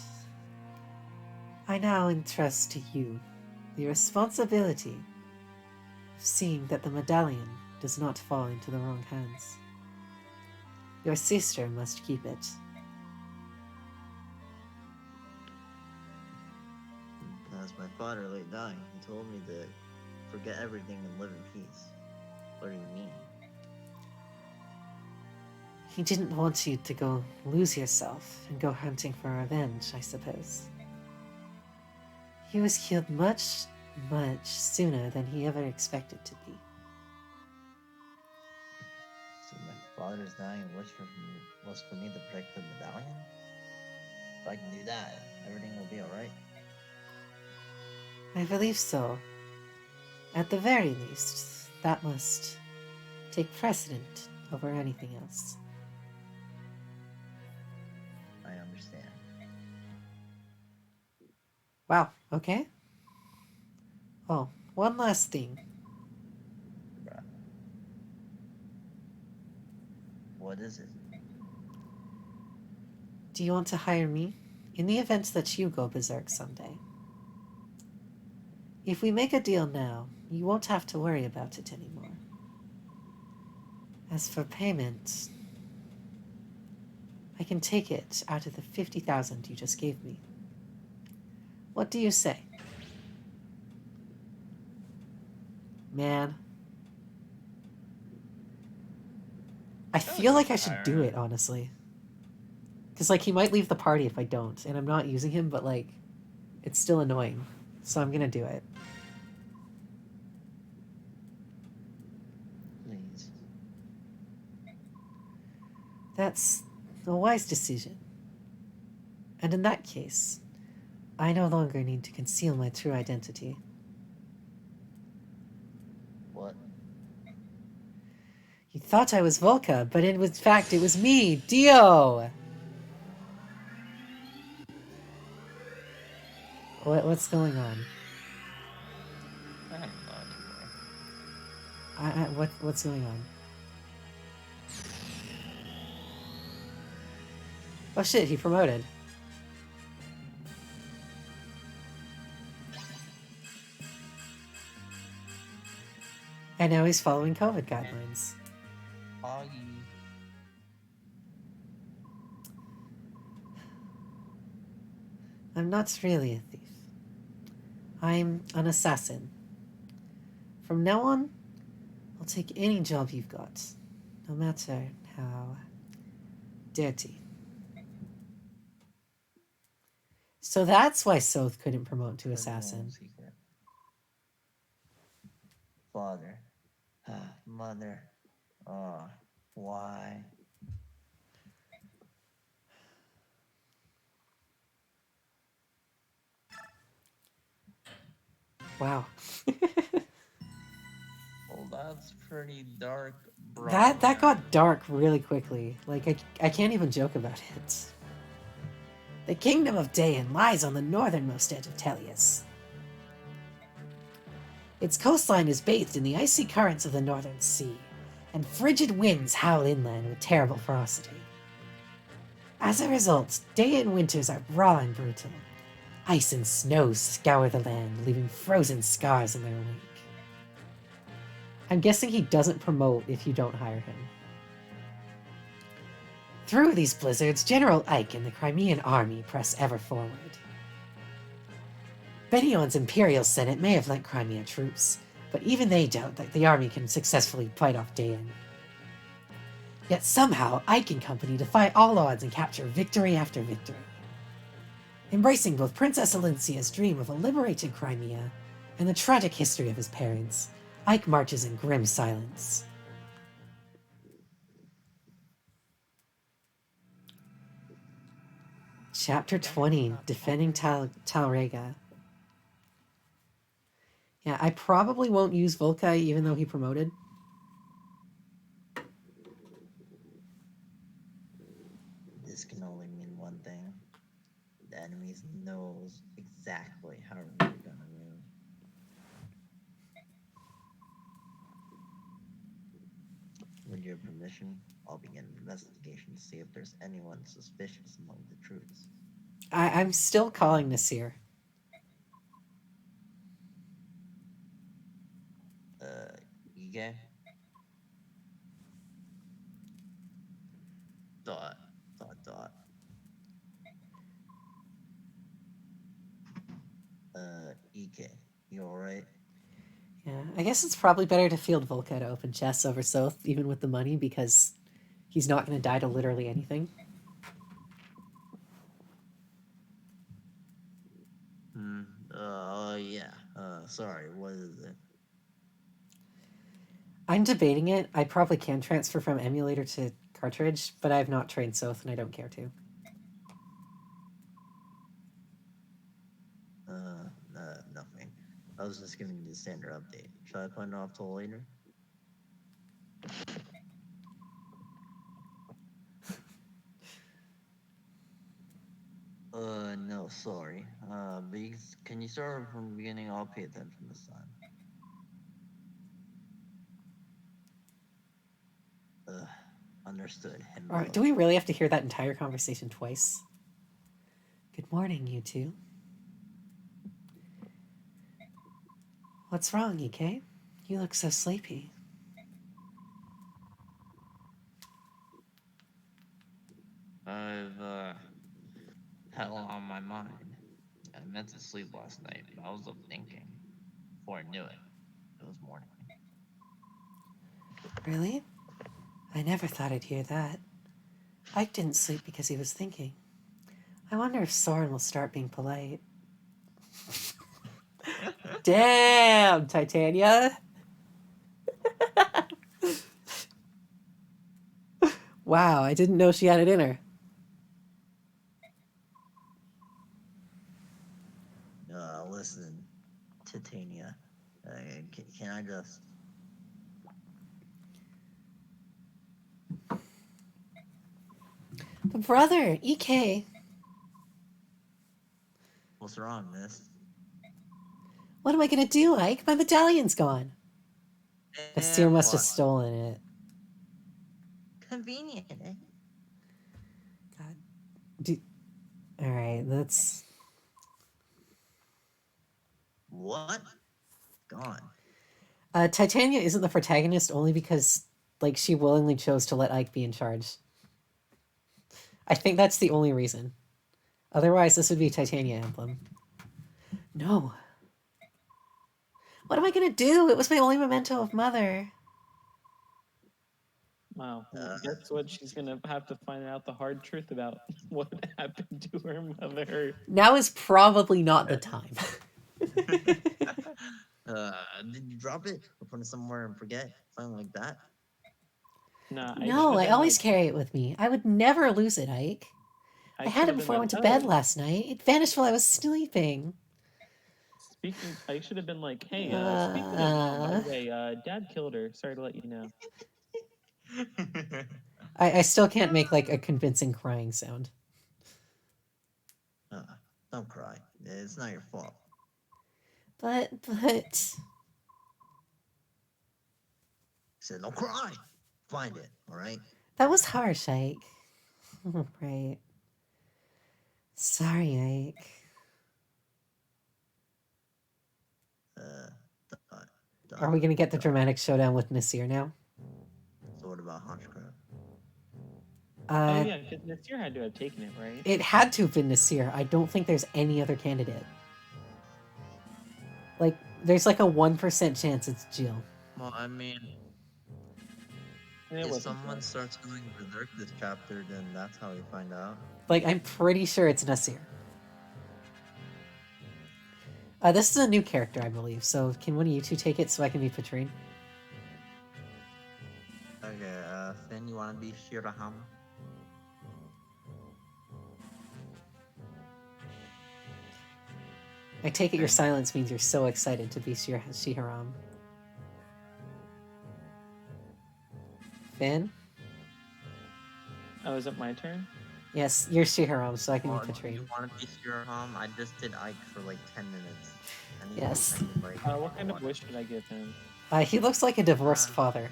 Speaker 1: I now entrust to you the responsibility of seeing that the medallion does not fall into the wrong hands. Your sister must keep it.
Speaker 5: As my father lay dying, he told me to forget everything and live in peace. What do you mean?
Speaker 1: He didn't want you to go lose yourself and go hunting for revenge, I suppose. He was killed much, much sooner than he ever expected to be.
Speaker 3: So my father's dying was for me to protect the medallion? If I can do that, everything will be alright.
Speaker 1: I believe so. At the very least, that must take precedent over anything else.
Speaker 3: I understand.
Speaker 1: Wow, okay. Oh, one last thing.
Speaker 3: Bruh. What is it?
Speaker 1: Do you want to hire me? In the event that you go berserk someday. If we make a deal now, you won't have to worry about it anymore. As for payment, I can take it out of the 50,000 you just gave me. What do you say? Man. I feel like I should do it, honestly. Because, like, he might leave the party if I don't, and I'm not using him, but, like, it's still annoying. So I'm gonna do it.
Speaker 3: Please.
Speaker 1: That's a wise decision. And in that case, I no longer need to conceal my true identity.
Speaker 3: What?
Speaker 1: You thought I was Volca, but in fact it was me, Dio! What's going on?
Speaker 4: I don't know anymore.
Speaker 1: What's going on? Oh shit, he promoted. And now he's following COVID guidelines.
Speaker 3: Augie.
Speaker 1: I'm not really a thief. I'm an assassin. From now on, I'll take any job you've got, no matter how dirty. So that's why Soth couldn't promote to assassin.
Speaker 3: Secret. Father. Mother. Why?
Speaker 1: Wow.
Speaker 3: Well, that's pretty dark, bro.
Speaker 1: That got dark really quickly. Like, I can't even joke about it. The kingdom of Daein lies on the northernmost edge of Tellius. Its coastline is bathed in the icy currents of the northern sea, and frigid winds howl inland with terrible ferocity. As a result, Daein winters are raw and brutal. Ice and snow scour the land, leaving frozen scars in their wake. I'm guessing he doesn't promote if you don't hire him. Through these blizzards, General Ike and the Crimean army press ever forward. Benion's Imperial Senate may have lent Crimea troops, but even they doubt that the army can successfully fight off Daein. Yet somehow Ike and company defy all odds and capture victory after victory. Embracing both Princess Alencia's dream of a liberated Crimea and the tragic history of his parents, Ike marches in grim silence. Chapter 20, Defending Talrega. Yeah, I probably won't use Volkai even though he promoted.
Speaker 3: This can only mean one thing. The enemy knows exactly how we're gonna move. With your permission, I'll begin an investigation to see if there's anyone suspicious among the troops.
Speaker 1: I'm still calling Nasir.
Speaker 3: Ige? Dot. Ike, you alright?
Speaker 1: Yeah, I guess it's probably better to field Volkai to open chests over Soth, even with the money, because he's not going to die to literally anything.
Speaker 3: Yeah. Sorry, what is it?
Speaker 1: I'm debating it. I probably can transfer from emulator to cartridge, but I have not trained Soth and I don't care to.
Speaker 3: Nothing. I was just giving you the standard update. Should I put it off till later? No, sorry. But can you start from the beginning? I'll pay attention this time. Understood.
Speaker 1: Alright, do we really have to hear that entire conversation twice? Good morning, you two. What's wrong, Ike? You look so sleepy.
Speaker 3: I've, had a lot on my mind. I meant to sleep last night, but I was up thinking. Before I knew it, it was morning.
Speaker 1: Really? I never thought I'd hear that. Ike didn't sleep because he was thinking. I wonder if Soren will start being polite. Damn, Titania! Wow, I didn't know she had it in her.
Speaker 3: Listen, Titania. Can I just...
Speaker 1: But brother, Ike.
Speaker 3: What's wrong, miss?
Speaker 1: What am I gonna do, Ike? My medallion's gone. Nasir must have stolen it.
Speaker 3: Convenient, eh?
Speaker 1: God. Alright, that's...
Speaker 3: What? Gone.
Speaker 1: Titania isn't the protagonist only because, like, she willingly chose to let Ike be in charge. I think that's the only reason. Otherwise, this would be Titania Emblem. No. What am I gonna do? It was my only memento of Mother.
Speaker 4: Wow, that's what she's gonna have to find out the hard truth about what happened to her mother.
Speaker 1: Now is probably not the time.
Speaker 3: Did you drop it or put it somewhere and forget? Something like that?
Speaker 4: Nah,
Speaker 1: No, I always carry it with me. I would never lose it, Ike. I had it before I went to bed last night. It vanished while I was sleeping.
Speaker 4: Speaking, I should have been like, hey, speaking of mom, by the way, Dad killed her. Sorry to let you know.
Speaker 1: I still can't make, like, a convincing crying sound.
Speaker 3: Don't cry. It's not your fault.
Speaker 1: But...
Speaker 3: I said, don't cry. Find it, alright?
Speaker 1: That was harsh, Ike. Right. Sorry, Ike. Are we gonna get the dramatic showdown with Nasir now?
Speaker 3: So what about Hunchcraft?
Speaker 4: Oh yeah, because Nasir had to have taken it, right?
Speaker 1: It had to have been Nasir. I don't think there's any other candidate. Like, there's like a 1% chance it's Jill.
Speaker 3: Well, I mean...
Speaker 4: It
Speaker 3: If
Speaker 4: wasn't
Speaker 3: someone
Speaker 4: bad.
Speaker 3: starts going berserk this chapter, then that's how we find out.
Speaker 1: Like, I'm pretty sure it's Nasir. This is a new character, I believe. So can one of you two take it so I can be Patrine?
Speaker 3: Okay, Finn, you wanna be Shirahama?
Speaker 1: I take it your
Speaker 3: Finn?
Speaker 1: silence means you're so excited to be Shiharam. Finn?
Speaker 4: Oh, is it my turn?
Speaker 1: Yes, you're Shiharam, so I can
Speaker 3: Well,
Speaker 1: be
Speaker 3: do
Speaker 1: Patrine.
Speaker 3: you wanna be Shirahama? I just did Ike for like 10 minutes.
Speaker 1: Yes.
Speaker 3: I need like.
Speaker 4: What kind of wish should I give him?
Speaker 1: He looks like a divorced father.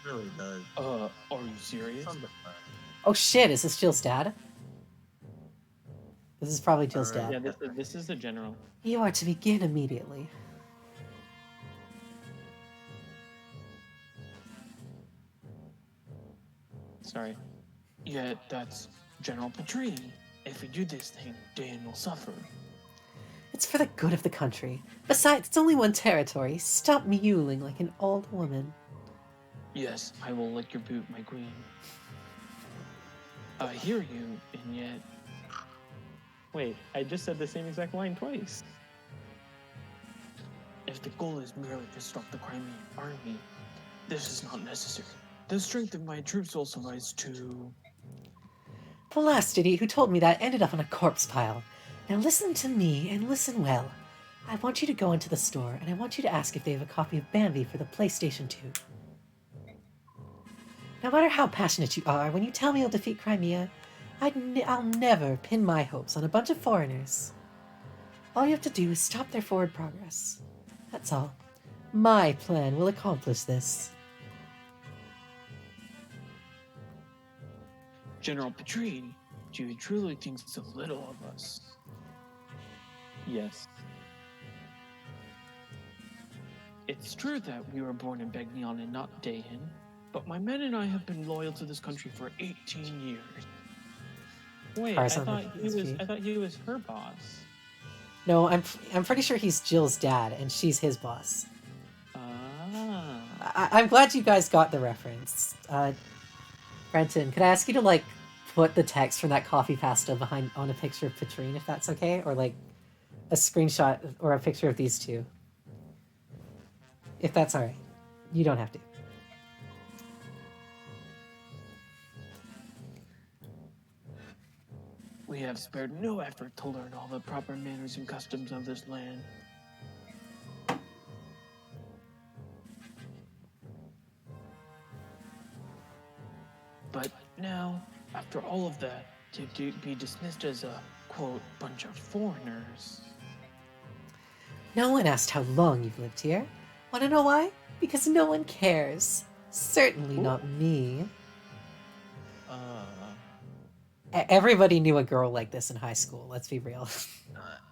Speaker 3: Really does.
Speaker 4: Are you serious?
Speaker 3: Some of the-
Speaker 1: Oh shit, is this Jill's dad? This is probably Jill's
Speaker 3: Alright.
Speaker 1: dad.
Speaker 4: Yeah, this is the general.
Speaker 1: You are to begin immediately.
Speaker 4: Sorry. Yeah, that's General Patrine. If we do this thing, Dan will suffer.
Speaker 1: It's for the good of the country. Besides, it's only one territory. Stop mewling like an old woman.
Speaker 4: Yes, I will lick your boot, my queen. I hear you, and yet... Wait, I just said the same exact line twice. If the goal is merely to stop the Crimean army, this is not necessary. The strength of my troops also lies to...
Speaker 1: The last idiot who told me that ended up on a corpse pile. Now listen to me, and listen well. I want you to go into the store, and I want you to ask if they have a copy of Bambi for the PlayStation 2. No matter how passionate you are, when you tell me you'll defeat Crimea, I'll never pin my hopes on a bunch of foreigners. All you have to do is stop their forward progress. That's all. My plan will accomplish this.
Speaker 4: General Patrine, do you truly think so little of us? Yes. It's true that we were born in Begnion and not Dayan, but my men and I have been loyal to this country for 18 years. Wait, I
Speaker 1: Tarzan
Speaker 4: thought
Speaker 1: with PSP.
Speaker 4: he was her boss.
Speaker 1: No, I'm pretty sure he's Jill's dad, and she's his boss. I'm glad you guys got the reference. Brenton, could I ask you to, like, put the text from that coffee pasta behind on a picture of Patrine, if that's okay? Or, like, a screenshot or a picture of these two? If that's alright. You don't have to.
Speaker 4: We have spared no effort to learn all the proper manners and customs of this land. But now, after all of that, to be dismissed as a, quote, bunch of foreigners.
Speaker 1: No one asked how long you've lived here. Wanna know why? Because no one cares. Certainly not me. Everybody knew a girl like this in high school, let's be real.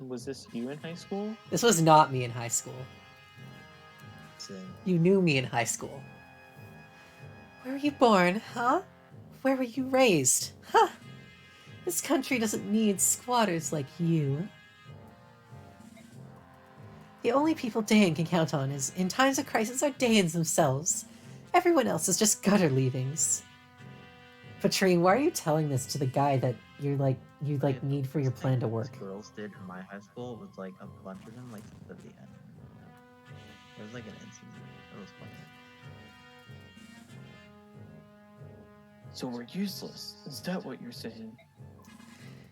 Speaker 4: Was this you in high school?
Speaker 1: This was not me in high school.
Speaker 3: Sin.
Speaker 1: You knew me in high school. Where were you born, huh? Where were you raised? Huh? This country doesn't need squatters like you. The only people Dayan can count on is, in times of crisis, are Dayans themselves. Everyone else is just gutter leavings. Patrine, why are you telling this to the guy that you need for your plan to work?
Speaker 3: Girls did in my high school was like a bunch of them like at the end. It was like an incident. It was funny.
Speaker 4: So we're useless. Is that what you're saying?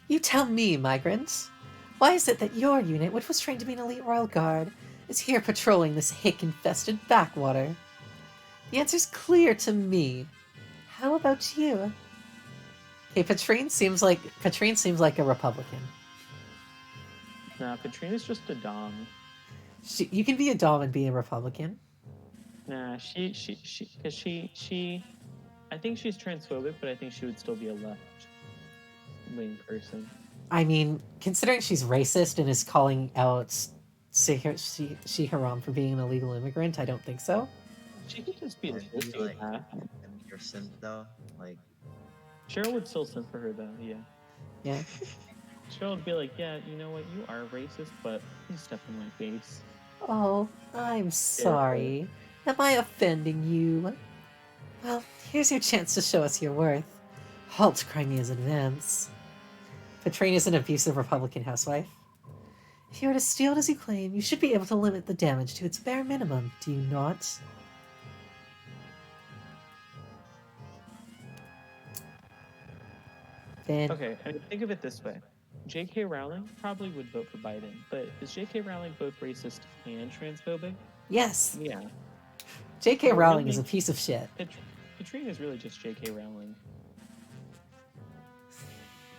Speaker 1: You tell me, migrant. Why is it that your unit, which was trained to be an elite royal guard, is here patrolling this hick-infested backwater? The answer's clear to me. How about you? Okay, Patrine seems like a Republican.
Speaker 4: Nah, Patrina's just a dom.
Speaker 1: You can be a Dom and be a Republican.
Speaker 4: Nah, she, I think she's transphobic, but I think she would still be a left-wing person.
Speaker 1: I mean, considering she's racist and is calling out Shiharam for being an illegal immigrant, I don't think so.
Speaker 4: She could just be a
Speaker 3: Like, you,
Speaker 4: sociopath.
Speaker 3: and your synth though, like
Speaker 4: Cheryl would still send for her though, yeah.
Speaker 1: Yeah.
Speaker 4: Cheryl would be like, yeah, you know what, you are racist, but please step in my face.
Speaker 1: Oh, I'm sorry. Am I offending you? Well, here's your chance to show us your worth. Halt Crimea's advance. Patrain is an abusive Republican housewife. If you were to steal it as you claim, you should be able to limit the damage to its bare minimum, do you not? Finn.
Speaker 4: Okay, I mean, think of it this way. J.K. Rowling probably would vote for Biden, but is J.K. Rowling both racist and transphobic?
Speaker 1: Yes!
Speaker 4: Yeah.
Speaker 1: J.K.
Speaker 4: So
Speaker 1: Rowling
Speaker 4: really,
Speaker 1: is a piece of shit.
Speaker 4: Patrine is really just J.K. Rowling.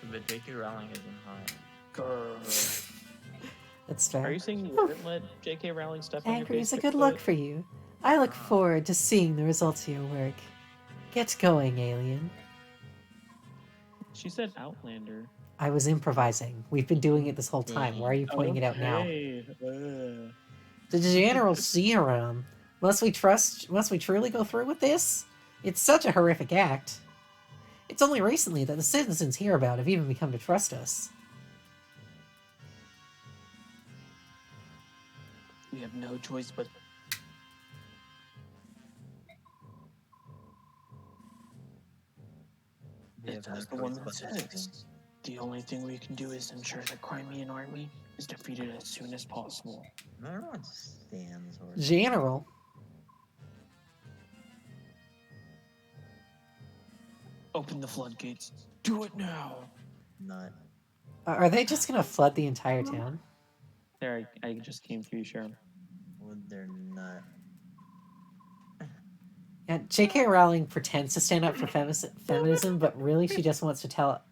Speaker 5: But J.K. Rowling isn't hot.
Speaker 4: Grrr.
Speaker 1: That's fair.
Speaker 4: Are you saying you wouldn't let J.K. Rowling step on your
Speaker 1: Angry
Speaker 4: face?
Speaker 1: is a good look for you. I look forward to seeing the results of your work. Get going, alien.
Speaker 4: She said Outlander.
Speaker 1: I was improvising. We've been doing it this whole time. Why are you pointing it out now?
Speaker 4: Ugh.
Speaker 1: The general serum. Must we truly go through with this? It's such a horrific act. It's only recently that the citizens hereabout have even become to trust us.
Speaker 4: We have no choice but...
Speaker 5: It's
Speaker 4: as the woman says, the only thing we can do is ensure the Crimean army is defeated as soon as possible.
Speaker 3: Everyone stands or
Speaker 1: General.
Speaker 4: Open the floodgates. Do it now.
Speaker 3: nut.
Speaker 1: Are they just gonna flood the entire town?
Speaker 4: There, I just came through, Sharon.
Speaker 3: Would their nut?
Speaker 1: And J.K. Rowling pretends to stand up for feminism, but really she just wants to tell...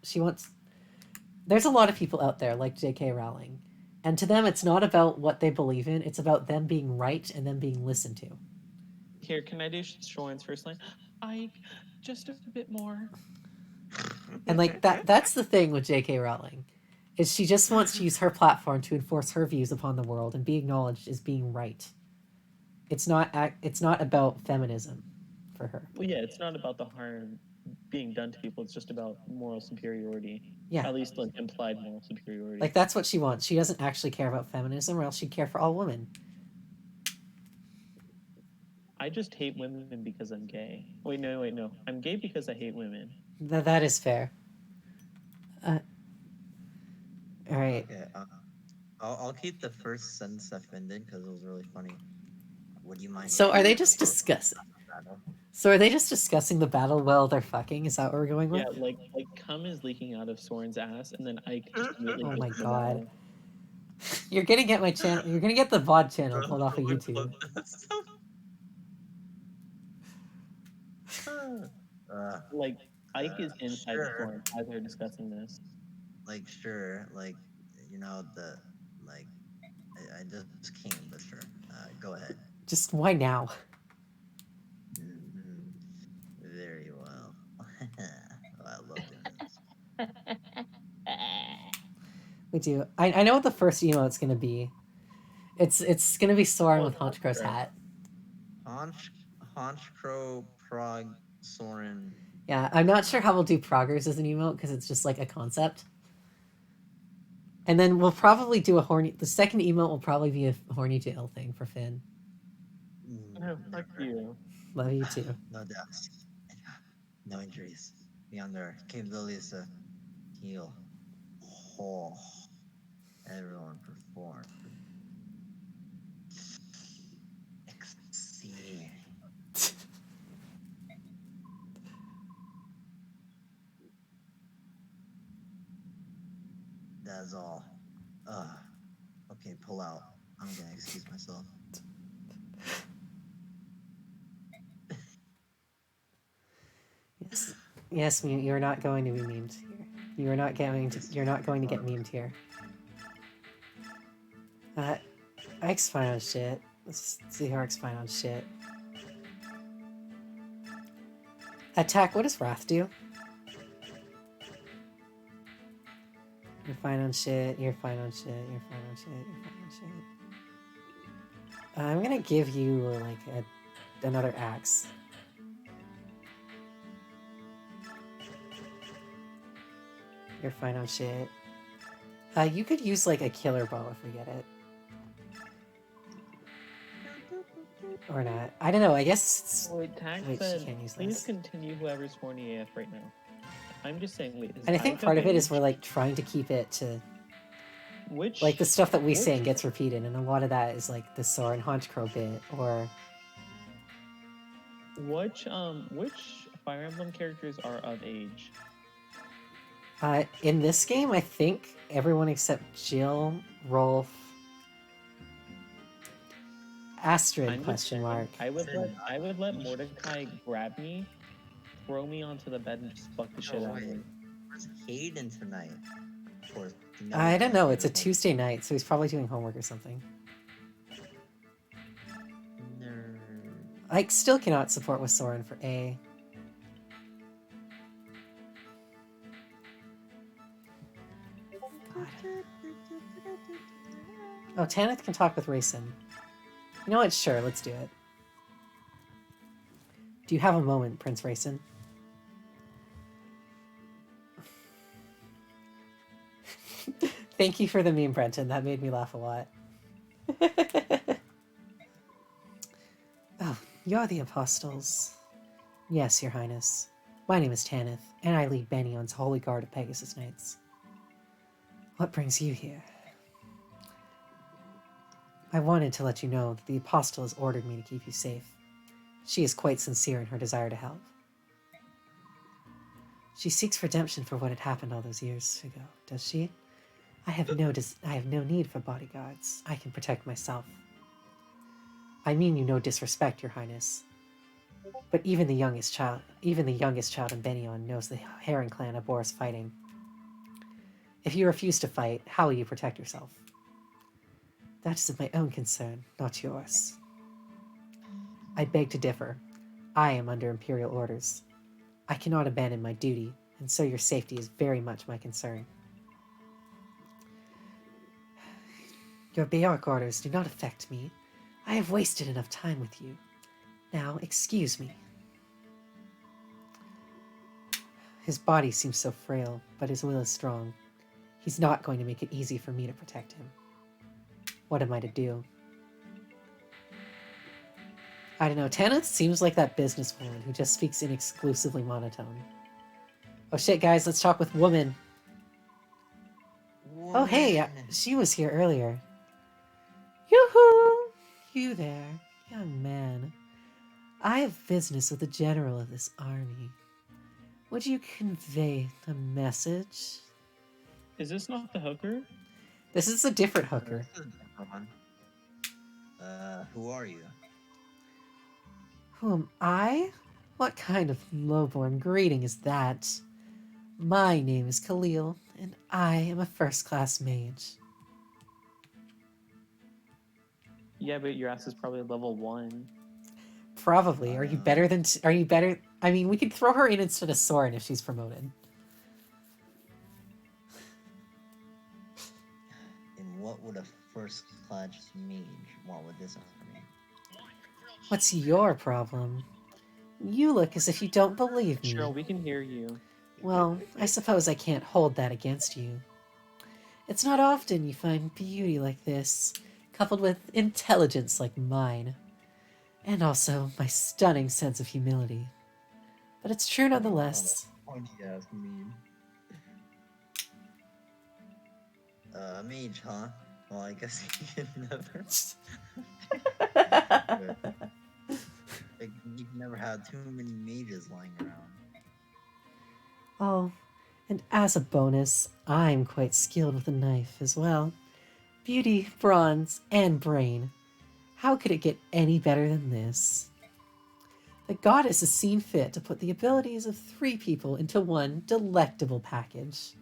Speaker 1: There's a lot of people out there like J.K. Rowling. And to them, it's not about what they believe in. It's about them being right and them being listened to.
Speaker 4: Here, can I do Shoreline's first line? Ike, just a bit more.
Speaker 1: And like that's the thing with J.K. Rowling. Is she just wants to use her platform to enforce her views upon the world and be acknowledged as being right. It's not about feminism for her.
Speaker 4: Well, yeah, it's not about the harm being done to people. It's just about moral superiority.
Speaker 1: Yeah.
Speaker 4: At least like implied moral superiority.
Speaker 1: Like that's what she wants. She doesn't actually care about feminism, or else she'd care for all women.
Speaker 4: I just hate women because I'm gay. Wait, no. I'm gay because I hate women.
Speaker 1: That is fair. All right.
Speaker 3: Okay, I'll keep the first sentence that Finn did because it was really funny. Would you mind?
Speaker 1: So are they just discussing? So are they just discussing the battle while they're fucking? Is that what we're going with?
Speaker 4: Yeah, like cum is leaking out of Soren's ass, and then Ike just immediately.
Speaker 1: Oh my
Speaker 4: goes to the
Speaker 1: god!
Speaker 4: wall.
Speaker 1: You're gonna get my channel. You're gonna get the VOD channel pulled off of YouTube.
Speaker 4: Like Ike is inside
Speaker 3: sure.
Speaker 4: Soren as they're discussing this.
Speaker 3: Like sure, like you know the like I just came, but sure. Go ahead.
Speaker 1: Just why now?
Speaker 3: Very well. I love doing this.
Speaker 1: We do. I know what the first emote's gonna be. It's gonna be Soren with Honchcrow's hat.
Speaker 3: Honchcrow, Prague, Soren.
Speaker 1: Yeah, I'm not sure how we'll do Proggers as an emote because it's just like a concept. And then we'll probably do a horny. The second emote will probably be a horny to ill thing for Finn.
Speaker 4: Oh, fuck you.
Speaker 1: Love you too.
Speaker 3: No deaths. No injuries. Beyond their capabilities to heal. Oh, everyone perform. Exceed. That's all. Okay, pull out. I'm gonna excuse myself.
Speaker 1: Yes, Mute. You're not going to be memed here. You're not going to get memed here. Ike's fine on shit. Let's see how Ike's fine on shit. Attack. What does Wrath do? You're fine on shit. You're fine on shit. You're fine on shit. You're fine on shit. I'm gonna give you like another axe. You're fine on shit. You could use like a killer bow if we get it. Or not. I don't know. I guess it's...
Speaker 4: Wait, Tag
Speaker 1: Wait, she
Speaker 4: said,
Speaker 1: can't use
Speaker 4: please
Speaker 1: this.
Speaker 4: continue whoever's horny AF right now. I'm just saying, wait, is
Speaker 1: And I think
Speaker 4: Aika
Speaker 1: part of it is
Speaker 4: finished?
Speaker 1: we're like trying to keep it to
Speaker 4: Which
Speaker 1: like the stuff that we
Speaker 4: which-
Speaker 1: sing gets repeated, and a lot of that is like the Soren Honchcrow bit, or
Speaker 4: which Fire Emblem characters are of age?
Speaker 1: in this game, I think everyone except Jill, Rolf, Astrid
Speaker 4: I'm just
Speaker 1: question
Speaker 4: saying,
Speaker 1: mark.
Speaker 4: I would let Mordecai grab me, throw me onto the bed, and just fuck the shit out of me.
Speaker 3: Where's Hayden tonight? Of course.
Speaker 1: I don't know. It's a Tuesday night, so he's probably doing homework or something.
Speaker 3: Nerd.
Speaker 1: I still cannot support with Soren for A. God. Oh, Tanith can talk with Rayson. You know what? Sure, let's do it. Do you have a moment, Prince Rayson? Thank you for the meme, Brenton. That made me laugh a lot. Oh, you're the Apostles. Yes, Your Highness. My name is Tanith, and I lead Benion's Holy Guard of Pegasus Knights. What brings you here? I wanted to let you know that the Apostle has ordered me to keep you safe. She is quite sincere in her desire to help. She seeks redemption for what had happened all those years ago, does she? I have no need for bodyguards. I can protect myself. I mean you no disrespect, Your Highness. But even the youngest child in Benion knows the Heron clan abhors fighting. If you refuse to fight, how will you protect yourself? That is of my own concern, not yours. I beg to differ. I am under Imperial orders. I cannot abandon my duty, and so your safety is very much my concern. Your Bjork orders do not affect me. I have wasted enough time with you. Now, excuse me. His body seems so frail, but his will is strong. He's not going to make it easy for me to protect him. What am I to do? I don't know. Tanith seems like that businesswoman who just speaks in exclusively monotone. Oh shit, guys, let's talk with woman. Oh hey, she was here earlier. Yoo-hoo! You there, young man. I have business with the general of this army. Would you convey a message?
Speaker 4: Is this not the hooker?
Speaker 1: This is a different hooker.
Speaker 3: This is a different one. Who are you?
Speaker 1: Who am I? What kind of lowborn greeting is that? My name is Khalil, and I am a first-class mage.
Speaker 4: Yeah, but your ass is probably level 1.
Speaker 1: Probably. Are you better than... Are you better... I mean, we could throw her in instead of Soren if she's promoted.
Speaker 3: And what would a first-class mage want with this army?
Speaker 1: What's your problem? You look as if you don't believe me.
Speaker 4: Cheryl, we can hear you.
Speaker 1: Well, I suppose I can't hold that against you. It's not often you find beauty like this, coupled with intelligence like mine. And also my stunning sense of humility. But it's true nonetheless.
Speaker 3: Pointy-ass meme. Mage, huh? Well, I guess you can never... Like, you've never had too many mages lying around.
Speaker 1: Oh, and as a bonus, I'm quite skilled with a knife as well. Beauty, bronze, and brain. How could it get any better than this? The goddess has seen fit to put the abilities of 3 people into one delectable package.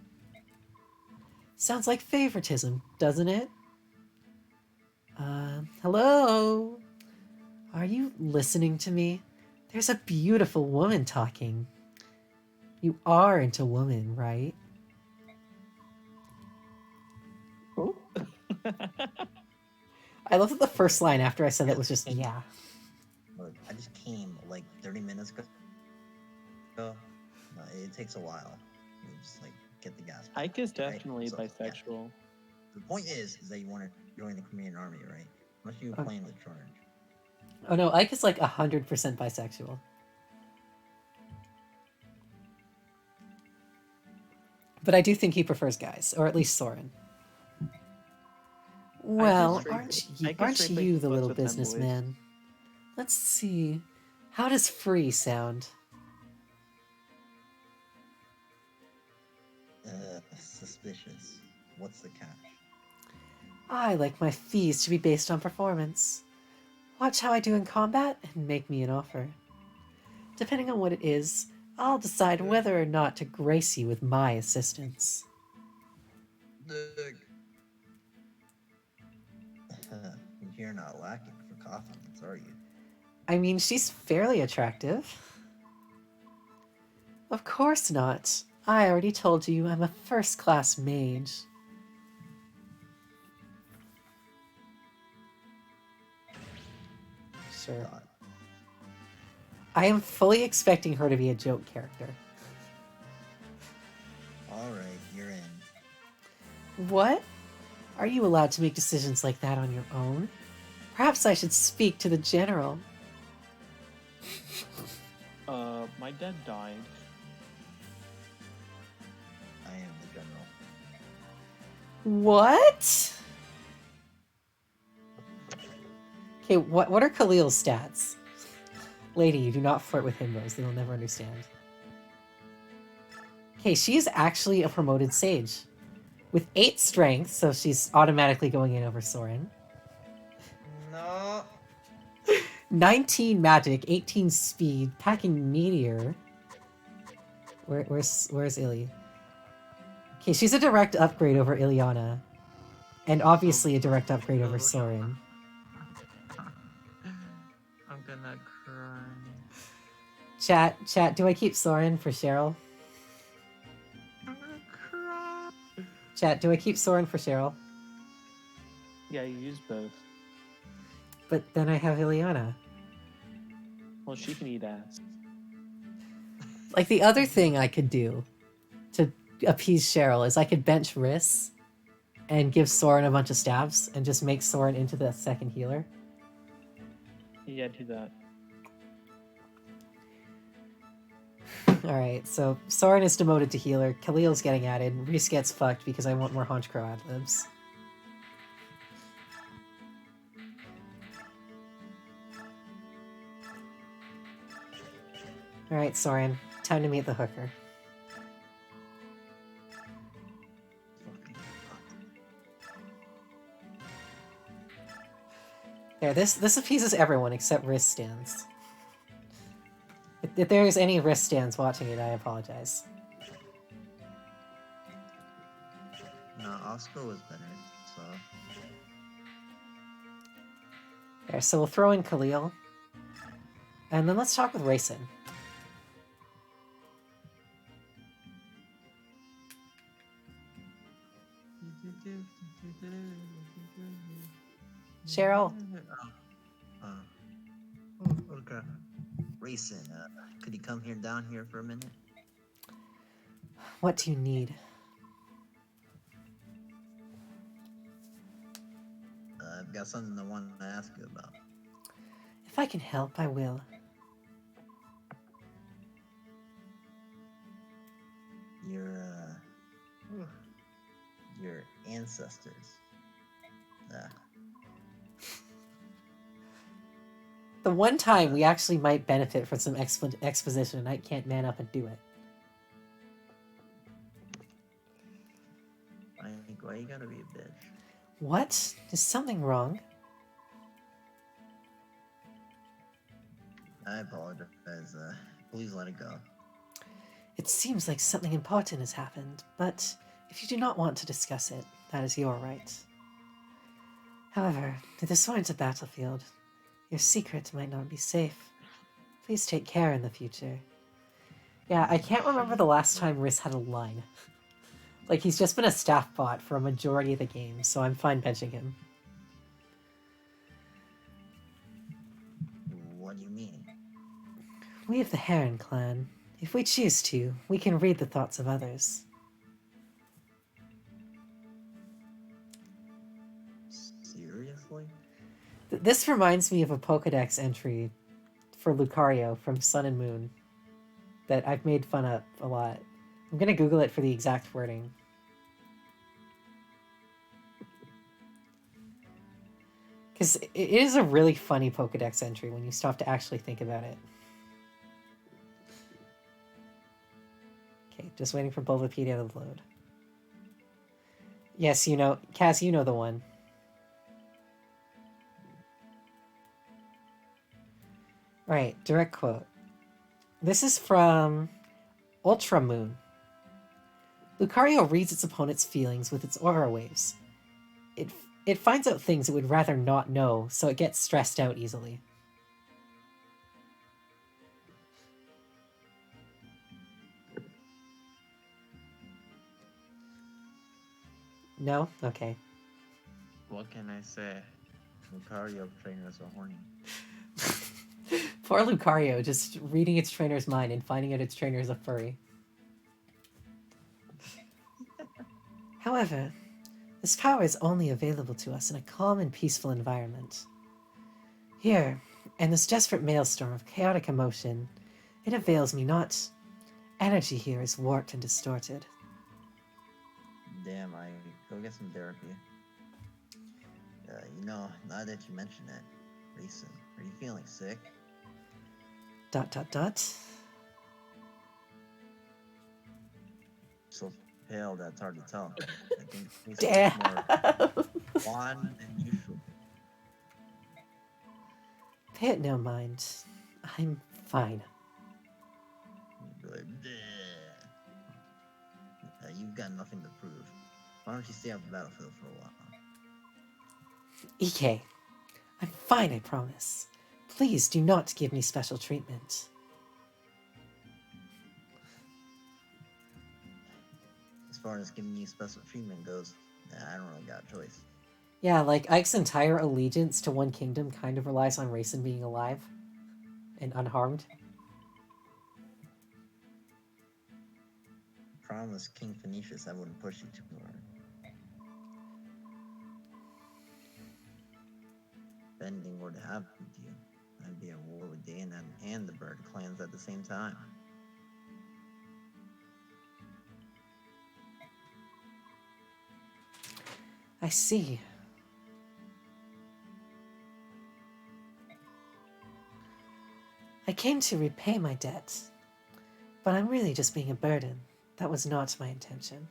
Speaker 1: Sounds like favoritism, doesn't it? Hello? Are you listening to me? There's a beautiful woman talking. You are into women, right?
Speaker 4: Oh.
Speaker 1: I love that the first line after I said that was just, yeah.
Speaker 3: Look, I just came like 30 minutes ago. It takes a while. You just like get the gas.
Speaker 4: Ike is
Speaker 3: right?
Speaker 4: definitely
Speaker 3: So,
Speaker 4: bisexual.
Speaker 3: Yeah. The point is that you want to join the Korean army, right? How much are you playing the charge?
Speaker 1: Oh no, Ike is like 100% bisexual. But I do think he prefers guys, or at least Soren. Well, aren't you the little businessman? Let's see. How does free sound?
Speaker 3: Suspicious. What's the catch?
Speaker 1: I like my fees to be based on performance. Watch how I do in combat and make me an offer. Depending on what it is, I'll decide whether or not to grace you with my assistance.
Speaker 3: You're not lacking for confidence, are you?
Speaker 1: I mean, she's fairly attractive. Of course not. I already told you I'm a first-class mage. Sure.
Speaker 3: God.
Speaker 1: I am fully expecting her to be a joke character.
Speaker 3: Alright, you're in.
Speaker 1: What? Are you allowed to make decisions like that on your own? Perhaps I should speak to the general.
Speaker 4: My dad died.
Speaker 3: I am the general.
Speaker 1: What? Okay, what are Khalil's stats? Lady, you do not flirt with himbos. They will never understand. Okay, she is actually a promoted sage. With 8 strength, so she's automatically going in over Soren.
Speaker 3: No.
Speaker 1: 19 magic, 18 speed, packing meteor. Where's Illy? Okay, she's a direct upgrade over Ileana. And obviously a direct upgrade over Soren.
Speaker 5: I'm gonna cry.
Speaker 1: Chat, do I keep Soren for Cheryl?
Speaker 5: I'm gonna cry.
Speaker 1: Chat, do I keep Soren for Cheryl?
Speaker 4: Yeah, you use both.
Speaker 1: But then I have Ileana.
Speaker 4: Well, she can eat ass.
Speaker 1: Like, the other thing I could do to appease Cheryl is I could bench Riss and give Soren a bunch of stabs and just make Soren into the second healer.
Speaker 4: Yeah, do that.
Speaker 1: Alright, so Soren is demoted to healer, Khalil's getting added, Reese gets fucked because I want more Honchkrow ad-libs. Alright, Soren, time to meet the hooker. There, this appeases everyone except wrist stands. If there's any wrist stands watching it, I apologize.
Speaker 3: No, Oscar was better, so.
Speaker 1: There, so we'll throw in Khalil. And then let's talk with Rayson. Cheryl.
Speaker 3: Okay. Rayson, could you come down here for a minute?
Speaker 1: What do you need?
Speaker 3: I've got something I want to ask you about.
Speaker 1: If I can help, I will.
Speaker 3: Your ancestors.
Speaker 1: The one time we actually might benefit from some exposition and I can't man up and do it.
Speaker 3: I think, why you gotta be a bitch?
Speaker 1: What? Is something wrong?
Speaker 3: I apologize. Please let it go.
Speaker 1: It seems like something important has happened, but if you do not want to discuss it, that is your right. However, this isn't a battlefield. Your secret might not be safe. Please take care in the future. Yeah, I can't remember the last time Riss had a line. Like, he's just been a staff bot for a majority of the game, so I'm fine benching him.
Speaker 3: What do you mean?
Speaker 1: We of the Heron clan. If we choose to, we can read the thoughts of others.
Speaker 3: Seriously?
Speaker 1: This reminds me of a Pokedex entry for Lucario from Sun and Moon that I've made fun of a lot. I'm gonna Google it for the exact wording. Because it is a really funny Pokedex entry when you stop to actually think about it. Okay, just waiting for Bulbapedia to load. Yes, you know, Kaz, you know the one. Right, direct quote. This is from Ultra Moon. Lucario reads its opponent's feelings with its aura waves. It finds out things it would rather not know, so it gets stressed out easily. No? Okay.
Speaker 3: What can I say? Lucario trainers are horny.
Speaker 1: Poor Lucario, just reading its trainer's mind and finding out its trainer is a furry. However, this power is only available to us in a calm and peaceful environment. Here, in this desperate maelstrom of chaotic emotion, it avails me not. Energy here is warped and distorted.
Speaker 3: Damn, I go get some therapy. You know, now that you mention it, Reason, are you feeling sick? ... So pale that's hard to tell. I think it's
Speaker 1: Damn.
Speaker 3: more blonde than usual.
Speaker 1: Pay it no mind. I'm fine.
Speaker 3: You'd be like, you've got nothing to prove. Why don't you stay on the battlefield for a while?
Speaker 1: EK, I'm fine, I promise. Please do not give me special treatment.
Speaker 3: As far as giving you special treatment goes, I don't really got a choice.
Speaker 1: Yeah, like Ike's entire allegiance to one kingdom kind of relies on Raisin being alive and unharmed.
Speaker 3: Promise King Phoenicius I wouldn't push you too hard. If anything were to happen to you, I'd be at war with Dayanan and the Bird clans at the same time.
Speaker 1: I see. I came to repay my debt, but I'm really just being a burden. That was not my intention.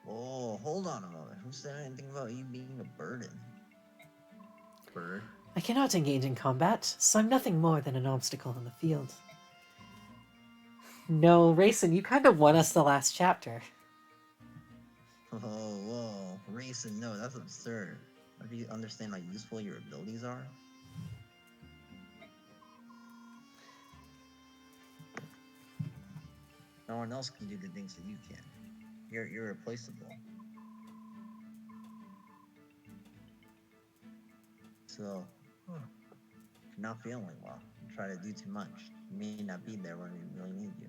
Speaker 3: Oh, hold on a moment. Who said anything about you being a burden? Bird?
Speaker 1: I cannot engage in combat, so I'm nothing more than an obstacle in the field. No, Raisin, you kind of won us the last chapter.
Speaker 3: Oh, whoa. Racing, no, that's absurd. Do you understand how useful your abilities are? No one else can do the things that you can. You're irreplaceable. So, if you're not feeling well, you try to do too much. You may not be there when we really need you.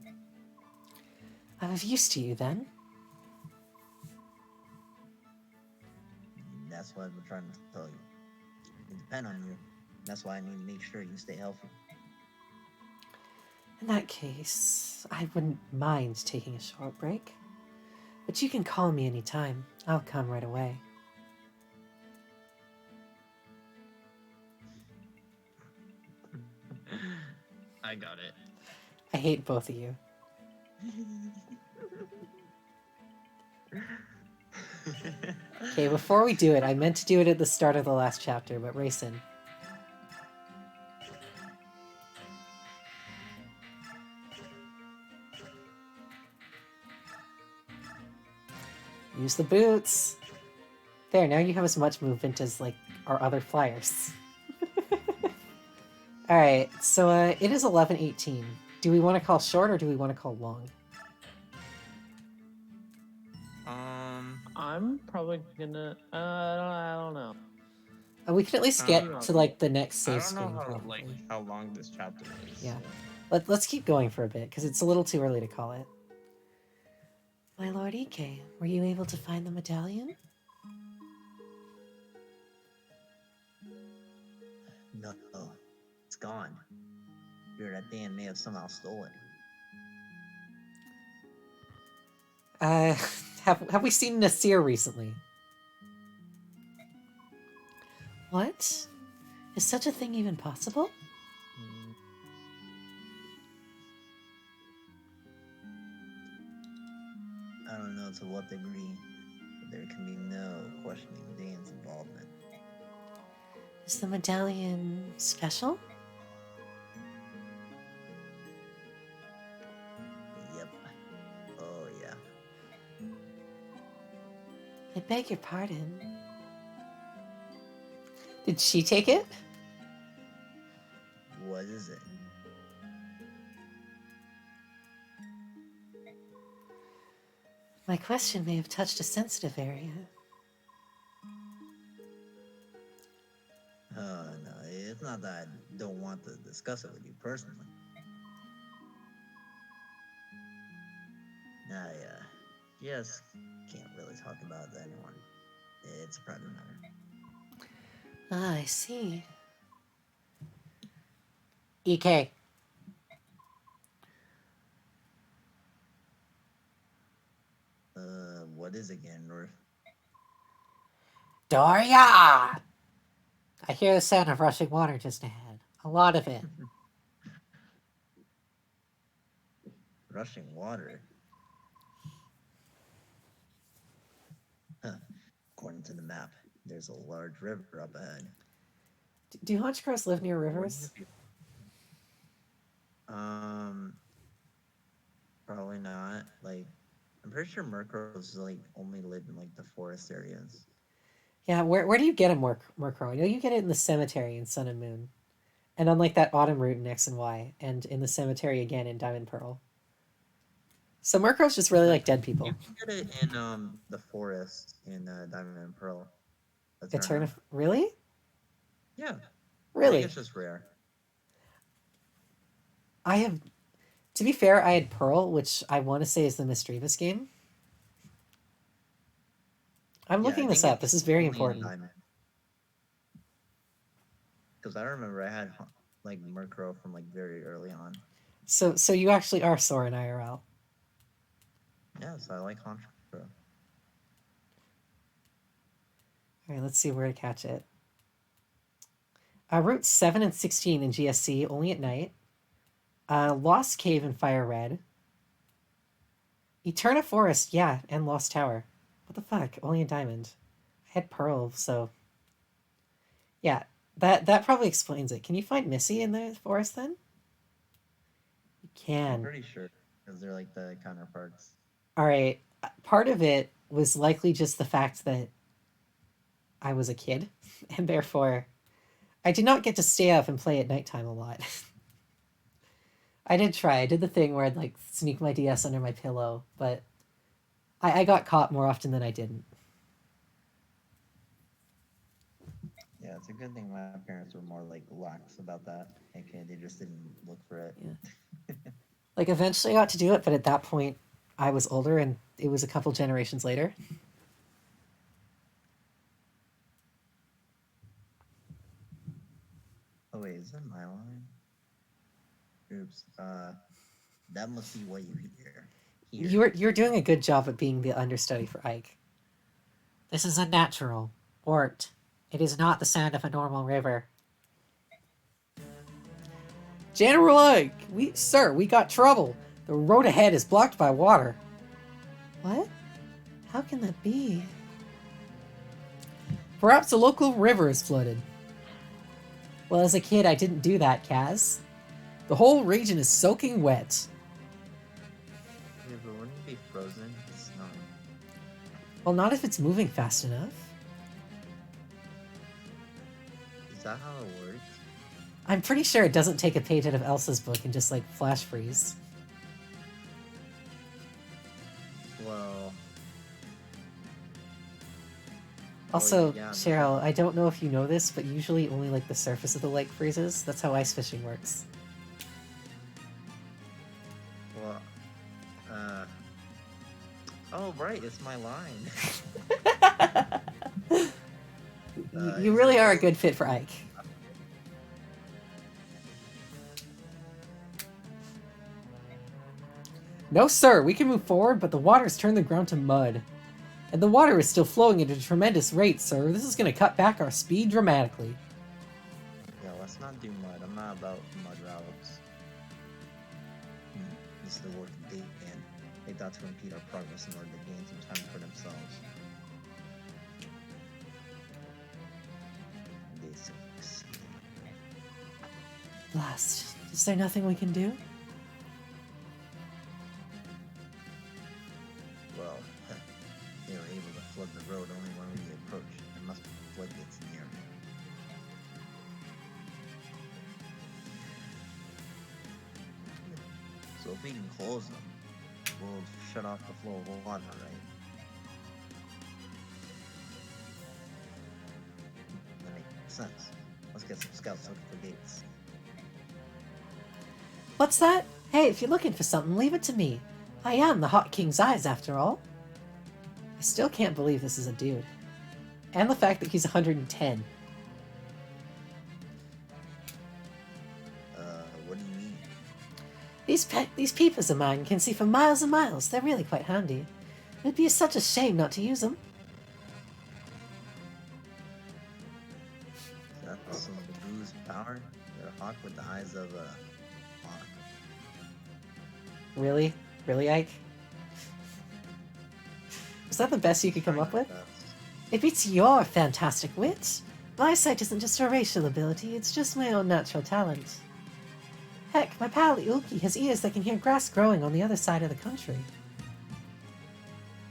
Speaker 1: I'm of use to you then.
Speaker 3: That's what we're trying to tell you. We depend on you. That's why I need to make sure you stay healthy.
Speaker 1: In that case, I wouldn't mind taking a short break. But you can call me anytime. I'll come right away.
Speaker 3: I got it.
Speaker 1: I hate both of you. Okay, before we do it, I meant to do it at the start of the last chapter, but Raisin. Use the boots. There, now you have as much movement as, like, our other flyers. Alright, so it is 11:18. Do we want to call short or do we want to call long?
Speaker 4: I'm probably gonna. I don't know.
Speaker 1: We can at least get to, like, the next save
Speaker 6: I
Speaker 1: screen.
Speaker 6: don't know how,
Speaker 1: probably.
Speaker 6: how long this chapter is.
Speaker 1: Yeah.
Speaker 6: So.
Speaker 1: Let's keep going for a bit, because it's a little too early to call it. My lord Ike, were you able to find the medallion?
Speaker 5: No, it's gone. Fear that Dan may have somehow stolen.
Speaker 1: Have we seen Nasir recently? What? Is such a thing even possible?
Speaker 5: I don't know to what degree, but there can be no questioning Dan's involvement.
Speaker 1: Is the medallion special?
Speaker 5: Yep. Oh, yeah.
Speaker 1: I beg your pardon. Did she take it?
Speaker 5: What is it?
Speaker 1: My question may have touched a sensitive area.
Speaker 5: No, it's not that I don't want to discuss it with you personally. I, just can't really talk about it to anyone. It's a private matter.
Speaker 1: Ah, I see. EK.
Speaker 5: What is again, North?
Speaker 1: Doria! I hear the sound of rushing water just ahead. A lot of it.
Speaker 5: Rushing water? Huh. According to the map, there's a large river up ahead.
Speaker 1: Do Honchcrows live near rivers?
Speaker 5: Probably not. Like, I'm pretty sure Murkrows like only live in like the forest areas.
Speaker 1: Yeah, where do you get a Murkrow? I know you get it in the cemetery in Sun and Moon. And on like that autumn route in X and Y, and in the cemetery again in Diamond Pearl. So Murkrows just really like dead people.
Speaker 5: You can get it in the forest in Diamond and Pearl.
Speaker 1: Really?
Speaker 5: Yeah.
Speaker 1: Really?
Speaker 5: I think it's just rare.
Speaker 1: I have, to be fair, I had Pearl, which I want to say is the Misdreavus game. I'm looking this up. This is very important.
Speaker 5: Because I remember I had like Murkrow from like very early on.
Speaker 1: So you actually are Soren IRL.
Speaker 5: Yes, I like Honchkrow.
Speaker 1: All right, let's see where to catch it. Route 7 and 16 in GSC, only at night. Lost Cave in Fire Red. Eterna Forest, yeah, and Lost Tower. What the fuck? Only in Diamond. I had Pearl, so... Yeah, that probably explains it. Can you find Missy in the forest then? You can.
Speaker 5: I'm pretty sure, because they're like the counterparts.
Speaker 1: Alright, part of it was likely just the fact that I was a kid, and therefore I did not get to stay up and play at nighttime a lot. I did try. I did the thing where I'd like sneak my DS under my pillow, but I got caught more often than I didn't.
Speaker 3: Yeah, it's a good thing my parents were more like lax about that. Okay, they just didn't look for it.
Speaker 1: Yeah. Like eventually I got to do it, but at that point I was older and it was a couple generations later.
Speaker 5: Oh wait, is that my line? Oops. That must be what you hear.
Speaker 1: You're doing a good job at being the understudy for Ike. This is unnatural. Ort. It is not the sound of a normal river. General Ike! Sir, we got trouble. The road ahead is blocked by water. What? How can that be? Perhaps a local river is flooded. Well, as a kid, I didn't do that, Kaz. The whole region is soaking wet.
Speaker 5: Yeah, but wouldn't it be frozen? It's not.
Speaker 1: Well, not if it's moving fast enough.
Speaker 5: Is that how it works?
Speaker 1: I'm pretty sure it doesn't take a page out of Elsa's book and just, like, flash freeze.
Speaker 5: Well...
Speaker 1: Also,
Speaker 5: yeah,
Speaker 1: Cheryl, I don't know if you know this, but usually only, like, the surface of the lake freezes. That's how ice fishing works.
Speaker 5: Well,
Speaker 3: Oh, right, it's my line.
Speaker 1: You really are a good fit for Ike. No, sir, we can move forward, but the water's turned the ground to mud. And the water is still flowing at a tremendous rate, sir. This is going to cut back our speed dramatically.
Speaker 3: Yeah, let's not do mud. I'm not about mud routes. This is the work they can. They thought to impede our progress in order to gain some time for themselves. They succeeded.
Speaker 1: Blast. Is there nothing we can do?
Speaker 3: Well, they were able to flood the road only when we approached. There must be floodgates in the area. So if we can close them, we'll shut off the flow of water, right? That makes sense. Let's get some scouts looking for gates.
Speaker 1: What's that? Hey, if you're looking for something, leave it to me. I am the Hot King's eyes, after all. I still can't believe this is a dude. And the fact that he's 110.
Speaker 3: What do you mean?
Speaker 1: These peepers of mine can see for miles and miles. They're really quite handy. It'd be such a shame not to use them.
Speaker 3: That's some bruised power. You're a hawk with the eyes of a hawk.
Speaker 1: Really? Really, Ike? Was that the best you could come up with? It beats your fantastic wit. My sight isn't just a racial ability, it's just my own natural talent. Heck, my pal Ulki has ears that can hear grass growing on the other side of the country.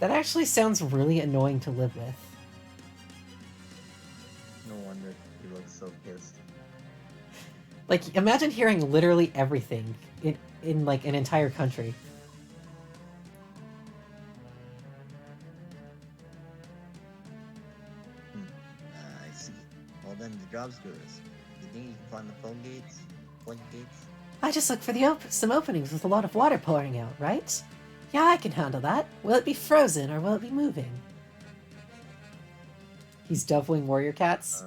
Speaker 1: That actually sounds really annoying to live with.
Speaker 3: No wonder he looks so pissed.
Speaker 1: Like, imagine hearing literally everything in like, an entire country.
Speaker 3: I see. Well then, the job's yours. You think you can find the floodgates? Floodgates?
Speaker 1: I just look for the some openings with a lot of water pouring out, right? Yeah, I can handle that. Will it be frozen or will it be moving? He's Dovewing Warrior Cats.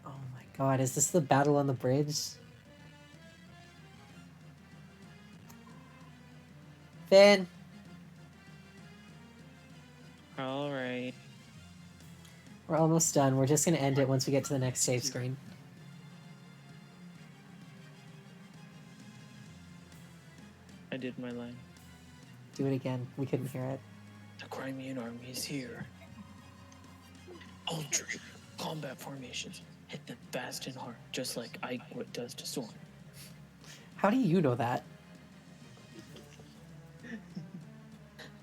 Speaker 1: Oh my god, is this the battle on the bridge? Finn!
Speaker 4: Alright.
Speaker 1: We're almost done. We're just gonna end it once we get to the next save screen.
Speaker 4: I did my line.
Speaker 1: Do it again. We couldn't hear it.
Speaker 4: The Crimean army is here. Ultra combat formations. Hit them fast and hard, just like Ike does to Soren.
Speaker 1: How do you know that?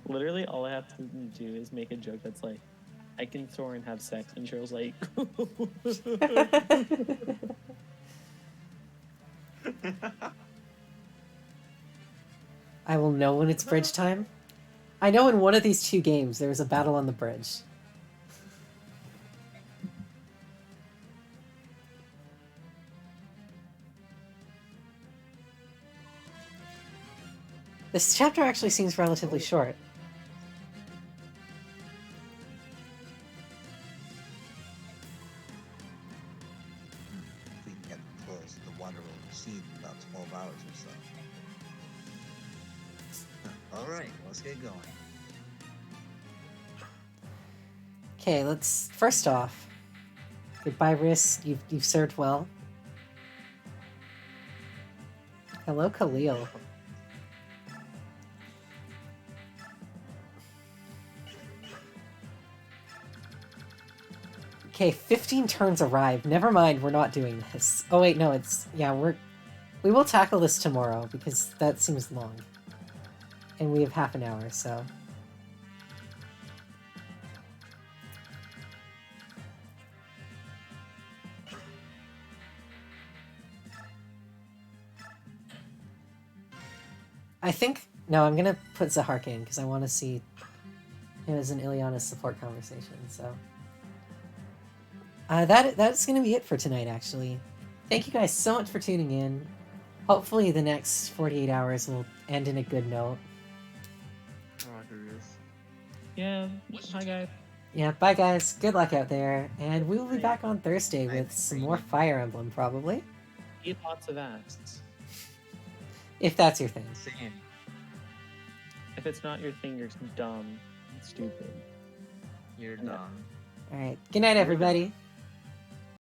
Speaker 4: Literally, all I have to do is make a joke that's like, Ike and Soren have sex, and Cheryl's like,
Speaker 1: I will know when it's bridge time. I know in one of these two games there was a battle on the bridge. This chapter actually seems relatively short.
Speaker 3: If we can get close, the water will recede in about 12 hours or so. Alright, let's get going.
Speaker 1: Okay, let's... First off, goodbye, Riss. You've served well. Hello, Khalil. Okay, 15 turns arrive. Never mind, we're not doing this. Oh wait, no, it's... Yeah, we will tackle this tomorrow, because that seems long. And we have half an hour, so... I think... No, I'm gonna put Zahark in, because I want to see him as an Ileana support conversation, so... that's going to be it for tonight, actually. Thank you guys so much for tuning in. hopefully the next 48 hours will end in a good note.
Speaker 3: Rogers.
Speaker 4: Yeah. Hi guys.
Speaker 1: Yeah, bye guys. Good luck out there, and we will be back on Thursday
Speaker 3: I'm
Speaker 1: with some more
Speaker 3: screaming.
Speaker 1: Fire Emblem, probably.
Speaker 4: Eat lots of ass.
Speaker 1: If that's your thing.
Speaker 3: Same.
Speaker 4: If it's not your thing, you're dumb and stupid.
Speaker 3: You're
Speaker 4: Yeah.
Speaker 3: dumb.
Speaker 1: Alright, good night,
Speaker 4: You're dumb.
Speaker 1: everybody.